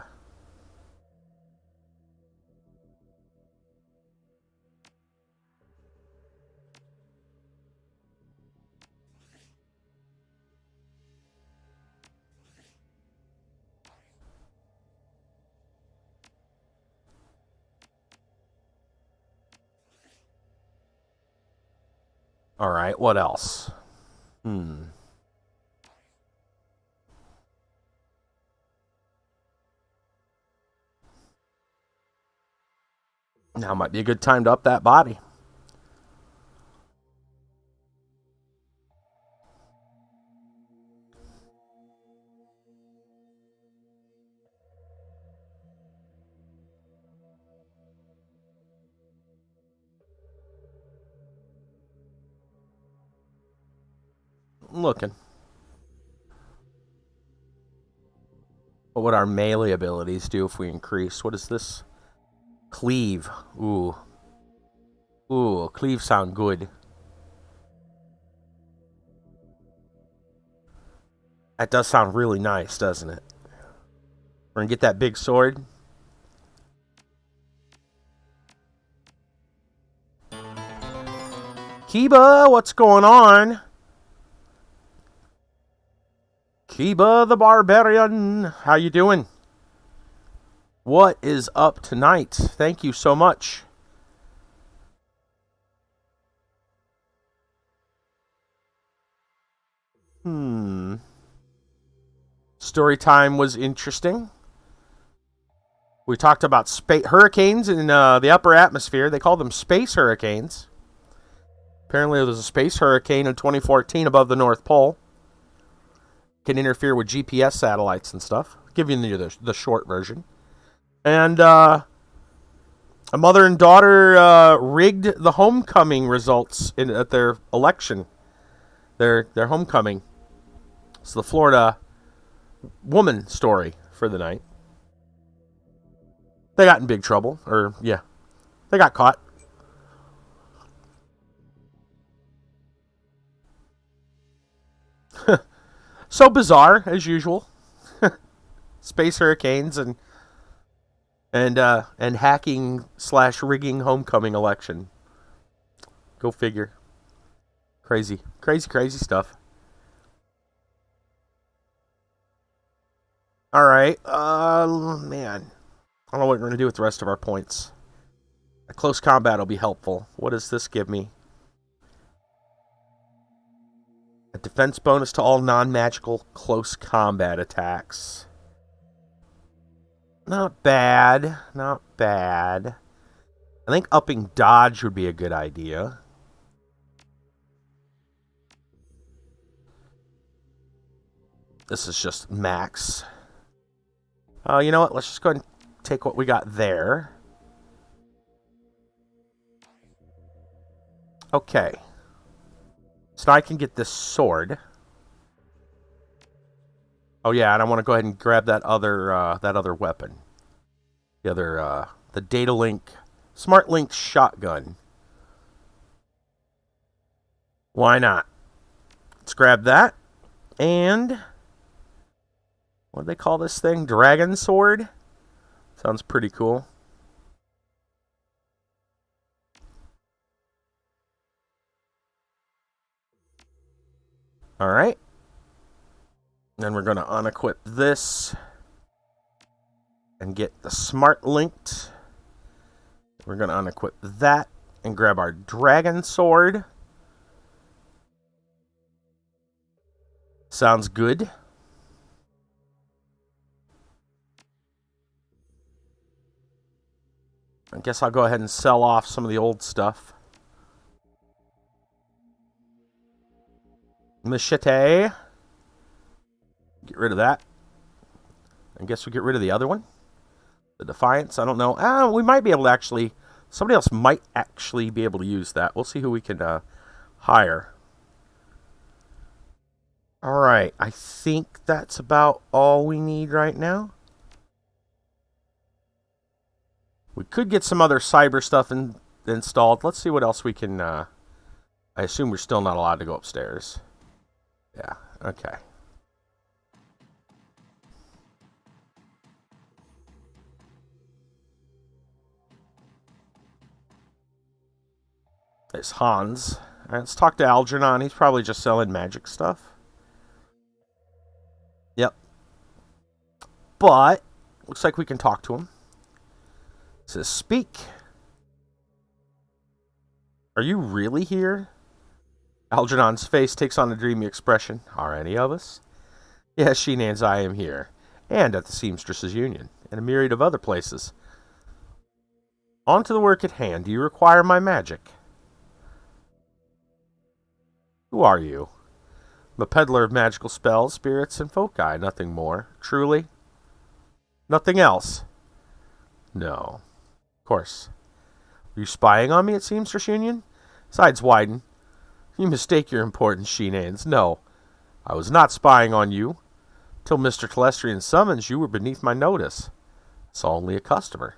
Speaker 1: Alright, what else? Now might be a good time to up that body. I'm looking. What would our melee abilities do if we increase? What is this? Cleave. Ooh. Ooh, cleave sound good. That does sound really nice, doesn't it? We're gonna get that big sword. Kiba, what's going on? Kiba the Barbarian, how you doing? What is up tonight? Thank you so much. Story time was interesting. We talked about hurricanes in the upper atmosphere. They call them space hurricanes. Apparently there was a space hurricane in 2014 above the North Pole. Can interfere with GPS satellites and stuff. Give you the short version. And a mother and daughter rigged the homecoming results at their election. Their homecoming. It's the Florida woman story for the night. They got in big trouble. They got caught. So bizarre, as usual. Space hurricanes and hacking / rigging homecoming election. Go figure. Crazy stuff. Alright, man. I don't know what we're going to do with the rest of our points. A close combat will be helpful. What does this give me? A defense bonus to all non-magical close combat attacks. Not bad. Not bad. I think upping dodge would be a good idea. This is just max. You know what? Let's just go ahead and take what we got there. Okay. So now I can get this sword. Oh yeah, and I want to go ahead and grab that other weapon. The Data Link, Smart Link shotgun. Why not? Let's grab that. And what do they call this thing? Dragon sword? Sounds pretty cool. Alright. Then we're going to unequip this and get the Smart Linked. We're going to unequip that and grab our Dragon Sword. Sounds good. I guess I'll go ahead and sell off some of the old stuff. Machete. Get rid of that. I guess we get rid of the other one. The Defiance. I don't know. We might be able to actually... Somebody else might actually be able to use that. We'll see who we can hire. Alright. I think that's about all we need right now. We could get some other cyber stuff installed. Let's see what else we can... I assume we're still not allowed to go upstairs. Yeah. Okay. There's Hans. All right, let's talk to Algernon. He's probably just selling magic stuff. Yep. But, looks like we can talk to him. It says, speak. Are you really here? Algernon's face takes on a dreamy expression. Are any of us? Yes, Sheenans, I am here. And at the Seamstresses' Union, and a myriad of other places. On to the work at hand. Do you require my magic? Who are you? I'm a peddler of magical spells, spirits, and foci, nothing more. Truly? Nothing else? No. Of course. Are you spying on me at Seamstress Union? His eyes widen. You mistake your importance, Sheenans. No, I was not spying on you. Till Mr. Telestrian summons, you were beneath my notice. Saw only a customer.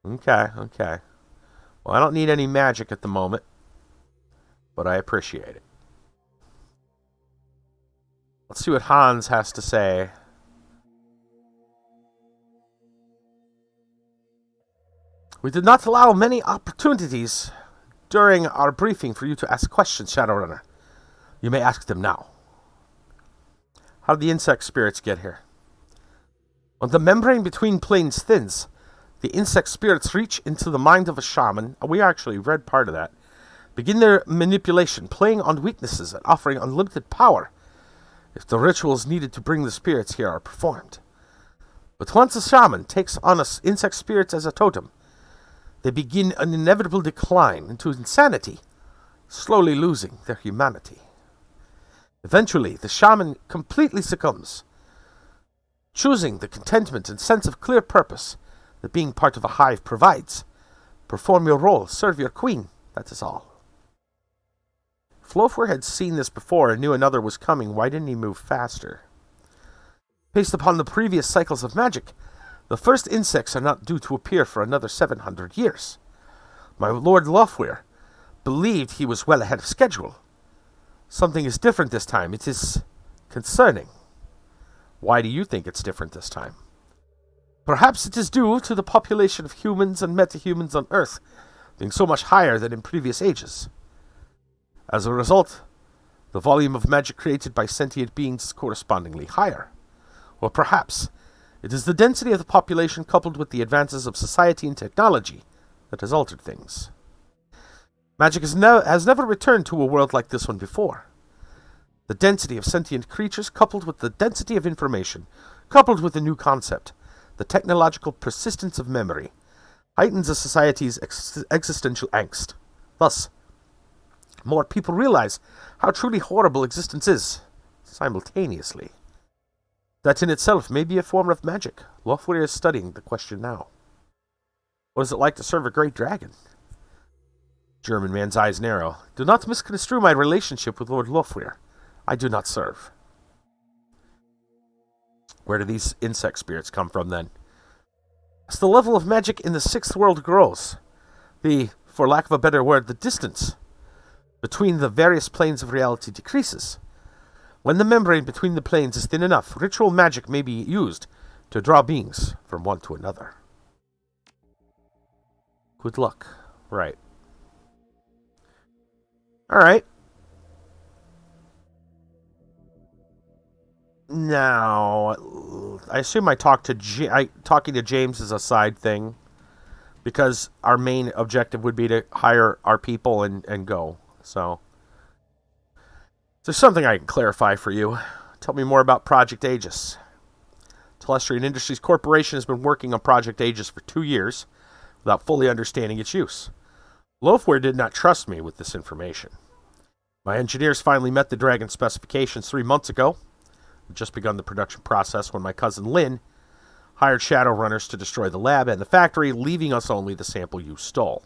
Speaker 1: Okay. Well, I don't need any magic at the moment, but I appreciate it. Let's see what Hans has to say. We did not allow many opportunities during our briefing for you to ask questions, Shadowrunner. You may ask them now. How did the insect spirits get here? When the membrane between planes thins, the insect spirits reach into the mind of a shaman. We actually read part of that. Begin their manipulation, playing on weaknesses and offering unlimited power if the rituals needed to bring the spirits here are performed. But once a shaman takes on us insect spirits as a totem, they begin an inevitable decline into insanity, slowly losing their humanity. Eventually, the shaman completely succumbs, choosing the contentment and sense of clear purpose that being part of a hive provides. Perform your role, serve your queen, that is all. If Lofwer had seen this before and knew another was coming, why didn't he move faster? Based upon the previous cycles of magic, the first insects are not due to appear for another 700 years. My Lord Lofwer believed he was well ahead of schedule. Something is different this time. It is concerning. Why do you think it's different this time? Perhaps it is due to the population of humans and metahumans on Earth being so much higher than in previous ages. As a result, the volume of magic created by sentient beings is correspondingly higher. Or perhaps it is the density of the population coupled with the advances of society and technology that has altered things. Magic has never returned to a world like this one before. The density of sentient creatures coupled with the density of information, coupled with a new concept, the technological persistence of memory, heightens a society's existential angst. Thus, more people realize how truly horrible existence is, simultaneously. That in itself may be a form of magic. Lofwer is studying the question now. What is it like to serve a great dragon? German man's eyes narrow. Do not misconstrue my relationship with Lord Lofwer. I do not serve. Where do these insect spirits come from, then? As the level of magic in the sixth world grows, for lack of a better word, the distance between the various planes of reality decreases. When the membrane between the planes is thin enough, ritual magic may be used to draw beings from one to another. Good luck. Right. Alright. Now, I assume talking to James is a side thing, because our main objective would be to hire our people and go. So, there's something I can clarify for you. Tell me more about Project Aegis. Telestrian Industries Corporation has been working on Project Aegis for 2 years without fully understanding its use. Lofwer did not trust me with this information. My engineers finally met the Dragon specifications 3 months ago. We'd just begun the production process when my cousin Lynn hired Shadowrunners to destroy the lab and the factory, leaving us only the sample you stole.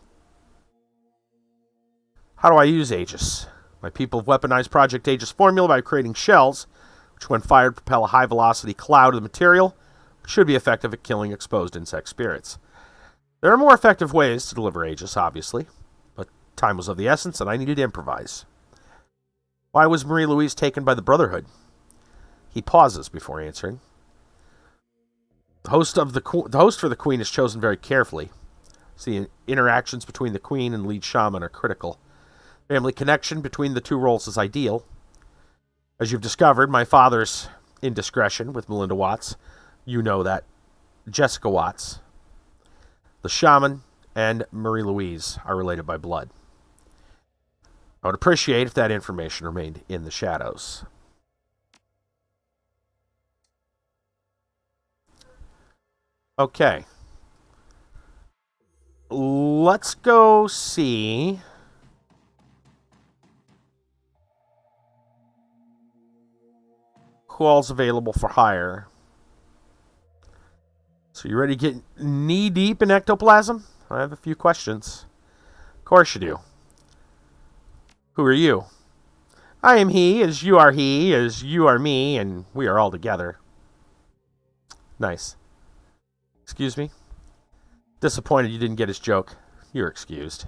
Speaker 1: How do I use Aegis? My people have weaponized Project Aegis formula by creating shells, which when fired propel a high-velocity cloud of the material, which should be effective at killing exposed insect spirits. There are more effective ways to deliver Aegis, obviously, but time was of the essence and I needed to improvise. Why was Marie-Louise taken by the Brotherhood? He pauses before answering. The host for the Queen is chosen very carefully. The interactions between the Queen and lead shaman are critical. Family connection between the two roles is ideal. As you've discovered, my father's indiscretion with Melinda Watts, you know that. Jessica Watts. The shaman and Marie-Louise are related by blood. I would appreciate if that information remained in the shadows. Okay. Let's go see who all's available for hire. So you ready to get knee-deep in ectoplasm? I have a few questions. Of course you do. Who are you? I am he, as you are me, and we are all together. Nice. Excuse me? Disappointed you didn't get his joke. You're excused.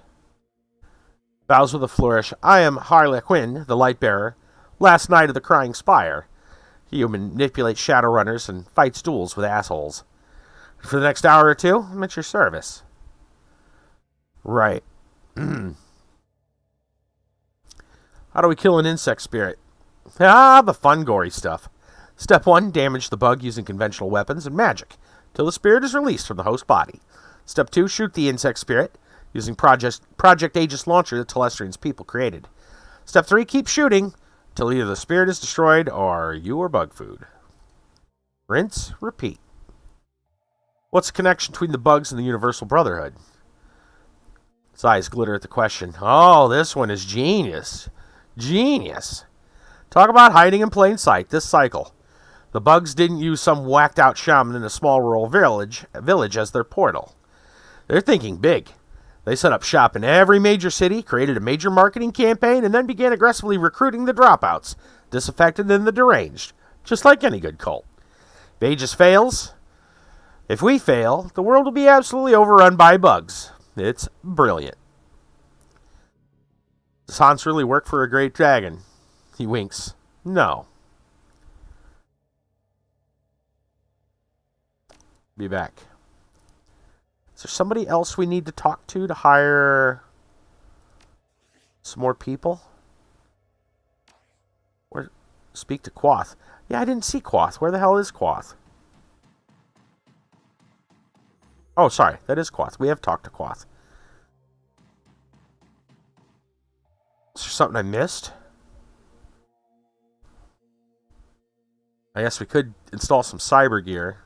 Speaker 1: Bows with a flourish. I am Harlequin, the Lightbearer, last knight of the Crying Spire. He who manipulates Shadowrunners and fights duels with assholes. For the next hour or two, I'm at your service. Right. How do we kill an insect spirit? The fun, gory stuff. Step 1, damage the bug using conventional weapons and magic, till the spirit is released from the host body. Step 2, shoot the insect spirit, using Project Aegis launcher that Telestrian's people created. Step 3, keep shooting, till either the spirit is destroyed or you are bug food. Rinse, repeat. What's the connection between the bugs and the Universal Brotherhood? His eyes glitter at the question. Oh, this one is genius. Genius. Talk about hiding in plain sight this cycle. The bugs didn't use some whacked-out shaman in a small rural village as their portal. They're thinking big. They set up shop in every major city, created a major marketing campaign, and then began aggressively recruiting the dropouts, disaffected and the deranged, just like any good cult. If Aegis fails, if we fail, the world will be absolutely overrun by bugs. It's brilliant. Does Hans really work for a great dragon? He winks. No. Be back. Is there somebody else we need to talk to hire some more people? Or speak to Quoth. Yeah, I didn't see Quoth. Where the hell is Quoth? Oh, sorry. That is Quoth. We have talked to Quoth. Is there something I missed? I guess we could install some cyber gear.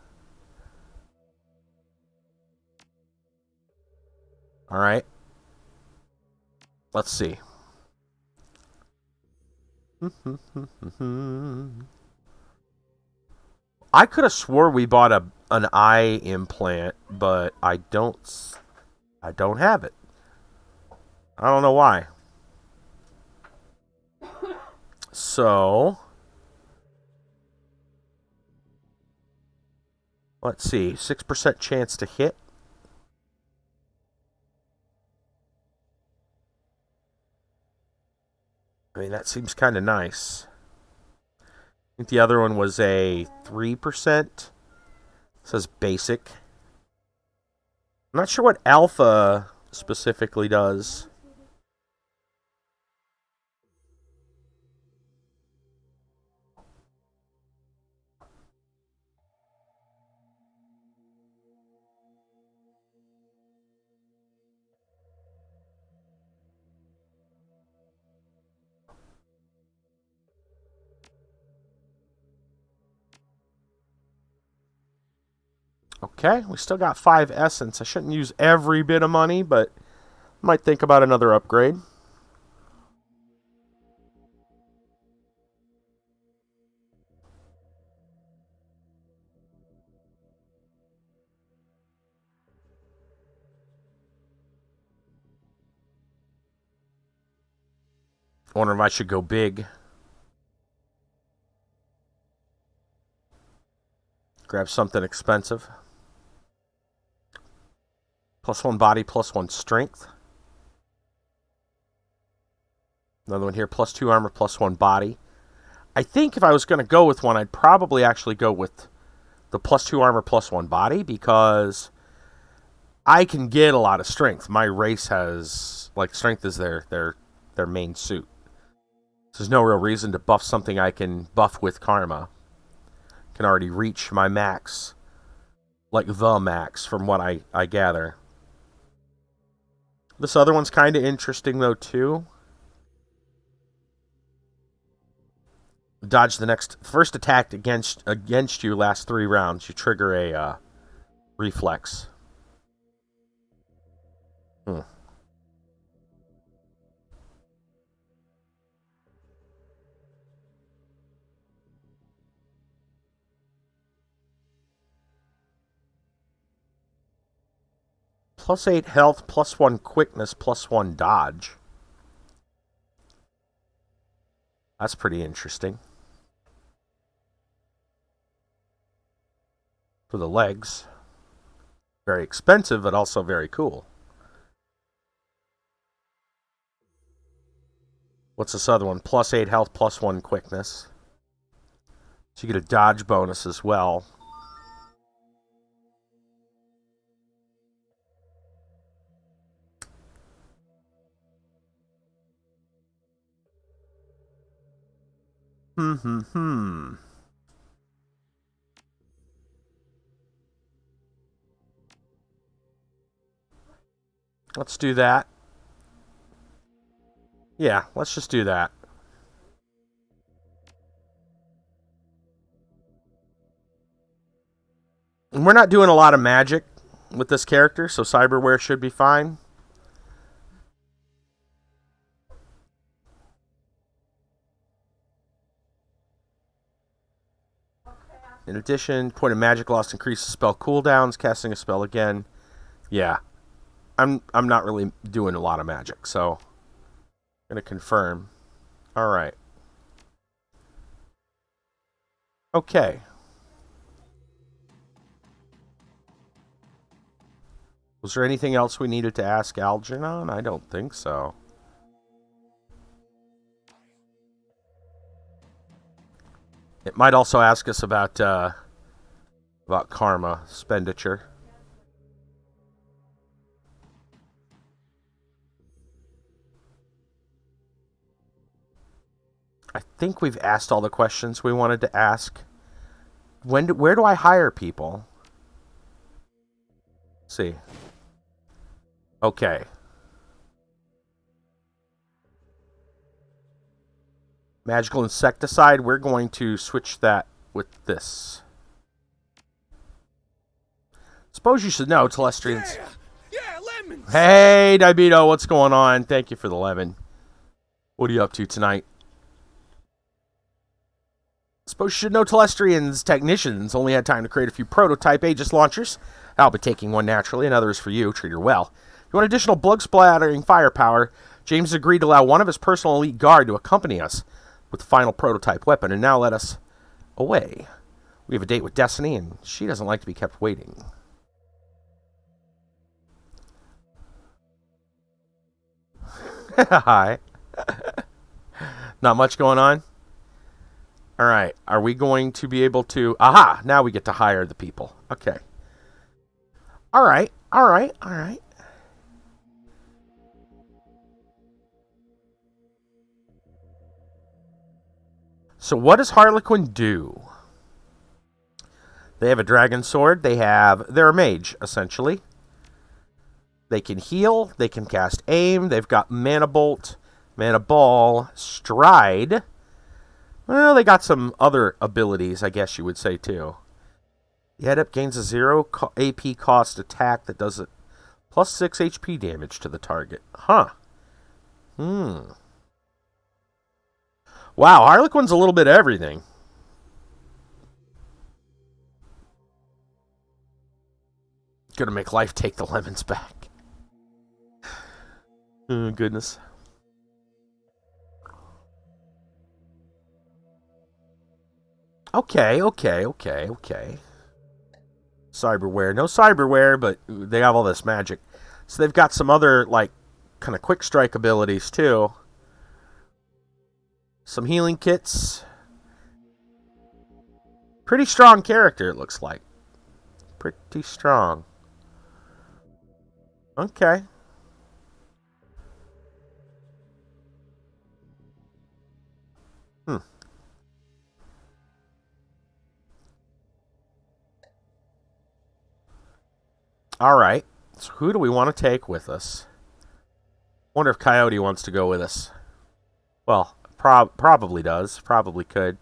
Speaker 1: Alright. Let's see. I could have swore we bought an eye implant, but I don't have it. I don't know why. So, let's see. 6% chance to hit. I mean, that seems kind of nice. I think the other one was a 3%. It says basic. I'm not sure what alpha specifically does. Okay, we still got 5 essence. I shouldn't use every bit of money, but might think about another upgrade. I wonder if I should go big. Grab something expensive. +1 body, +1 strength. Another one here, +2 armor, +1 body. I think if I was going to go with one, I'd probably actually go with the +2 armor, +1 body, because I can get a lot of strength. My race has, like, strength is their main suit. So there's no real reason to buff something I can buff with karma. Can already reach my max, like the max, from what I gather. This other one's kind of interesting, though, too. Dodge the next first attack against you lasts 3 rounds. You trigger a reflex. +8 health, +1 quickness, +1 dodge. That's pretty interesting. For the legs. Very expensive, but also very cool. What's this other one? +8 health, +1 quickness. So you get a dodge bonus as well. Let's do that. Yeah, let's just do that. And we're not doing a lot of magic with this character, so cyberware should be fine. In addition, point of magic lost increases spell cooldowns, casting a spell again. Yeah. I'm not really doing a lot of magic, so I'm going to confirm. All right. Okay. Was there anything else we needed to ask Algernon? I don't think so. It might also ask us about karma expenditure. I think we've asked all the questions we wanted to ask. Where do I hire people? Let's see. Okay. Magical insecticide, we're going to switch that with this. Suppose you should know, Telestrians.
Speaker 2: Yeah, lemons.
Speaker 1: Hey, Diabito, what's going on? Thank you for the lemon. What are you up to tonight? Suppose you should know, Telestrians technicians only had time to create a few prototype Aegis launchers. I'll be taking one naturally, and others for you. Treat her well. If you want additional blood-splattering firepower, James agreed to allow one of his personal elite guard to accompany us with the final prototype weapon, and now let us away. We have a date with Destiny, and she doesn't like to be kept waiting. Hi. Not much going on? Alright, are we going to be able to... Aha! Now we get to hire the people. Okay. Alright. So what does Harlequin do? They have a dragon sword. They're a mage, essentially. They can heal. They can cast aim. They've got mana bolt, mana ball, stride. Well, they got some other abilities, I guess you would say, too. The adept gains a 0 AP cost attack that does it plus 6 HP damage to the target. Huh. Wow, Harlequin's a little bit of everything. Gonna make life take the lemons back. Oh, goodness. Okay. Cyberware. No cyberware, but they have all this magic. So they've got some other, like, kind of quick strike abilities, too. Some healing kits. Pretty strong character, it looks like. Pretty strong. Okay. Alright. So who do we want to take with us? Wonder if Coyote wants to go with us. Well, probably does. Probably could.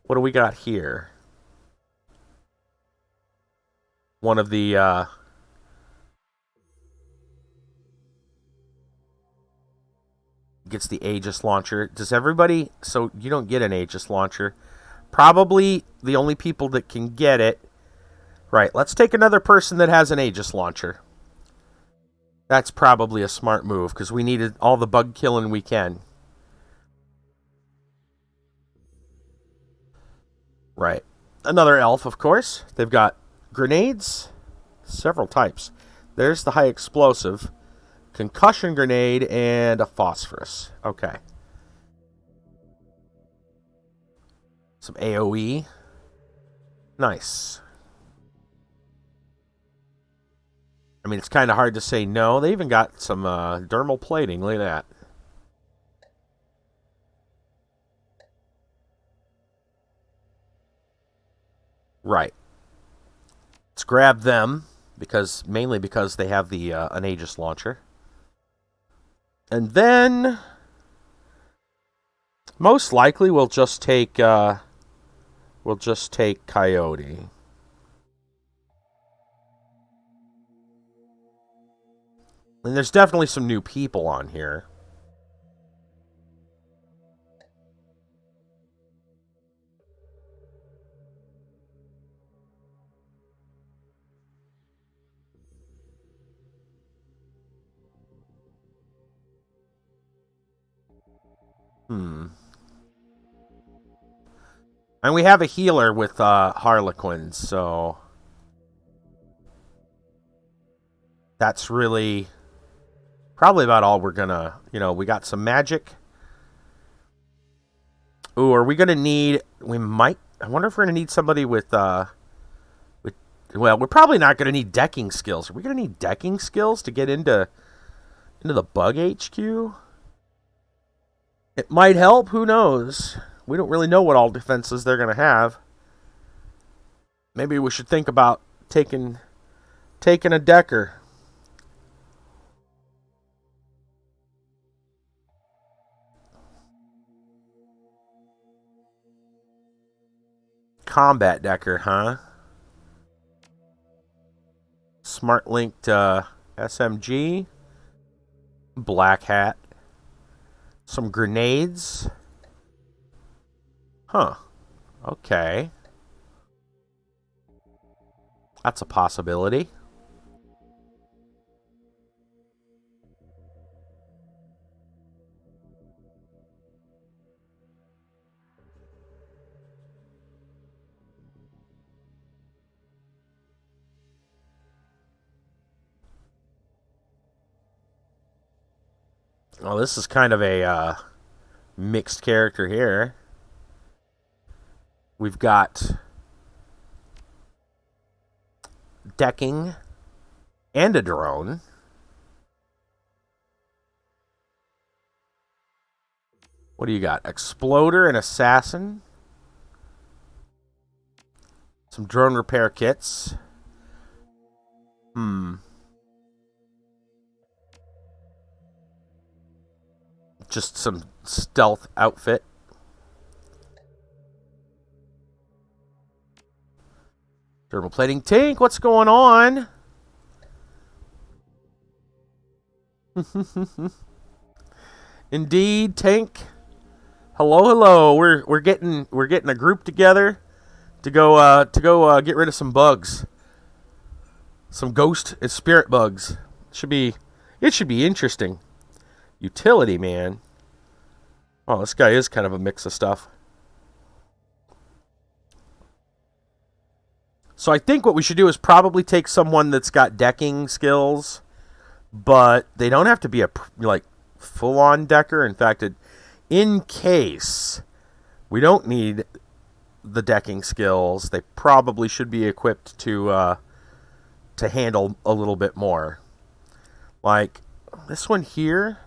Speaker 1: What do we got here? One of the gets the Aegis launcher. Does everybody? So you don't get an Aegis launcher. Probably the only people that can get it. Right. Let's take another person that has an Aegis launcher. That's probably a smart move because we needed all the bug killing we can. Right. Another elf, of course. They've got grenades, several types. There's the high explosive, concussion grenade, and a phosphorus. Okay. Some AoE. Nice. I mean, it's kind of hard to say no. They even got some dermal plating. Look at that. Right. Let's grab them mainly because they have the an Aegis launcher. And then most likely we'll just take Coyote. And there's definitely some new people on here. And we have a healer with Harlequins, so that's really probably about all we're gonna, we got some magic. Ooh, are we gonna need, I wonder if we're gonna need somebody with well, we're probably not gonna need decking skills. Are we gonna need decking skills to get into the bug HQ? It might help, who knows? We don't really know what all defenses they're gonna have. Maybe we should think about taking a decker. Combat decker, huh? Smart linked SMG. Black hat. Some grenades. Huh. Okay. That's a possibility. Oh, this is kind of a mixed character here. We've got decking and a drone. What do you got? Exploder and assassin. Some drone repair kits. Just some stealth outfit. Thermal plating tank, what's going on? Indeed, tank. Hello. We're getting a group together to go get rid of some bugs. Some ghost and spirit bugs. It should be interesting. Utility, man. Oh, this guy is kind of a mix of stuff. So I think what we should do is probably take someone that's got decking skills, but they don't have to be a full-on decker. In fact, in case we don't need the decking skills, they probably should be equipped to handle a little bit more. Like this one here.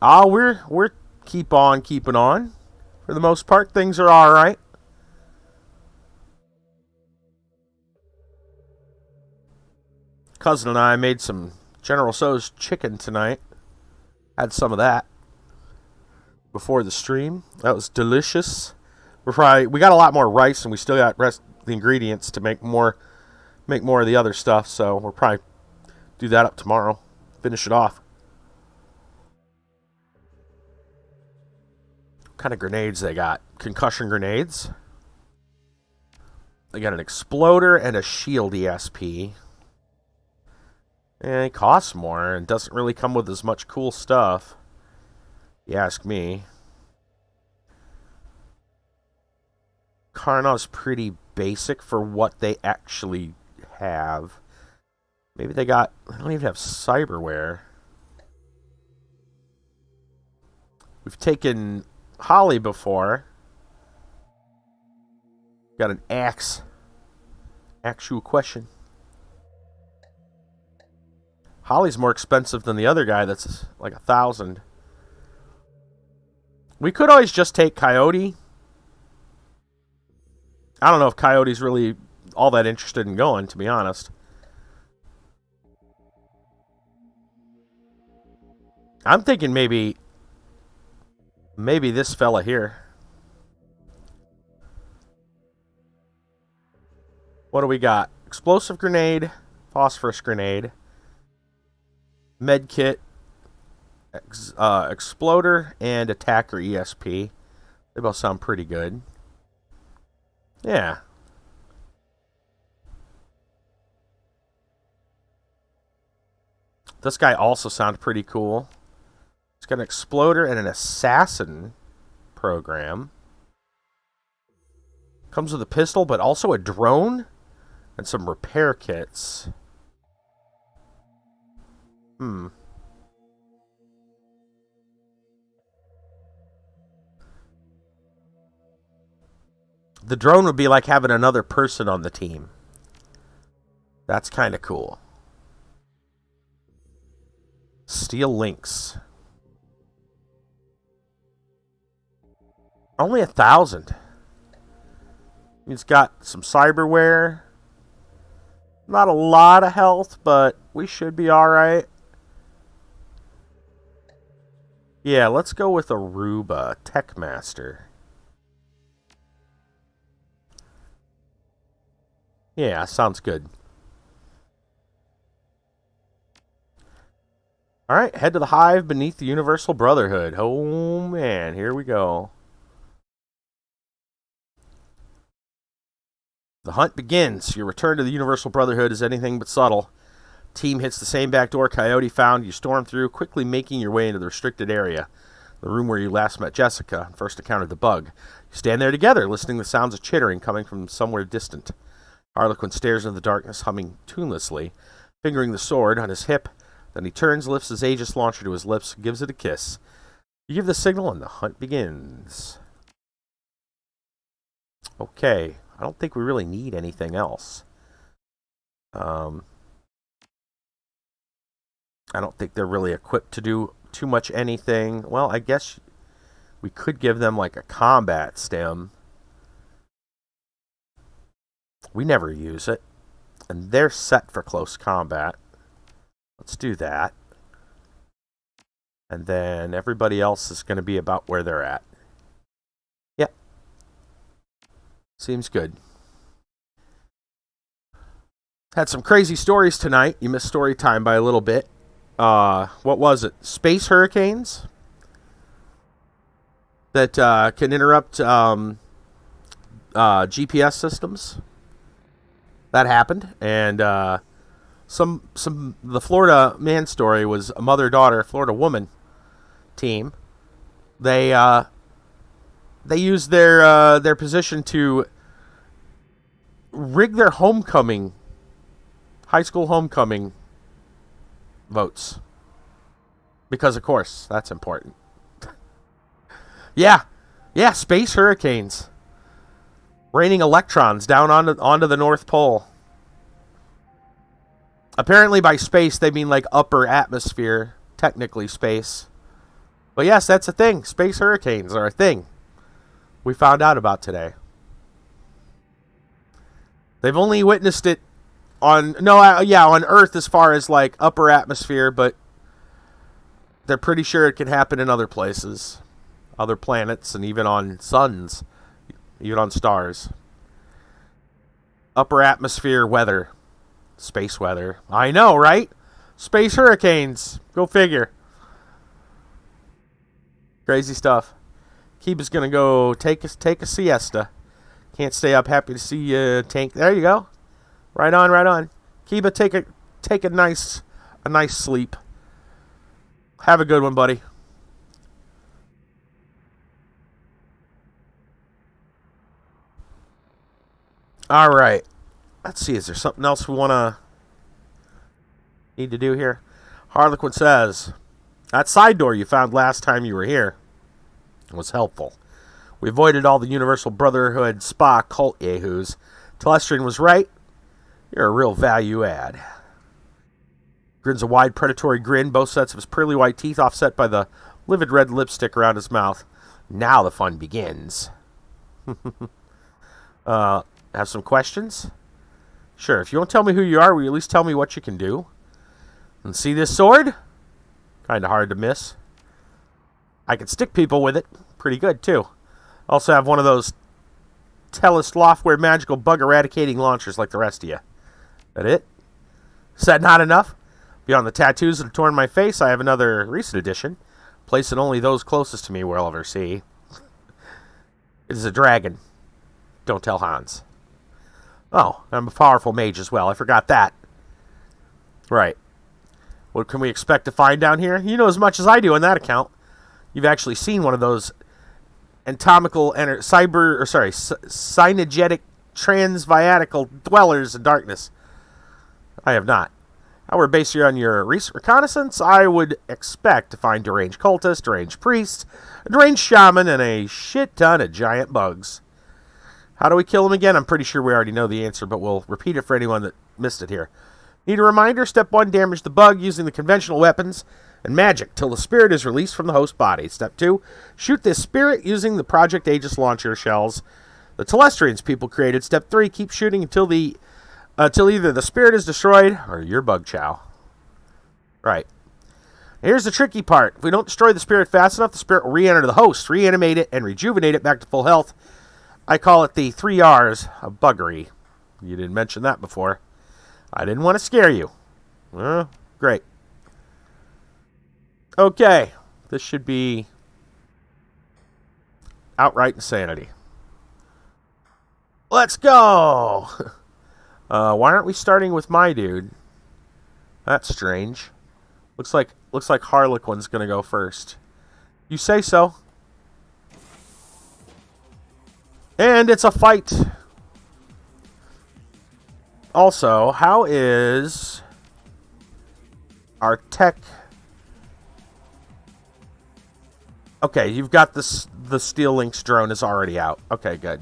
Speaker 1: We're keeping on. For the most part, things are all right. Cousin and I made some General Tso's chicken tonight. Had some of that. before the stream. That was delicious. We got a lot more rice, and we still got the ingredients to make more of the other stuff. So we'll probably do that up tomorrow. Finish it off. What kind of grenades they got? Concussion grenades. They got an exploder and a shield ESP. And it costs more and doesn't really come with as much cool stuff. You ask me. Karna's pretty basic for what they actually have. Maybe they don't even have cyberware. We've taken Holly before. Got an axe. Actual question. Holly's more expensive than the other guy that's like 1,000. We could always just take Coyote. I don't know if Coyote's really all that interested in going, to be honest. I'm thinking maybe this fella here. What do we got? Explosive grenade, phosphorus grenade, med kit, exploder, and attacker ESP. They both sound pretty good. Yeah. This guy also sounded pretty cool. He's got an exploder and an assassin program. Comes with a pistol, but also a drone and some repair kits. The drone would be like having another person on the team. That's kind of cool. Steel links. Only 1,000. He's got some cyberware. Not a lot of health, but we should be alright. Yeah, let's go with Aruba, Tech Master. Yeah, sounds good. Alright, head to the hive beneath the Universal Brotherhood. Oh man, here we go. The hunt begins. Your return to the Universal Brotherhood is anything but subtle. Team hits the same back door Coyote found. You storm through, quickly making your way into the restricted area. The room where you last met Jessica and first encountered the bug. You stand there together, listening to the sounds of chittering coming from somewhere distant. Harlequin stares into the darkness, humming tunelessly, fingering the sword on his hip. Then he turns, lifts his Aegis launcher to his lips, gives it a kiss. You give the signal, and the hunt begins. Okay. I don't think we really need anything else. I don't think they're really equipped to do too much anything. Well, I guess we could give them like a combat stem. We never use it. And they're set for close combat. Let's do that. And then everybody else is going to be about where they're at. Yep. Seems good. Had some crazy stories tonight. You missed story time by a little bit. What was it? Space hurricanes that can interrupt GPS systems. That happened, and the Florida man story was a mother-daughter, Florida woman team. They used their position to rig their high school homecoming votes. Because, of course, that's important. Yeah, space hurricanes. Raining electrons down onto the North Pole. Apparently by space, they mean like upper atmosphere. Technically space. But yes, that's a thing. Space hurricanes are a thing. We found out about today. They've only witnessed it on Earth as far as like upper atmosphere, but they're pretty sure it can happen in other places. other planets, and even on suns, even on stars. Upper atmosphere weather. Space weather. I know, right? Space hurricanes. Go figure. Crazy stuff. Kiba's gonna go take a siesta. Can't stay up. Happy to see you, Tank. There you go. Right on, right on. Kiba, take a nice sleep. Have a good one, buddy. All right. Let's see. Is there something else we need to do here? Harlequin says, that side door you found last time you were here was helpful. We avoided all the Universal Brotherhood spa cult yahoos. Telestrian was right. You're a real value add. Grins a wide predatory grin, both sets of his pearly white teeth offset by the livid red lipstick around his mouth. Now the fun begins. Have some questions? Sure, if you won't tell me who you are, will you at least tell me what you can do? And see this sword? Kinda hard to miss. I can stick people with it. Pretty good, too. Also have one of those Tellus Loftware magical bug eradicating launchers like the rest of you. That it? Is that not enough? Beyond the tattoos that have torn my face, I have another recent addition. Place that only those closest to me will ever see. It is a dragon. Don't tell Hans. Oh, I'm a powerful mage as well. I forgot that. Right. What can we expect to find down here? You know as much as I do on that account. You've actually seen one of those synergetic transviatical dwellers in darkness. I have not. However, based on your recent reconnaissance, I would expect to find deranged cultists, deranged priests, a deranged shaman, and a shit ton of giant bugs. How do we kill them again? I'm pretty sure we already know the answer, but we'll repeat it for anyone that missed it here. Need a reminder? Step 1, damage the bug using the conventional weapons and magic till the spirit is released from the host body. Step 2, shoot this spirit using the Project Aegis launcher shells the Telestrians people created. Step 3, keep shooting until either the spirit is destroyed or your bug chow. Right. Here's the tricky part. If we don't destroy the spirit fast enough, the spirit will re-enter the host, reanimate it, and rejuvenate it back to full health. I call it the 3 R's of buggery. You didn't mention that before. I didn't want to scare you. Great. Okay. This should be outright insanity. Let's go! Why aren't we starting with my dude? That's strange. Looks like Harlequin's gonna go first. You say so. And it's a fight. Also, how is our tech? Okay, you've got this. The Steel Lynx drone is already out. Okay, good.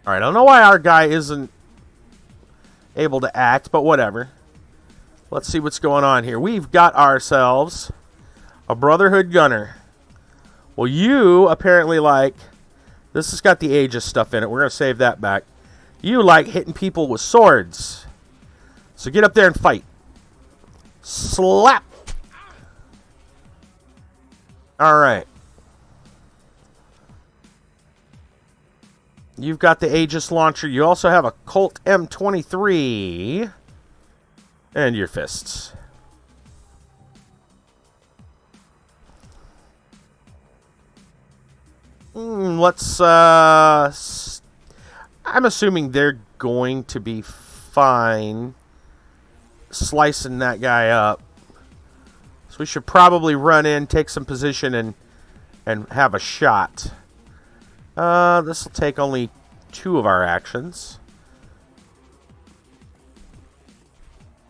Speaker 1: All right, I don't know why our guy isn't able to act, but whatever. Let's see what's going on here. We've got ourselves a Brotherhood gunner. Well, you apparently like... This has got the Aegis stuff in it. We're going to save that back. You like hitting people with swords. So get up there and fight. Slap! Alright. You've got the Aegis launcher. You also have a Colt M23. And your fists. Let's, I'm assuming they're going to be fine slicing that guy up. So we should probably run in, take some position, and have a shot. This will take only 2 of our actions.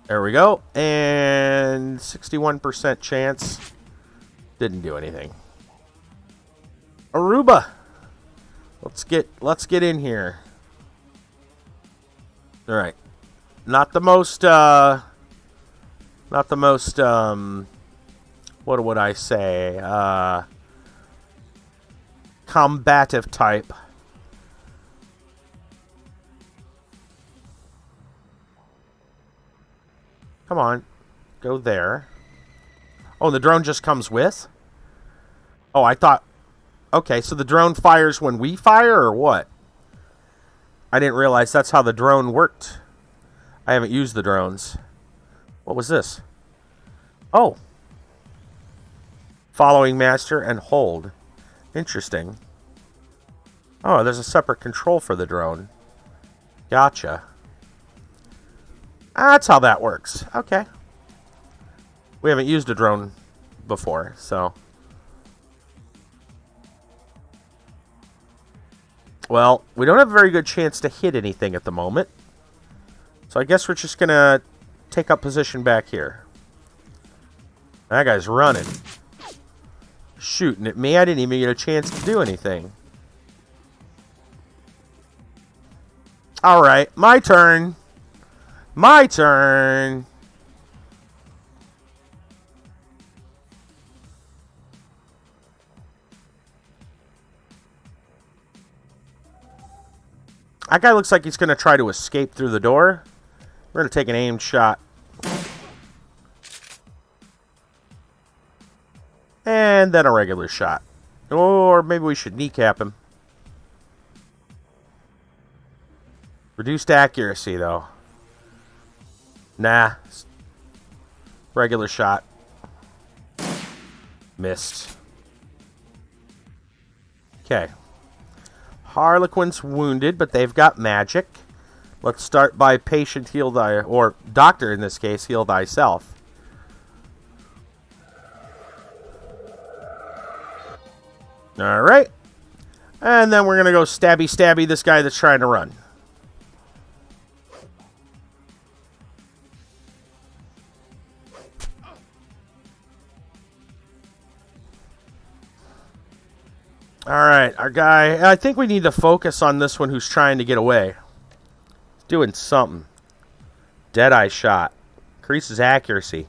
Speaker 1: There we go. And 61% chance. Didn't do anything. Aruba. Let's get in here. All right. Not the most what would I say? Combative type. Come on. Go there. Oh, the drone just comes with? Oh, I thought... Okay, so the drone fires when we fire, or what? I didn't realize that's how the drone worked. I haven't used the drones. What was this? Oh. Following master and hold. Interesting. Oh, there's a separate control for the drone. Gotcha. That's how that works. Okay. We haven't used a drone before, so... Well, we don't have a very good chance to hit anything at the moment. So I guess we're just going to take up position back here. That guy's running. Shooting at me. I didn't even get a chance to do anything. Alright, my turn. My turn. That guy looks like he's going to try to escape through the door. We're going to take an aimed shot. And then a regular shot. Or maybe we should kneecap him. Reduced accuracy, though. Nah. Regular shot. Missed. Okay. Harlequin's wounded, but they've got magic. Let's start by patient heal thy... Or doctor, in this case, heal thyself. Alright. And then we're going to go stabby this guy that's trying to run. Alright, our guy... I think we need to focus on this one who's trying to get away. He's doing something. Deadeye shot. Increases accuracy.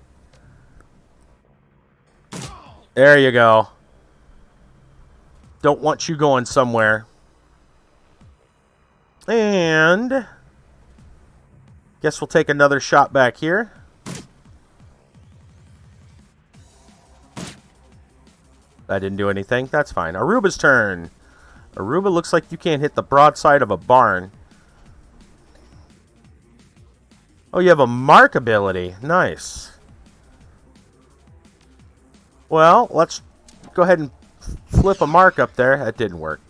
Speaker 1: There you go. Don't want you going somewhere. And... guess we'll take another shot back here. That didn't do anything. That's fine. Aruba's turn. Aruba looks like you can't hit the broadside of a barn. Oh, you have a mark ability. Nice. Well, let's go ahead and flip a mark up there. That didn't work.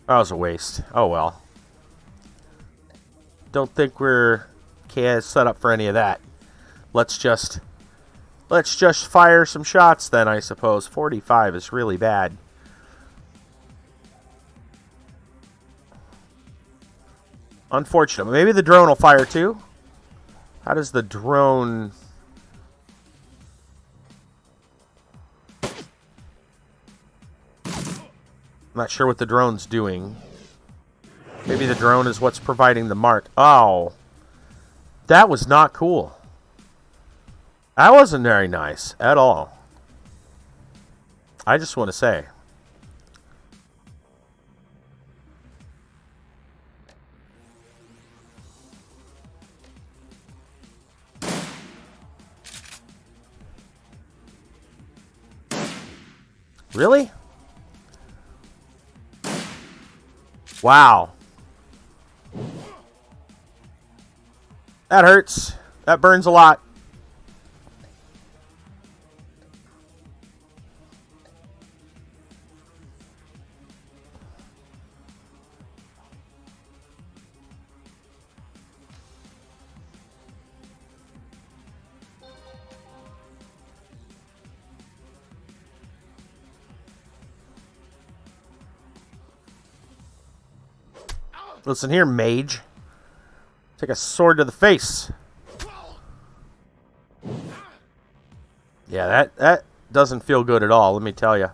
Speaker 1: That was a waste. Oh, well. Don't think we're set up for any of that. Let's just fire some shots then, I suppose. 45 is really bad. Unfortunate. Maybe the drone will fire too. How does the drone... I'm not sure what the drone's doing. Maybe the drone is what's providing the mark. Oh. That was not cool. That wasn't very nice at all. I just want to say. Really? Wow. That hurts. That burns a lot. Listen here, mage. Take a sword to the face. Yeah, that doesn't feel good at all, let me tell you.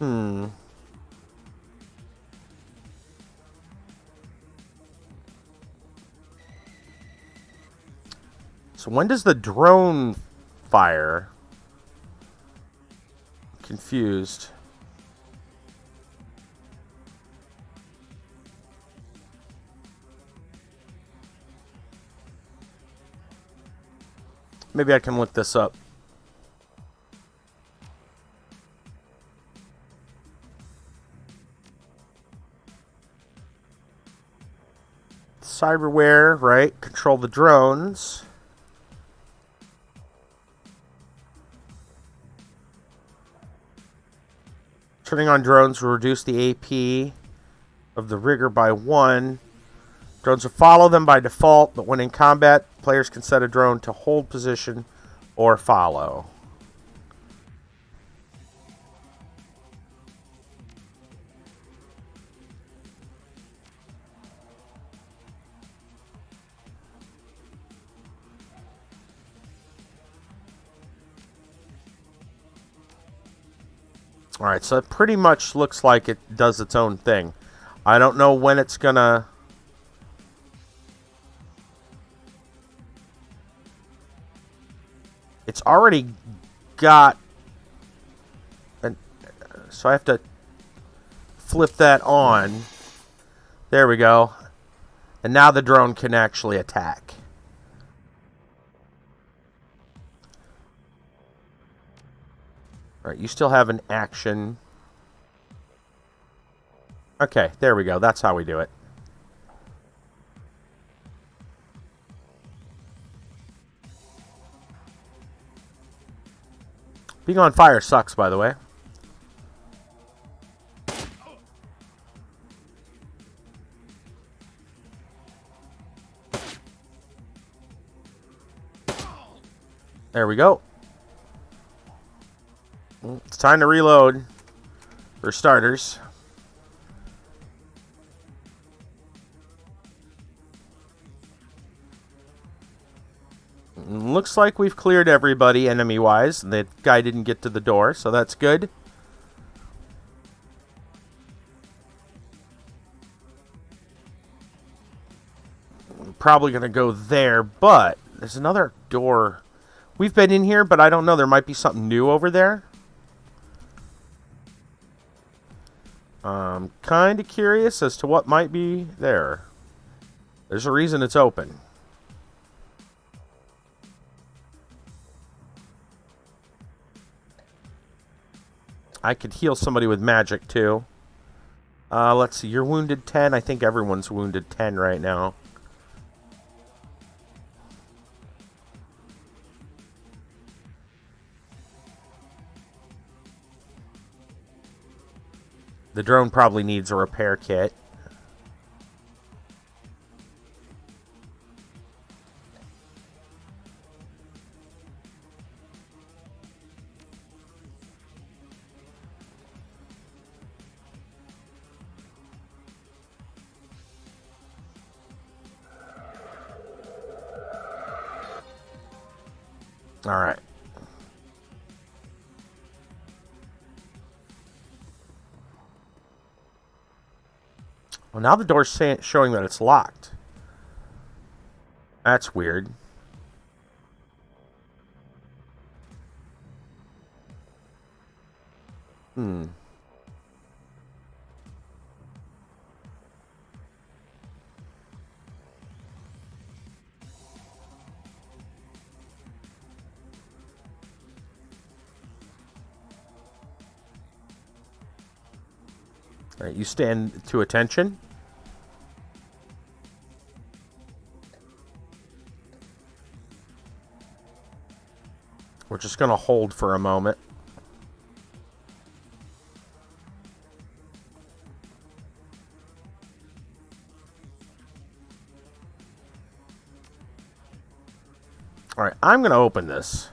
Speaker 1: Hmm. So when does the drone fire? Confused. Maybe I can look this up. Cyberware, right? Control the drones. Turning on drones will reduce the AP of the rigger by 1. Drones will follow them by default, but when in combat, players can set a drone to hold position or follow. Alright, so it pretty much looks like it does its own thing. I don't know when it's gonna... It's already got... So I have to flip that on. There we go. And now the drone can actually attack. Alright, you still have an action. Okay, there we go. That's how we do it. Being on fire sucks, by the way. There we go. It's time to reload, for starters. Looks like we've cleared everybody enemy-wise. The guy didn't get to the door, so that's good. I'm probably going to go there, but there's another door. We've been in here, but I don't know. There might be something new over there. I'm kind of curious as to what might be there. There's a reason it's open. I could heal somebody with magic, too. Let's see. You're wounded 10. I think everyone's wounded 10 right now. The drone probably needs a repair kit. All right. Well, now the door's showing that it's locked. That's weird. Hmm. All right, you stand to attention. We're just going to hold for a moment. All right, I'm going to open this.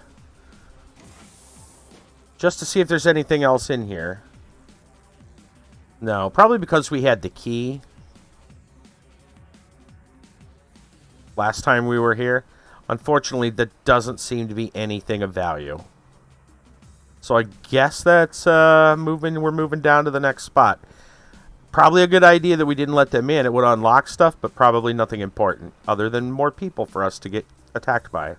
Speaker 1: Just to see if there's anything else in here. No, probably because we had the key last time we were here. Unfortunately, that doesn't seem to be anything of value. So I guess that's moving. We're moving down to the next spot. Probably a good idea that we didn't let them in. It would unlock stuff, but probably nothing important other than more people for us to get attacked by.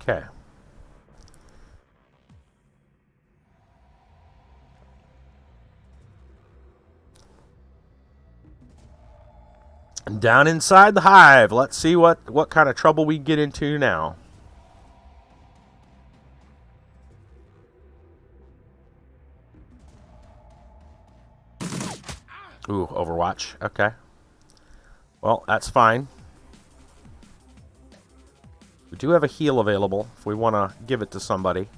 Speaker 1: Okay. Down inside the hive. Let's see what kind of trouble we get into now. Ooh, Overwatch. Okay. Well, that's fine. We do have a heal available if we want to give it to somebody.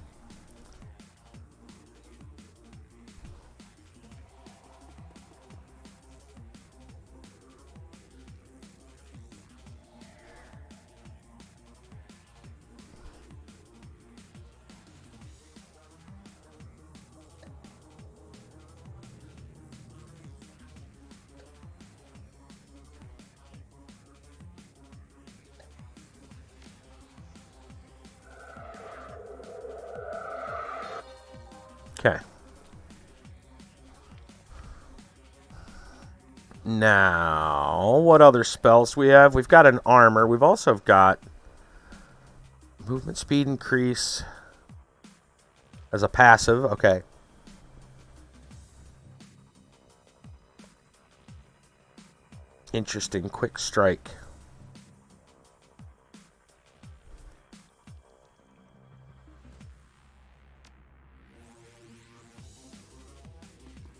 Speaker 1: Okay. Now, what other spells we have? We've got an armor. We've also got movement speed increase as a passive. Okay. Interesting. Quick strike.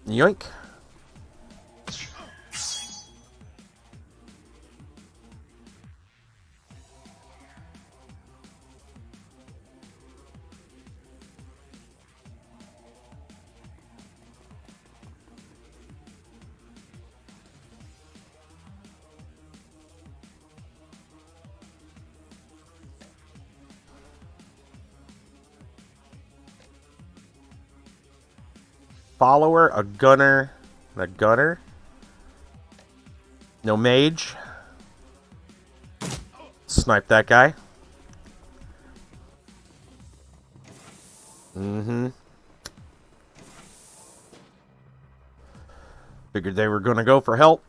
Speaker 1: Yoink. Follower, a gunner, and a gunner. No mage. Snipe that guy. Mm-hmm. Figured they were going to go for help.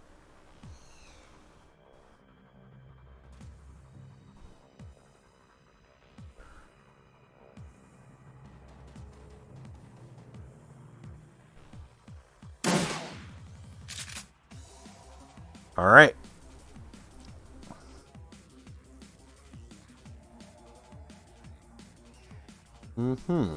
Speaker 1: All right. Mm-hmm.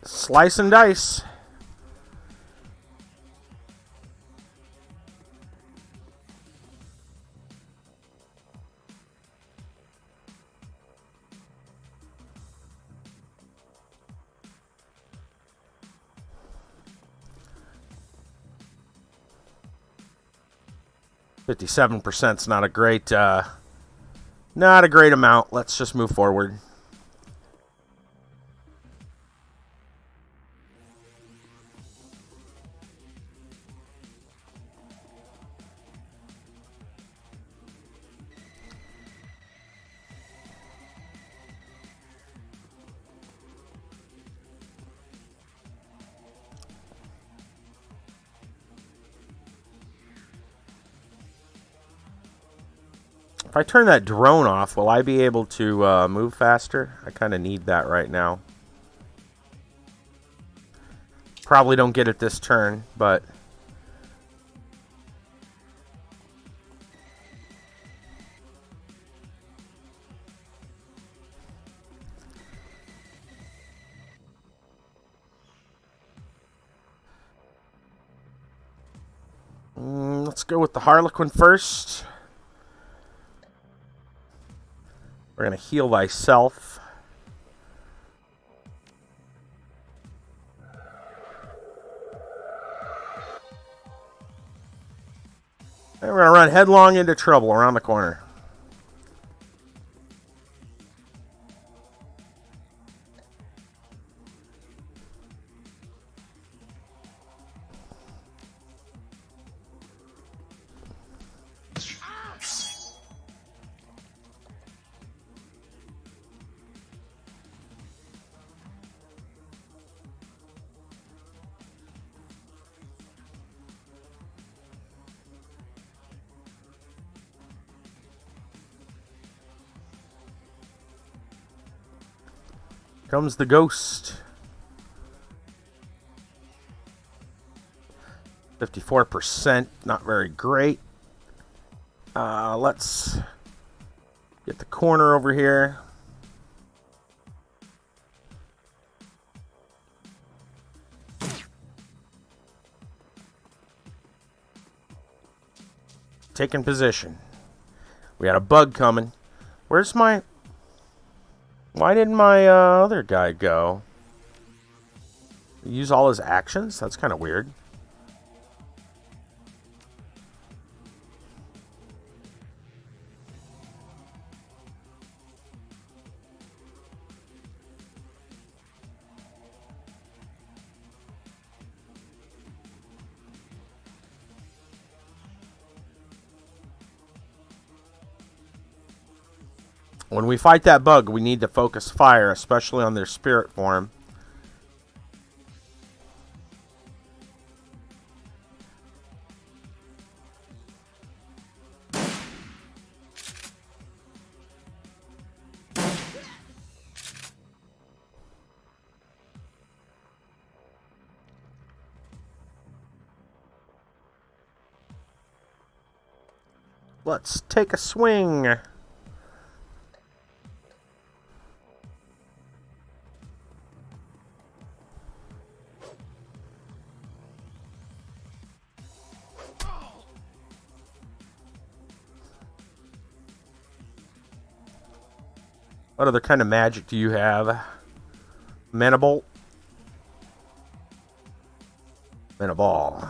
Speaker 1: Slice and dice. $57%'s not a great amount. Let's just move forward. If I turn that drone off, will I be able to move faster? I kind of need that right now. Probably don't get it this turn, but... let's go with the Harlequin first. We're going to heal thyself. And we're going to run headlong into trouble around the corner. Comes the ghost. 54%, not very great. Let's get the corner over here. Taking position. We had a bug coming. Where's my... Why didn't my other guy go? Use all his actions? That's kind of weird. When we fight that bug, we need to focus fire, especially on their spirit form. Let's take a swing. What other kind of magic do you have? Mana Bolt? Mana Ball.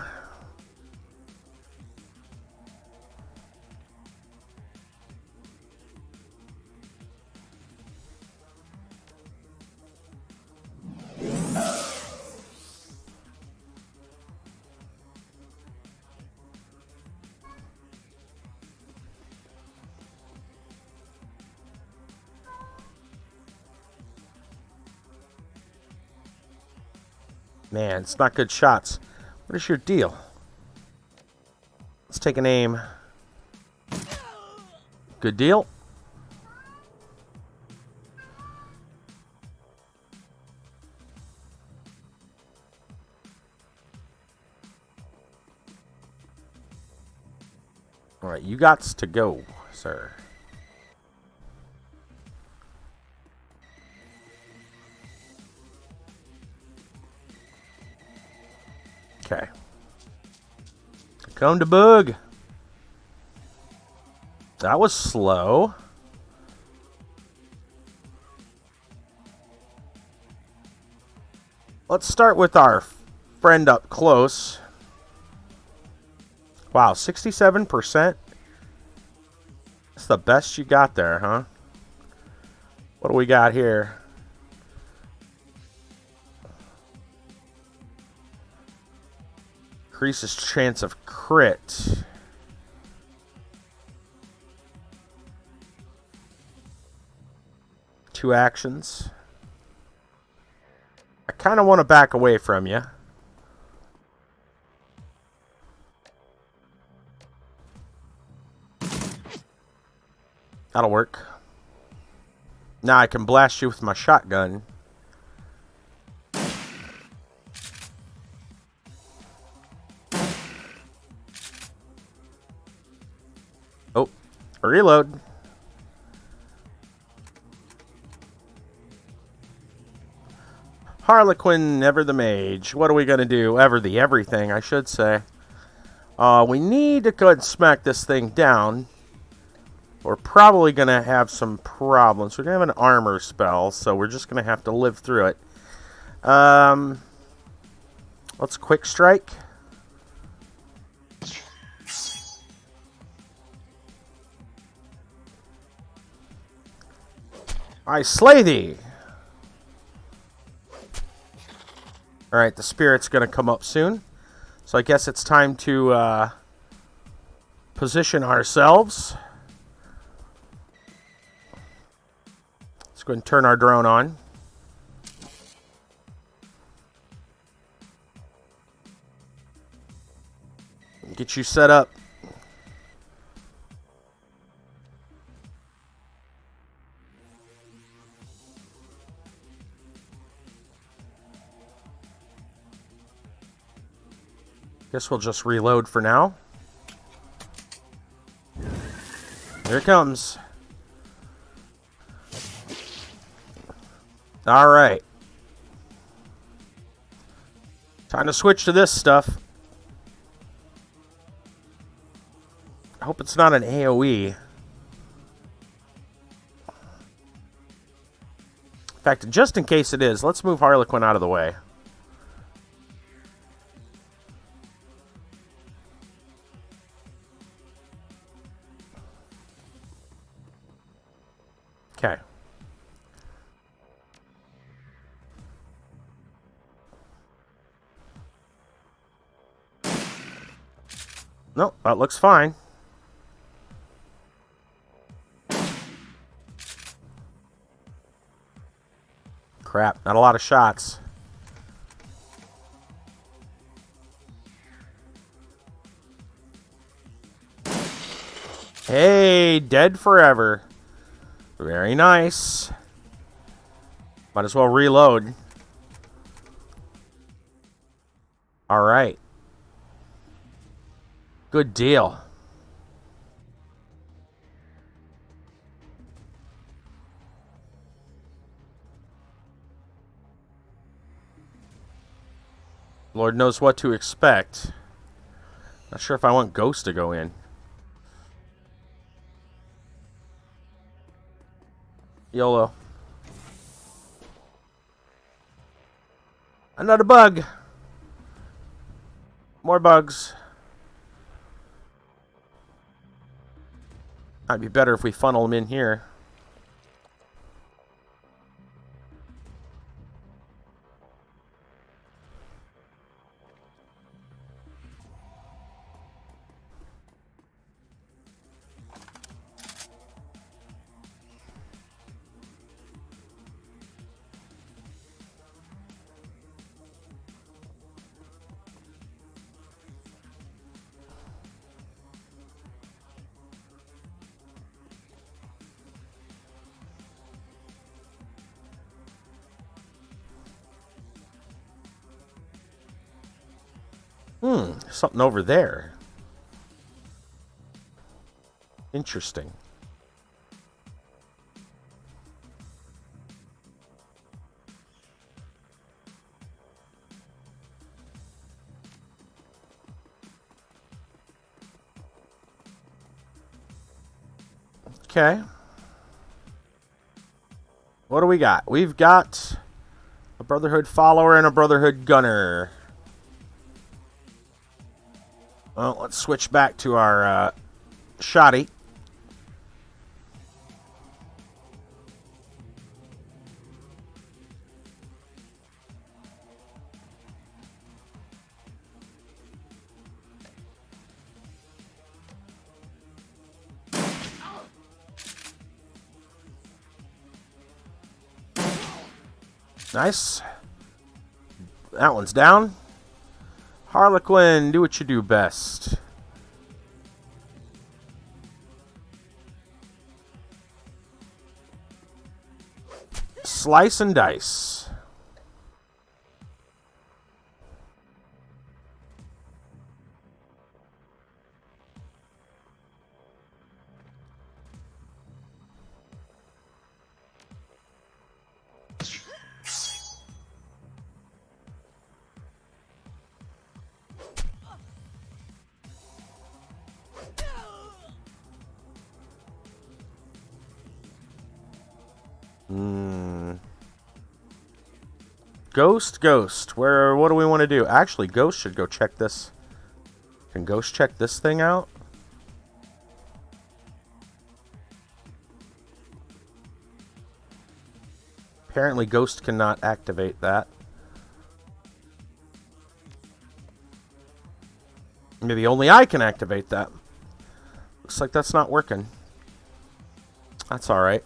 Speaker 1: Man, it's not good shots. What is your deal? Let's take an aim. Good deal. All right, you gots to go, sir. Okay. Come to bug. That was slow. Let's start with our friend up close. Wow, 67%? That's the best you got there, huh? What do we got here? Increases chance of crit. Two actions. I kind of want to back away from you. That'll work. Now I can blast you with my shotgun. Oh, reload. Harlequin, ever the mage. What are we going to do? Ever the everything, I should say. We need to go ahead and smack this thing down. We're probably going to have some problems. We're going to have an armor spell, so we're just going to have to live through it. Let's quick strike. I slay thee. Alright, the spirit's going to come up soon. So I guess it's time to position ourselves. Let's go ahead and turn our drone on. Get you set up. Guess we'll just reload for now. Here it comes. Alright. Time to switch to this stuff. I hope it's not an AoE. In fact, just in case it is, let's move Harlequin out of the way. Okay. Nope, that looks fine. Crap, not a lot of shots. Hey, dead forever. Very nice. Might as well reload. Alright. Good deal. Lord knows what to expect. Not sure if I want Ghost to go in. YOLO. Another bug. More bugs. Might be better if we funnel them in here. Something over there. Interesting. Okay. What do we got? We've got a Brotherhood follower and a Brotherhood gunner. Well, let's switch back to our Shady. Nice. That one's down. Harlequin, do what you do best. Slice and dice. Ghost. What do we want to do? Actually, Ghost should go check this. Can Ghost check this thing out? Apparently, Ghost cannot activate that. Maybe only I can activate that. Looks like that's not working. That's alright.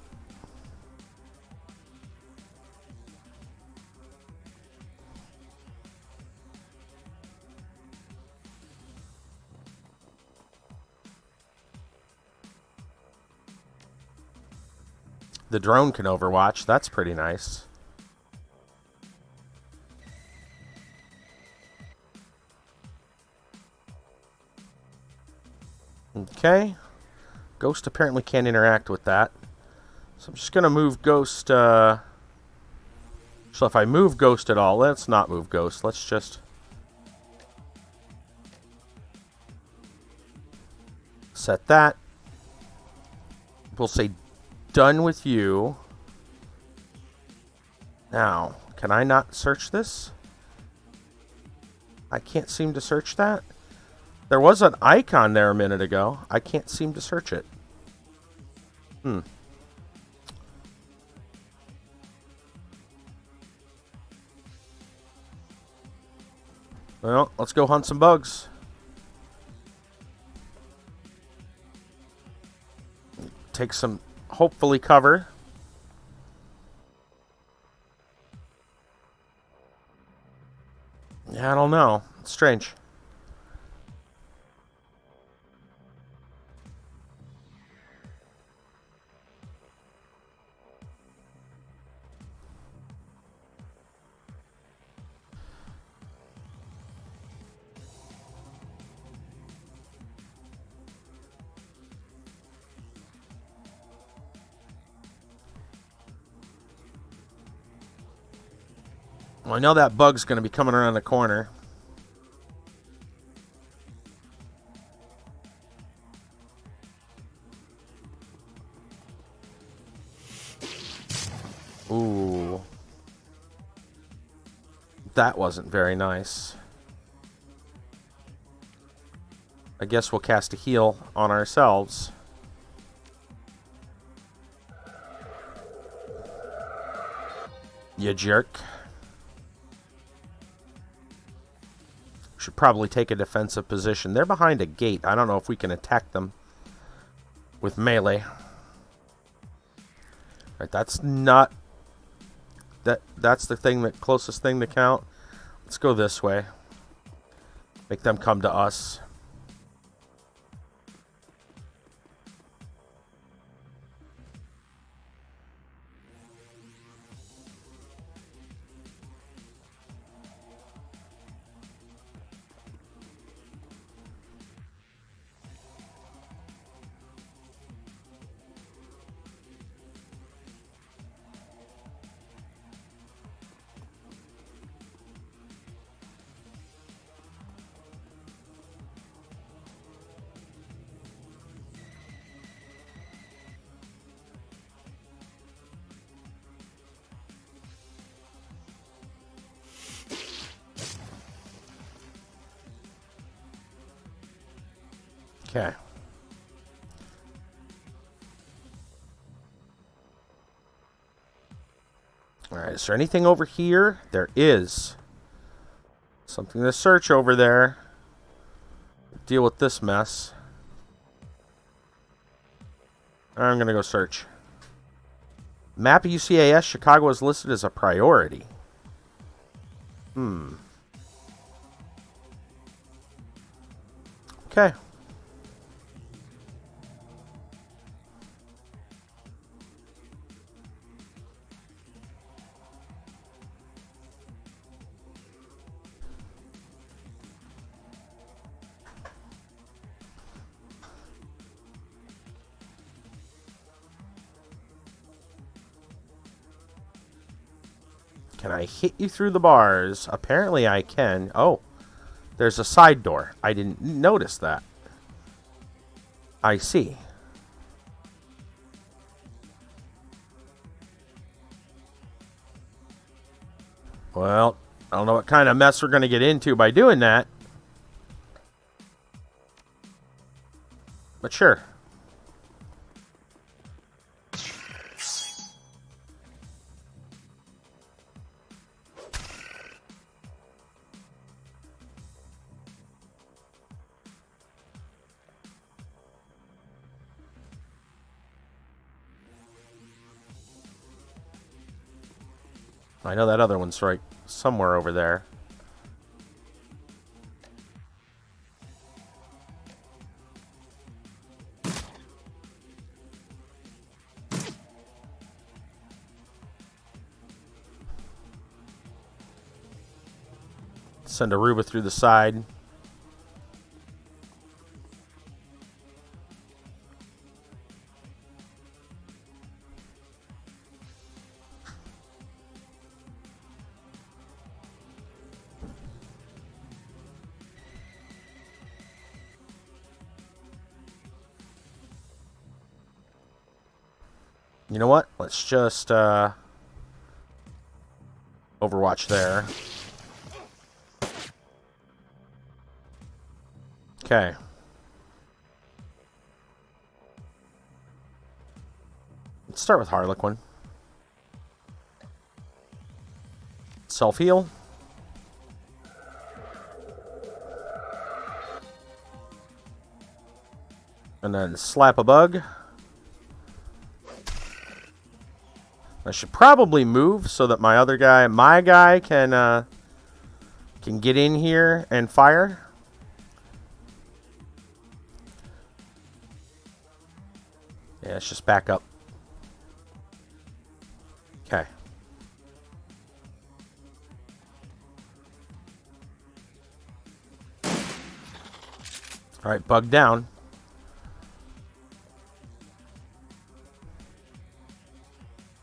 Speaker 1: The drone can overwatch. That's pretty nice. Okay. Ghost apparently can't interact with that. So I'm just going to move Ghost. So if I move Ghost at all, let's not move Ghost. Let's just set that. We'll say done with you. Now, can I not search this? I can't seem to search that. There was an icon there a minute ago. I can't seem to search it. Well, let's go hunt some bugs. Take some, hopefully, cover. Yeah, I don't know. It's strange. Well, I know that bug's going to be coming around the corner. Ooh. That wasn't very nice. I guess we'll cast a heal on ourselves. You jerk. Should probably take a defensive position. They're behind a gate. I don't know if we can attack them with melee. Right, that's not... That's the thing, the closest thing to count. Let's go this way. Make them come to us. Okay. Alright, is there anything over here? There is. Something to search over there. Deal with this mess. I'm going to go search. Map of UCAS, Chicago is listed as a priority. Okay. Can I hit you through the bars? Apparently I can. Oh, there's a side door. I didn't notice that. I see. Well, I don't know what kind of mess we're going to get into by doing that. But sure. I know that other one's right somewhere over there. Send Aruba through the side. You know what? Let's just Overwatch there. Okay. Let's start with Harlequin. Self-heal. And then slap a bug. I should probably move so that my guy can get in here and fire. Yeah, let's just back up. Okay. All right, bug down.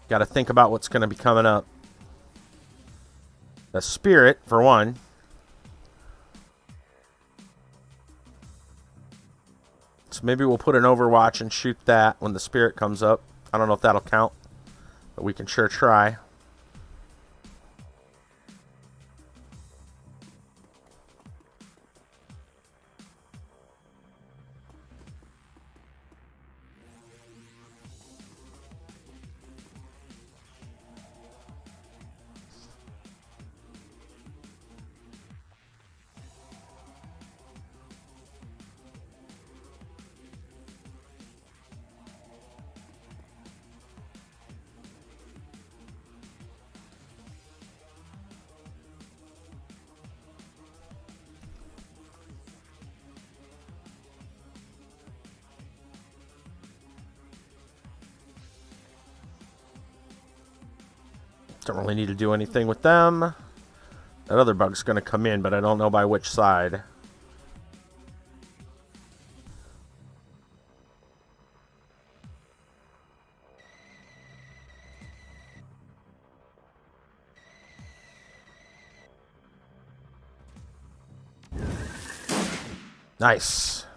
Speaker 1: Got to think about what's going to be coming up. The spirit, for one. So maybe we'll put an Overwatch and shoot that when the spirit comes up. I don't know if that'll count, but we can sure try. Don't really need to do anything with them. That other bug's going to come in, but I don't know by which side. Nice.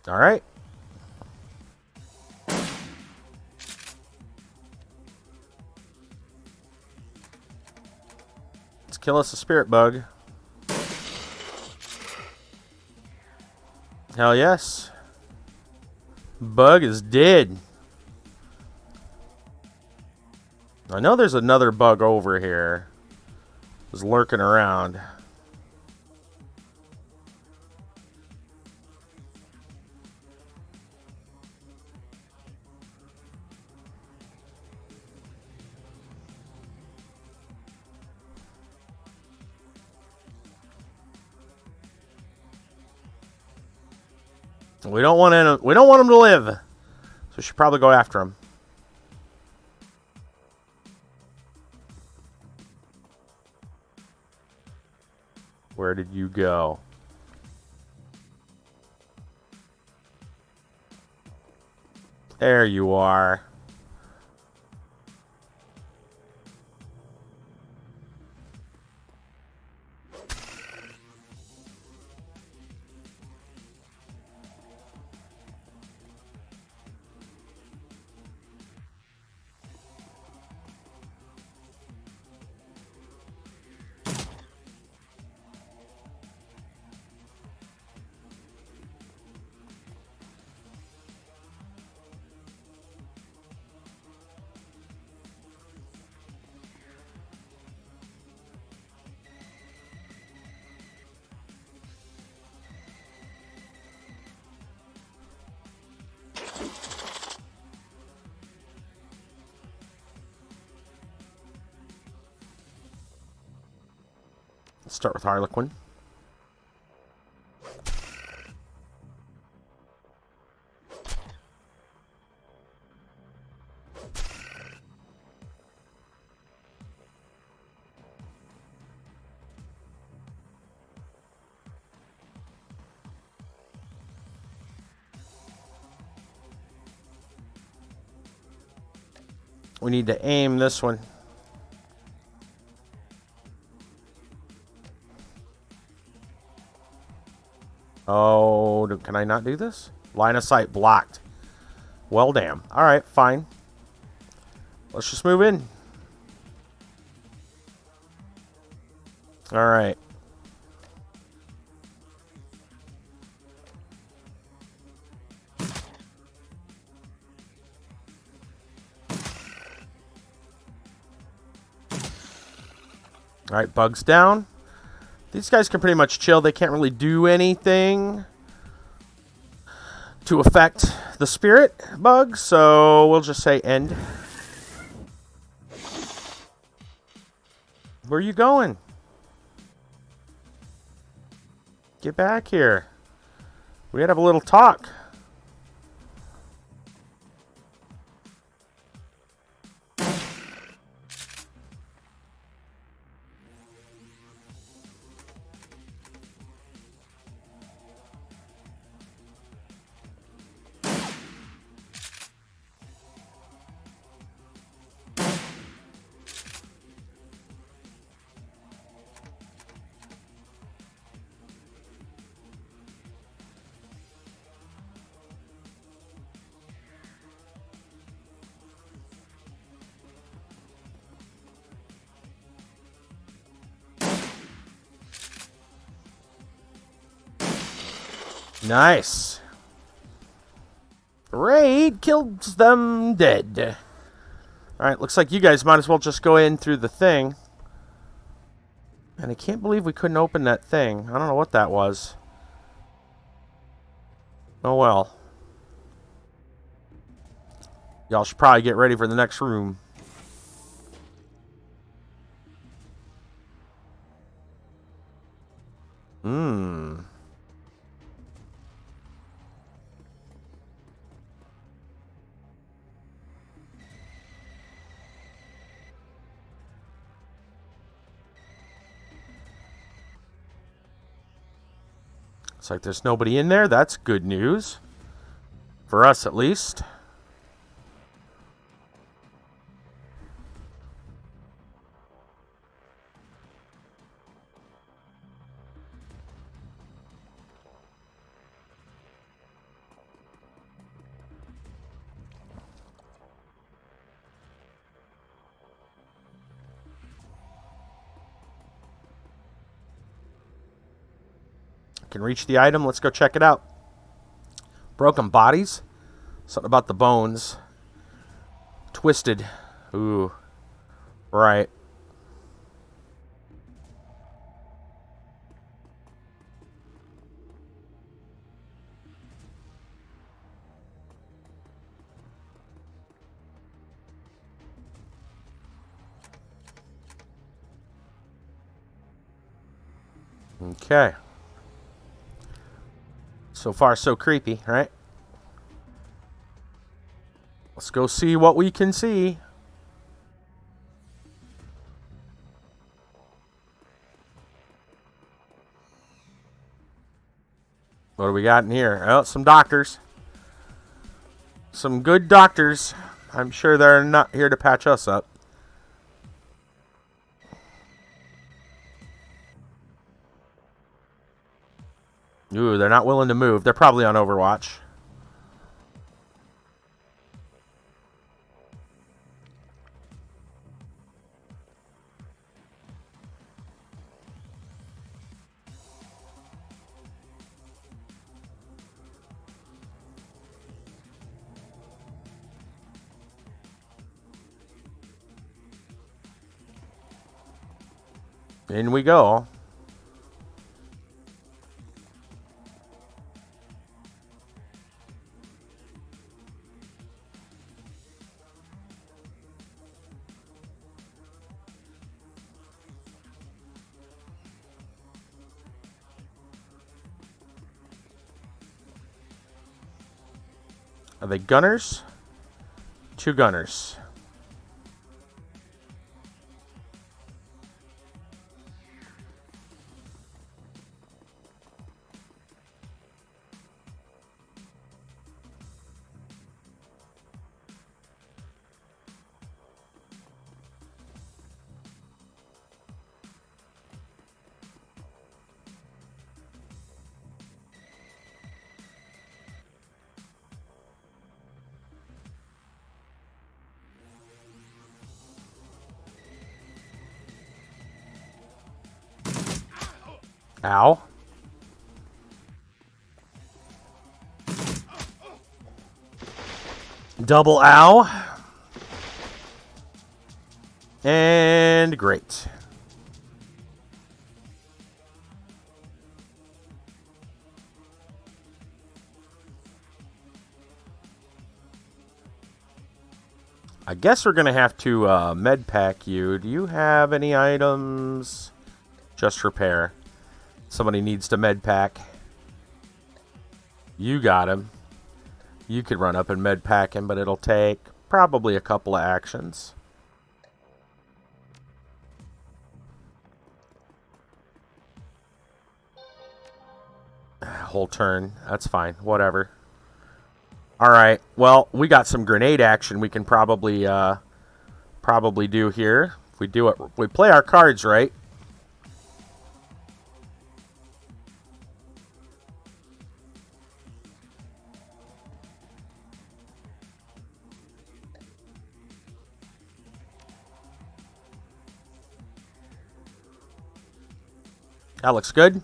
Speaker 1: All right. Let's kill us a spirit bug. Hell yes. Bug is dead. I know there's another bug over here. Just lurking around. We don't want him to live. So we should probably go after him. Where did you go? There you are. Let's start with Harlequin. We need to aim this one. Oh, can I not do this? Line of sight blocked. Well, damn. All right, fine. Let's just move in. All right. All right, bugs down. These guys can pretty much chill. They can't really do anything to affect the spirit bug, so we'll just say end. Where are you going? Get back here. We gotta have a little talk. Nice. Raid kills them dead. Alright, looks like you guys might as well just go in through the thing. And I can't believe we couldn't open that thing. I don't know what that was. Oh well. Y'all should probably get ready for the next room. Looks like there's nobody in there. That's good news. For us, at least. Can reach the item. Let's go check it out. Broken bodies. Something about the bones. Twisted. Ooh. Right. Okay. So far, so creepy, right? Let's go see what we can see. What do we got in here? Oh, some doctors. some good doctors. I'm sure they're not here to patch us up. Ooh, they're not willing to move. They're probably on Overwatch. In we go. Are they gunners? 2 gunners. Ow. Double ow. And great. I guess we're going to have to med pack you. Do you have any items? Just repair. Somebody needs to med pack. You got him. You could run up and med pack him, but it'll take probably a couple of actions. Whole turn. That's fine. Whatever. Alright. Well, we got some grenade action we can probably do here. If we do it, we play our cards right. That looks good.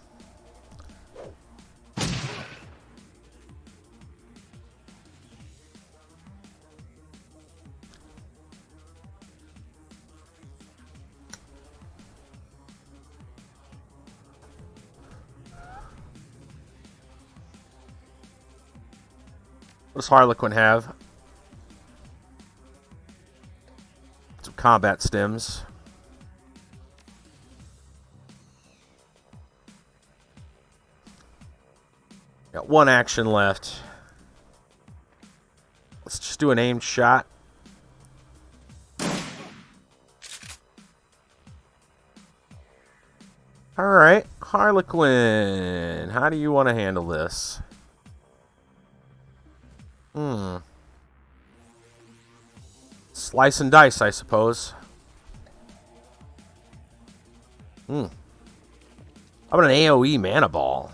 Speaker 1: What does Harlequin have? Some combat stims. Got 1 action left. Let's just do an aimed shot. Alright, Harlequin. How do you want to handle this? Slice and dice, I suppose. How about an AoE mana ball?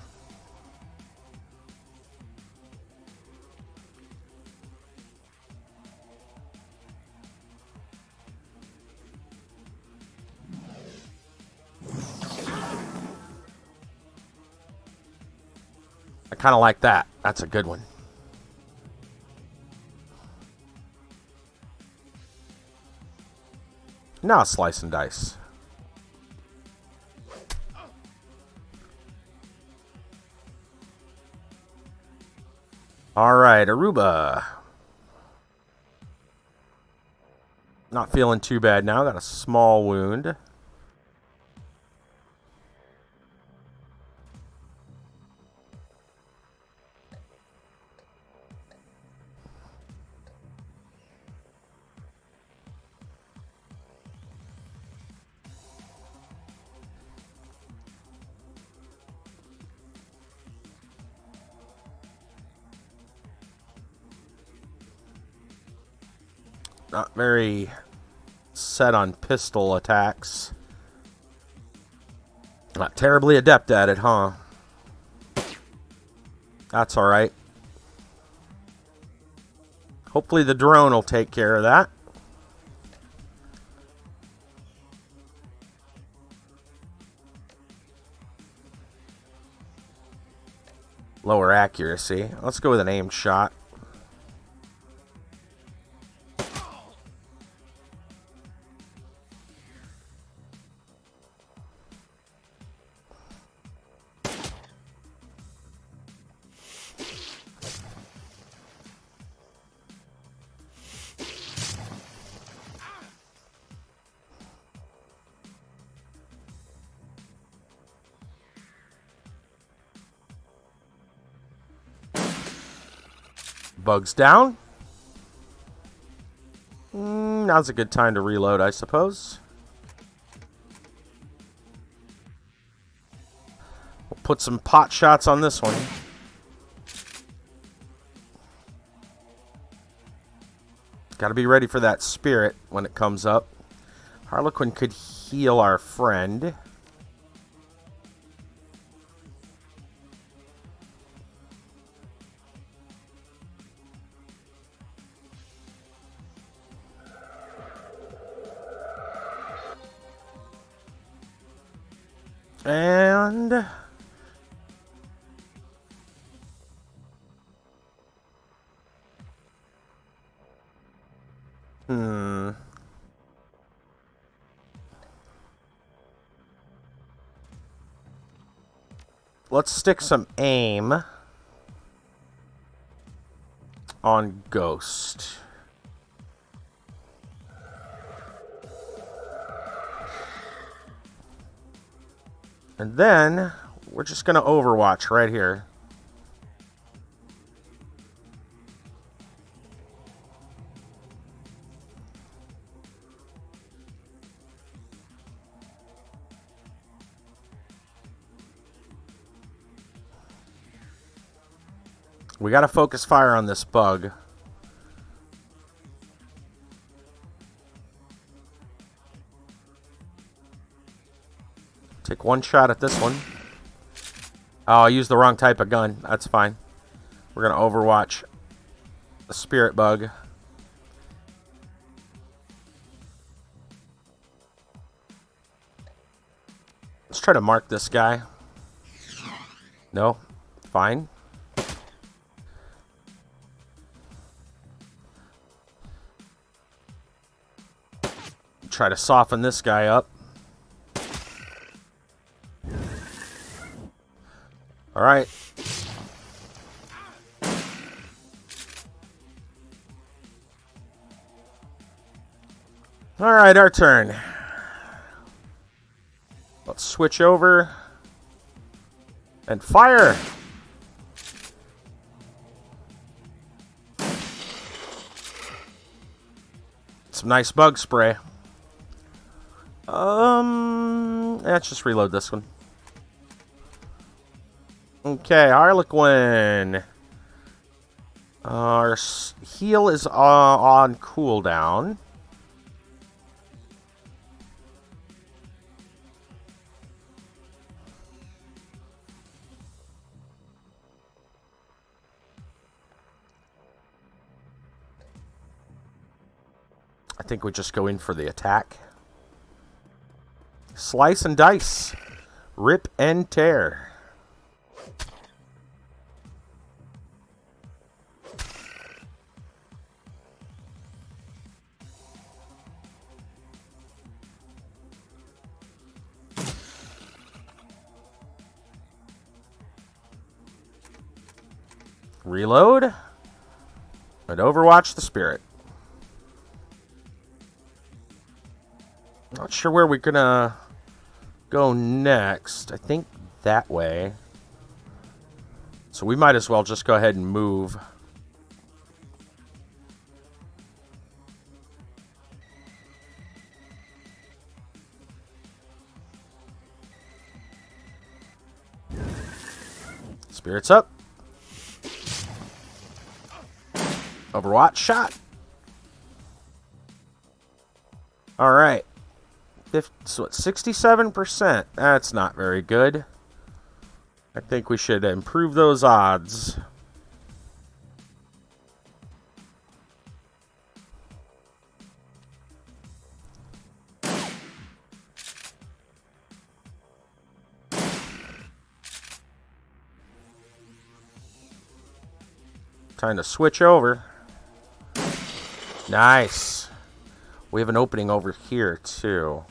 Speaker 1: I kind of like that. That's a good one. Now slice and dice. Alright, Aruba. Not feeling too bad now. Got a small wound. Not very set on pistol attacks. Not terribly adept at it, huh? That's alright. Hopefully the drone will take care of that. Lower accuracy. Let's go with an aimed shot. Bugs down. Now's a good time to reload, I suppose. We'll put some pot shots on this one. Got to be ready for that spirit when it comes up. Harlequin could heal our friend. And let's stick some aim on Ghost. And then we're just going to Overwatch right here. We got to focus fire on this bug. Take one shot at this one. Oh, I used the wrong type of gun. That's fine. We're going to Overwatch the spirit bug. Let's try to mark this guy. No. Fine. Try to soften this guy up. All right. All right, our turn. Let's switch over and fire. Some nice bug spray. Let's just reload this one. Okay, Harlequin. Our heal is on cooldown. I think we just go in for the attack. Slice and dice. Rip and tear. Reload. And Overwatch the spirit. Not sure where we're gonna go next. I think that way. So we might as well just go ahead and move. Spirits up. Overwatch shot. Alright. So it's 67%. That's not very good. I think we should improve those odds. Time to switch over. Nice. We have an opening over here, too.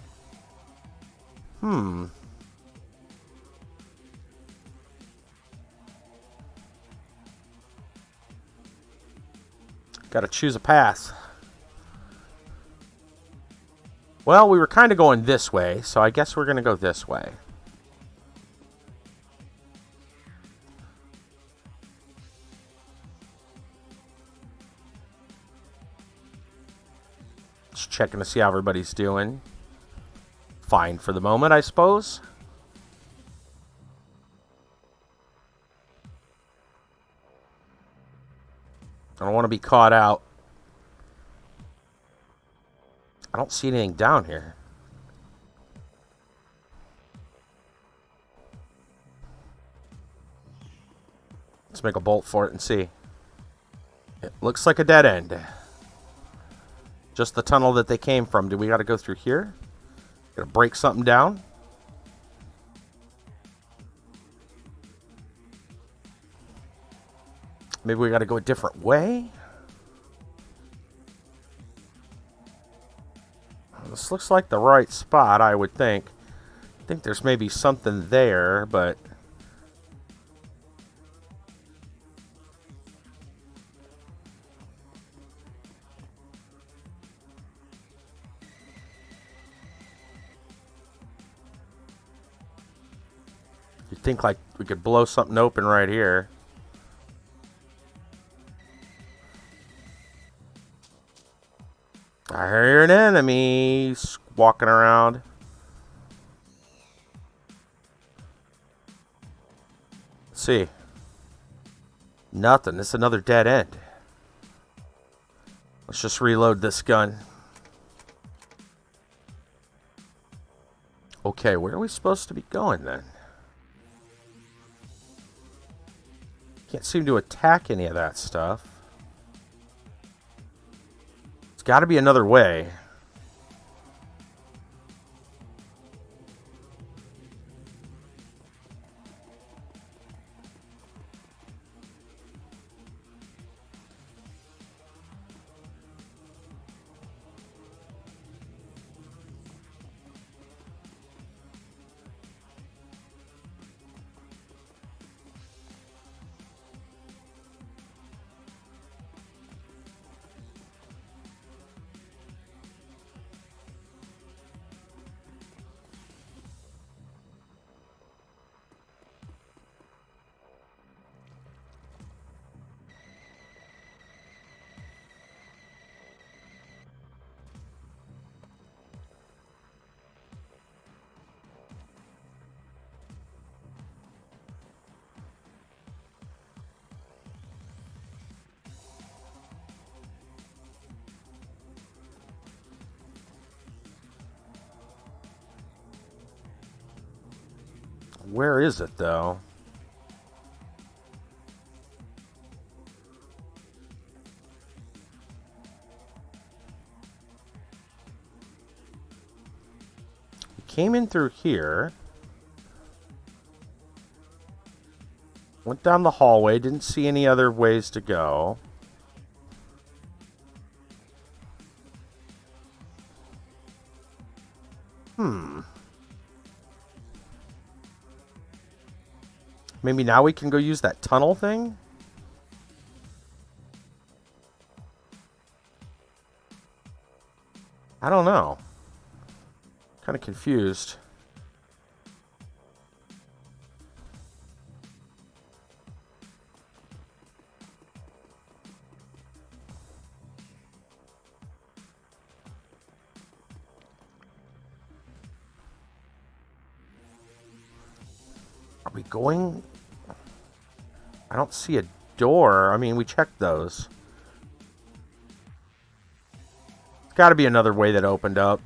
Speaker 1: Gotta choose a path. Well, we were kind of going this way, so I guess we're gonna go this way. Just checking to see how everybody's doing. Fine for the moment, I suppose. I don't want to be caught out. I don't see anything down here. Let's make a bolt for it and see. It looks like a dead end. Just the tunnel that they came from. Do we got to go through here? Gotta break something down? Maybe we got to go a different way? This looks like the right spot, I would think. I think there's maybe something there, but... you'd think like we could blow something open right here. I hear an enemy walking around. Let's see. Nothing. It's another dead end. Let's just reload this gun. Okay, where are we supposed to be going then? Can't seem to attack any of that stuff. Got to be another way. Where is it, though? We came in through here. Went down the hallway. Didn't see any other ways to go. Maybe now we can go use that tunnel thing? I don't know. Kind of confused. Are we going... I don't see a door. I mean, we checked those. Got to be another way that opened up.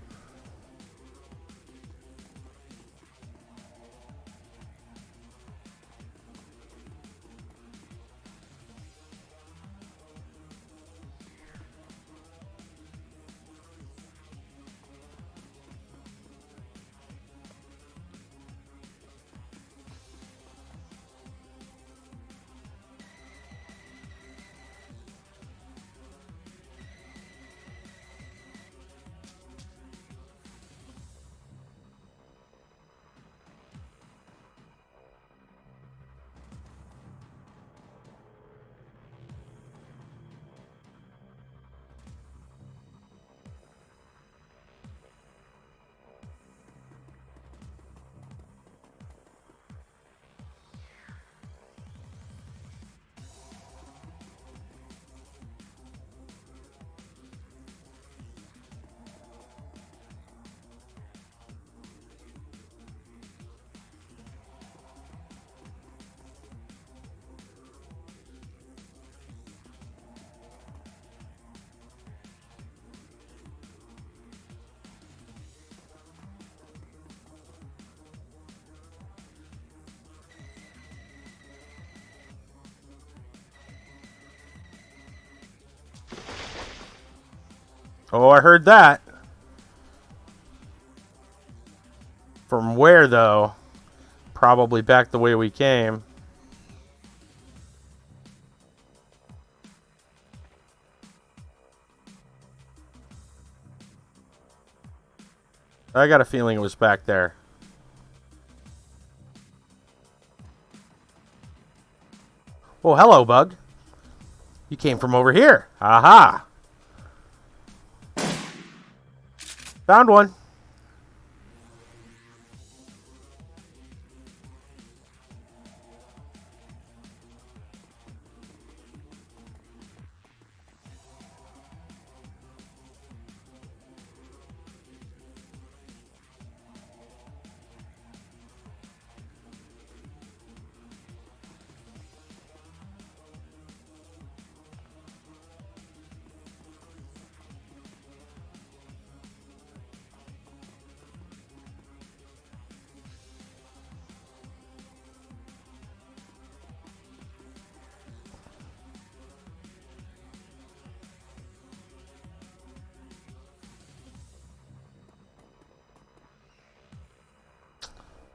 Speaker 1: Oh, I heard that. From where, though? Probably back the way we came. I got a feeling it was back there. Oh, hello, bug. You came from over here. Aha! Found one.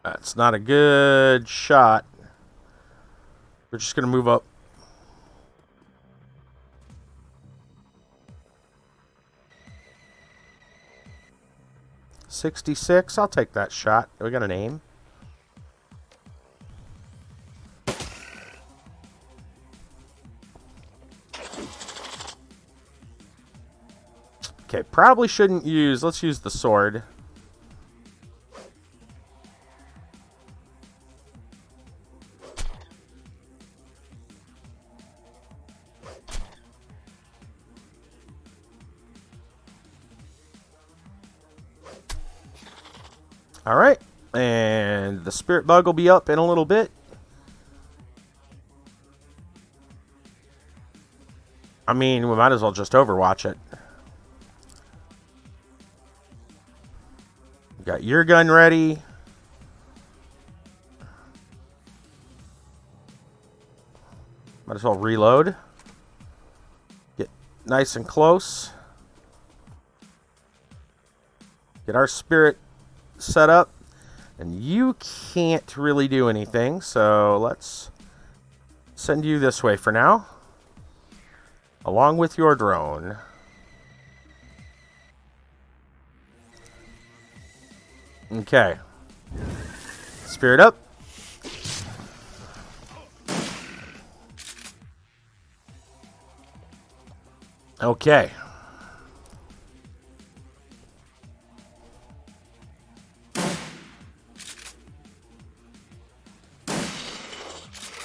Speaker 1: That's not a good shot. We're just going to move up. .66. I'll take that shot. We got an aim. Okay, probably shouldn't use... Let's use the sword. Alright, and the spirit bug will be up in a little bit. I mean, we might as well just overwatch it. Got your gun ready. Might as well reload. Get nice and close. Get our spirit set up, and you can't really do anything, so let's send you this way for now, along with your drone. Okay, spirit up. Okay.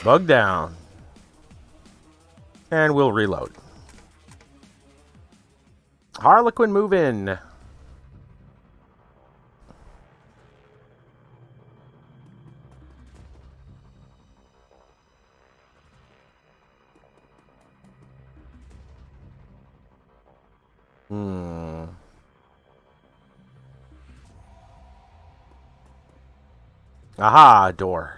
Speaker 1: Bug down. And we'll reload. Harlequin, move in. Aha, door.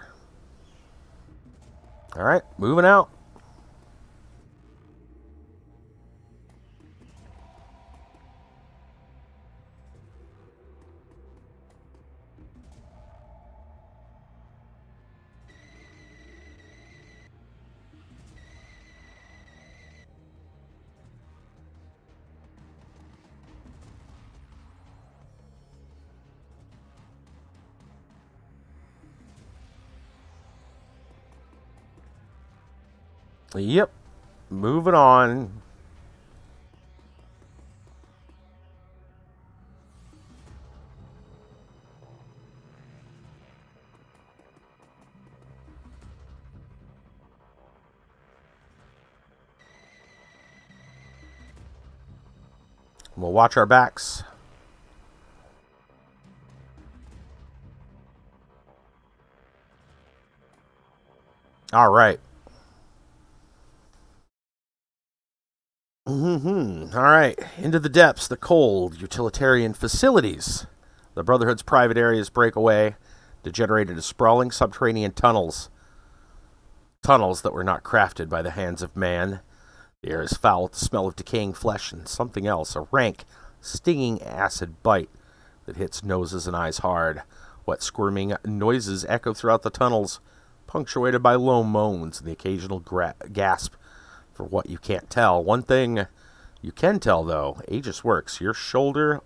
Speaker 1: Alright, moving out. Yep. Moving on. We'll watch our backs. All right. All right. Into the depths, the cold, utilitarian facilities. The Brotherhood's private areas break away, degenerated into sprawling subterranean tunnels. Tunnels that were not crafted by the hands of man. The air is foul with the smell of decaying flesh and something else, a rank, stinging acid bite that hits noses and eyes hard. Wet squirming noises echo throughout the tunnels, punctuated by low moans and the occasional gasp for what you can't tell. One thing you can tell, though, Aegis works. You shoulder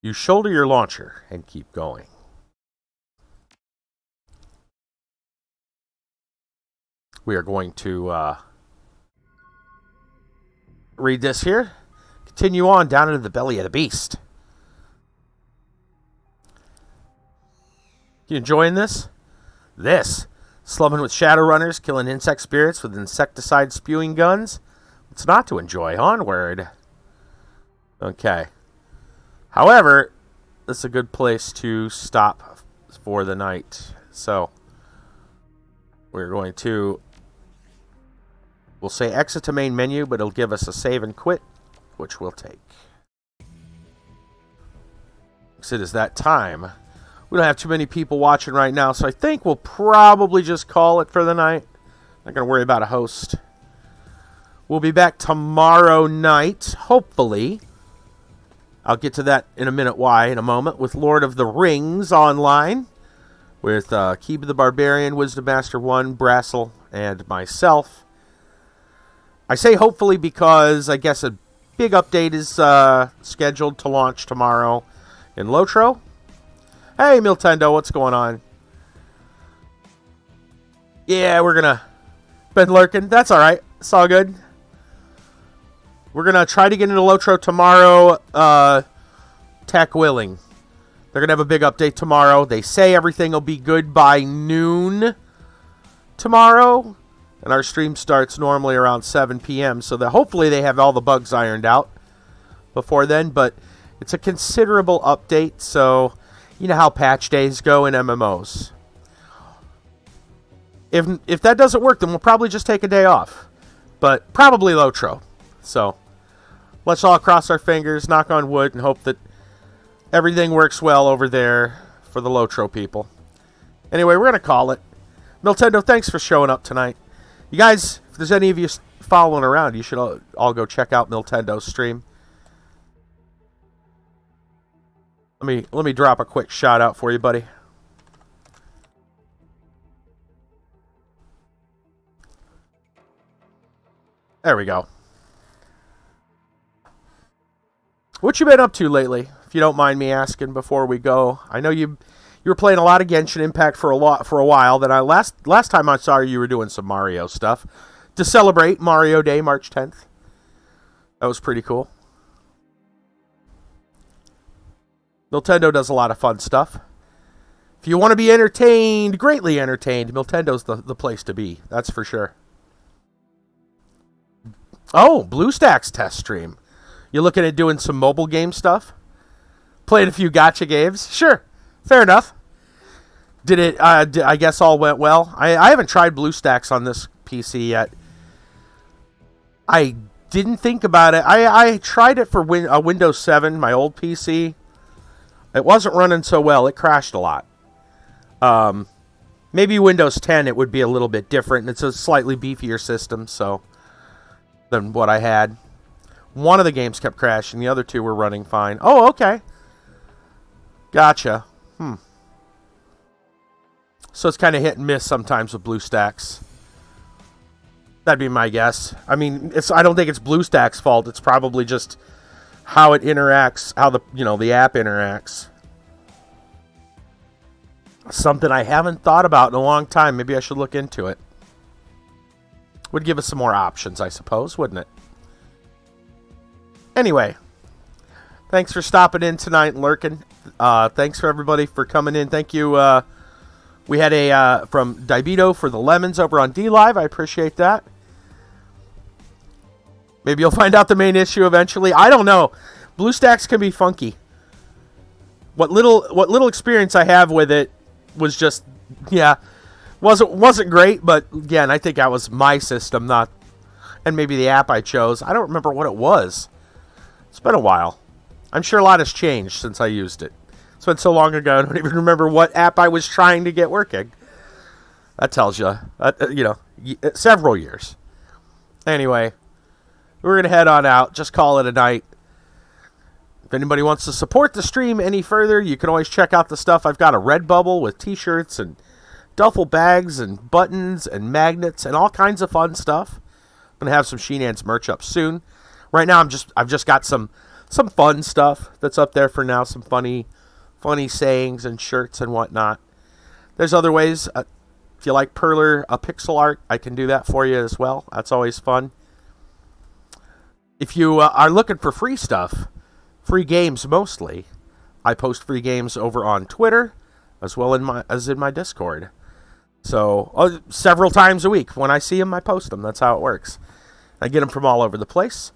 Speaker 1: your launcher and keep going. We are going to read this here. Continue on down into the belly of the beast. You enjoying this? Slumming with Shadowrunners, killing insect spirits with insecticide spewing guns. What's not to enjoy? Onward. Okay. However, this is a good place to stop for the night. So, we're going to... We'll say exit to main menu, but it'll give us a save and quit, which we'll take. Because it is that time. We don't have too many people watching right now, so I think we'll probably just call it for the night. Not going to worry about a host. We'll be back tomorrow night, hopefully. I'll get to that in a minute why in a moment, with Lord of the Rings online, with Keeb the Barbarian, Wisdom Master 1, Brassel, and myself. I say hopefully because I guess a big update is scheduled to launch tomorrow in Lotro. Hey, Miltendo, what's going on? Yeah, we're gonna... Been lurking. That's alright. It's all good. We're gonna try to get into Lotro tomorrow, tech willing. They're gonna have a big update tomorrow. They say everything will be good by noon tomorrow. And our stream starts normally around 7 p.m. So that hopefully they have all the bugs ironed out before then. But it's a considerable update. So you know how patch days go in MMOs. If that doesn't work, then we'll probably just take a day off. But probably Lotro. So let's all cross our fingers, knock on wood, and hope that everything works well over there for the Lotro people. Anyway, we're going to call it. Miltendo, thanks for showing up tonight. You guys, if there's any of you following around, you should all go check out Miltendo's stream. Let me drop a quick shout out for you, buddy. There we go. What you been up to lately, if you don't mind me asking before we go? I know you were playing a lot of Genshin Impact for a while. Then last time I saw you were doing some Mario stuff to celebrate Mario Day, March 10th. That was pretty cool. Miltendo does a lot of fun stuff. If you want to be entertained, greatly entertained, Miltendo's the place to be. That's for sure. Oh, BlueStacks test stream. You looking at doing some mobile game stuff? Played a few gacha games? Sure. Fair enough. Did it, I guess all went well. I haven't tried BlueStacks on this PC yet. I didn't think about it. I tried it for Windows 7, my old PC. It wasn't running so well. It crashed a lot. Maybe Windows 10 it would be a little bit different. It's a slightly beefier system than what I had. One of the games kept crashing. The other two were running fine. Oh, okay. Gotcha. So it's kind of hit and miss sometimes with BlueStacks. That'd be my guess. I mean, I don't think it's BlueStacks' fault. It's probably just how it interacts, how the app interacts. Something I haven't thought about in a long time. Maybe I should look into it. Would give us some more options, I suppose, wouldn't it? Anyway, thanks for stopping in tonight and lurking. Thanks for everybody for coming in. Thank you. We had a from Dibedo for the lemons over on DLive. I appreciate that. Maybe you'll find out the main issue eventually. I don't know. BlueStacks can be funky. What little experience I have with it was just, wasn't great. But again, I think that was my system, and maybe the app I chose. I don't remember what it was. It's been a while. I'm sure a lot has changed since I used it. It's been so long ago, I don't even remember what app I was trying to get working. That tells you, several years. Anyway, we're going to head on out. Just call it a night. If anybody wants to support the stream any further, you can always check out the stuff. I've got a Redbubble with t-shirts and duffel bags and buttons and magnets and all kinds of fun stuff. I'm going to have some Sheenan's merch up soon. Right now, I've just got some fun stuff that's up there for now. Some funny sayings and shirts and whatnot. There's other ways. If you like Perler pixel art, I can do that for you as well. That's always fun. If you are looking for free stuff, free games mostly, I post free games over on Twitter as well as in my Discord. So several times a week, when I see them, I post them. That's how it works. I get them from all over the place.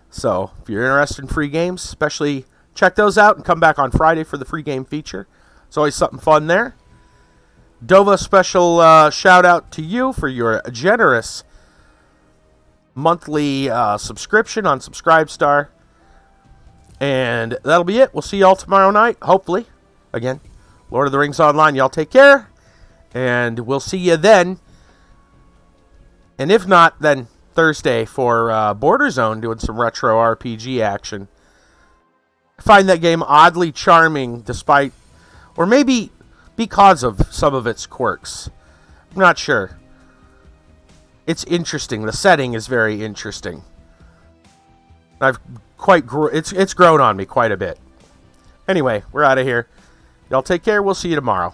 Speaker 1: So if you're interested in free games, especially check those out and come back on Friday for the free game feature. It's always something fun there. Dova, special shout out to you for your generous monthly subscription on Subscribestar. And that'll be it. We'll see y'all tomorrow night, hopefully. Again, Lord of the Rings Online. Y'all take care. And we'll see you then. And if not, then Thursday for Border Zone, doing some retro RPG action. I find that game oddly charming despite, or maybe because of some of its quirks. I'm not sure. It's interesting. The setting is very interesting. It's grown on me quite a bit. Anyway, we're out of here. Y'all take care. We'll see you tomorrow.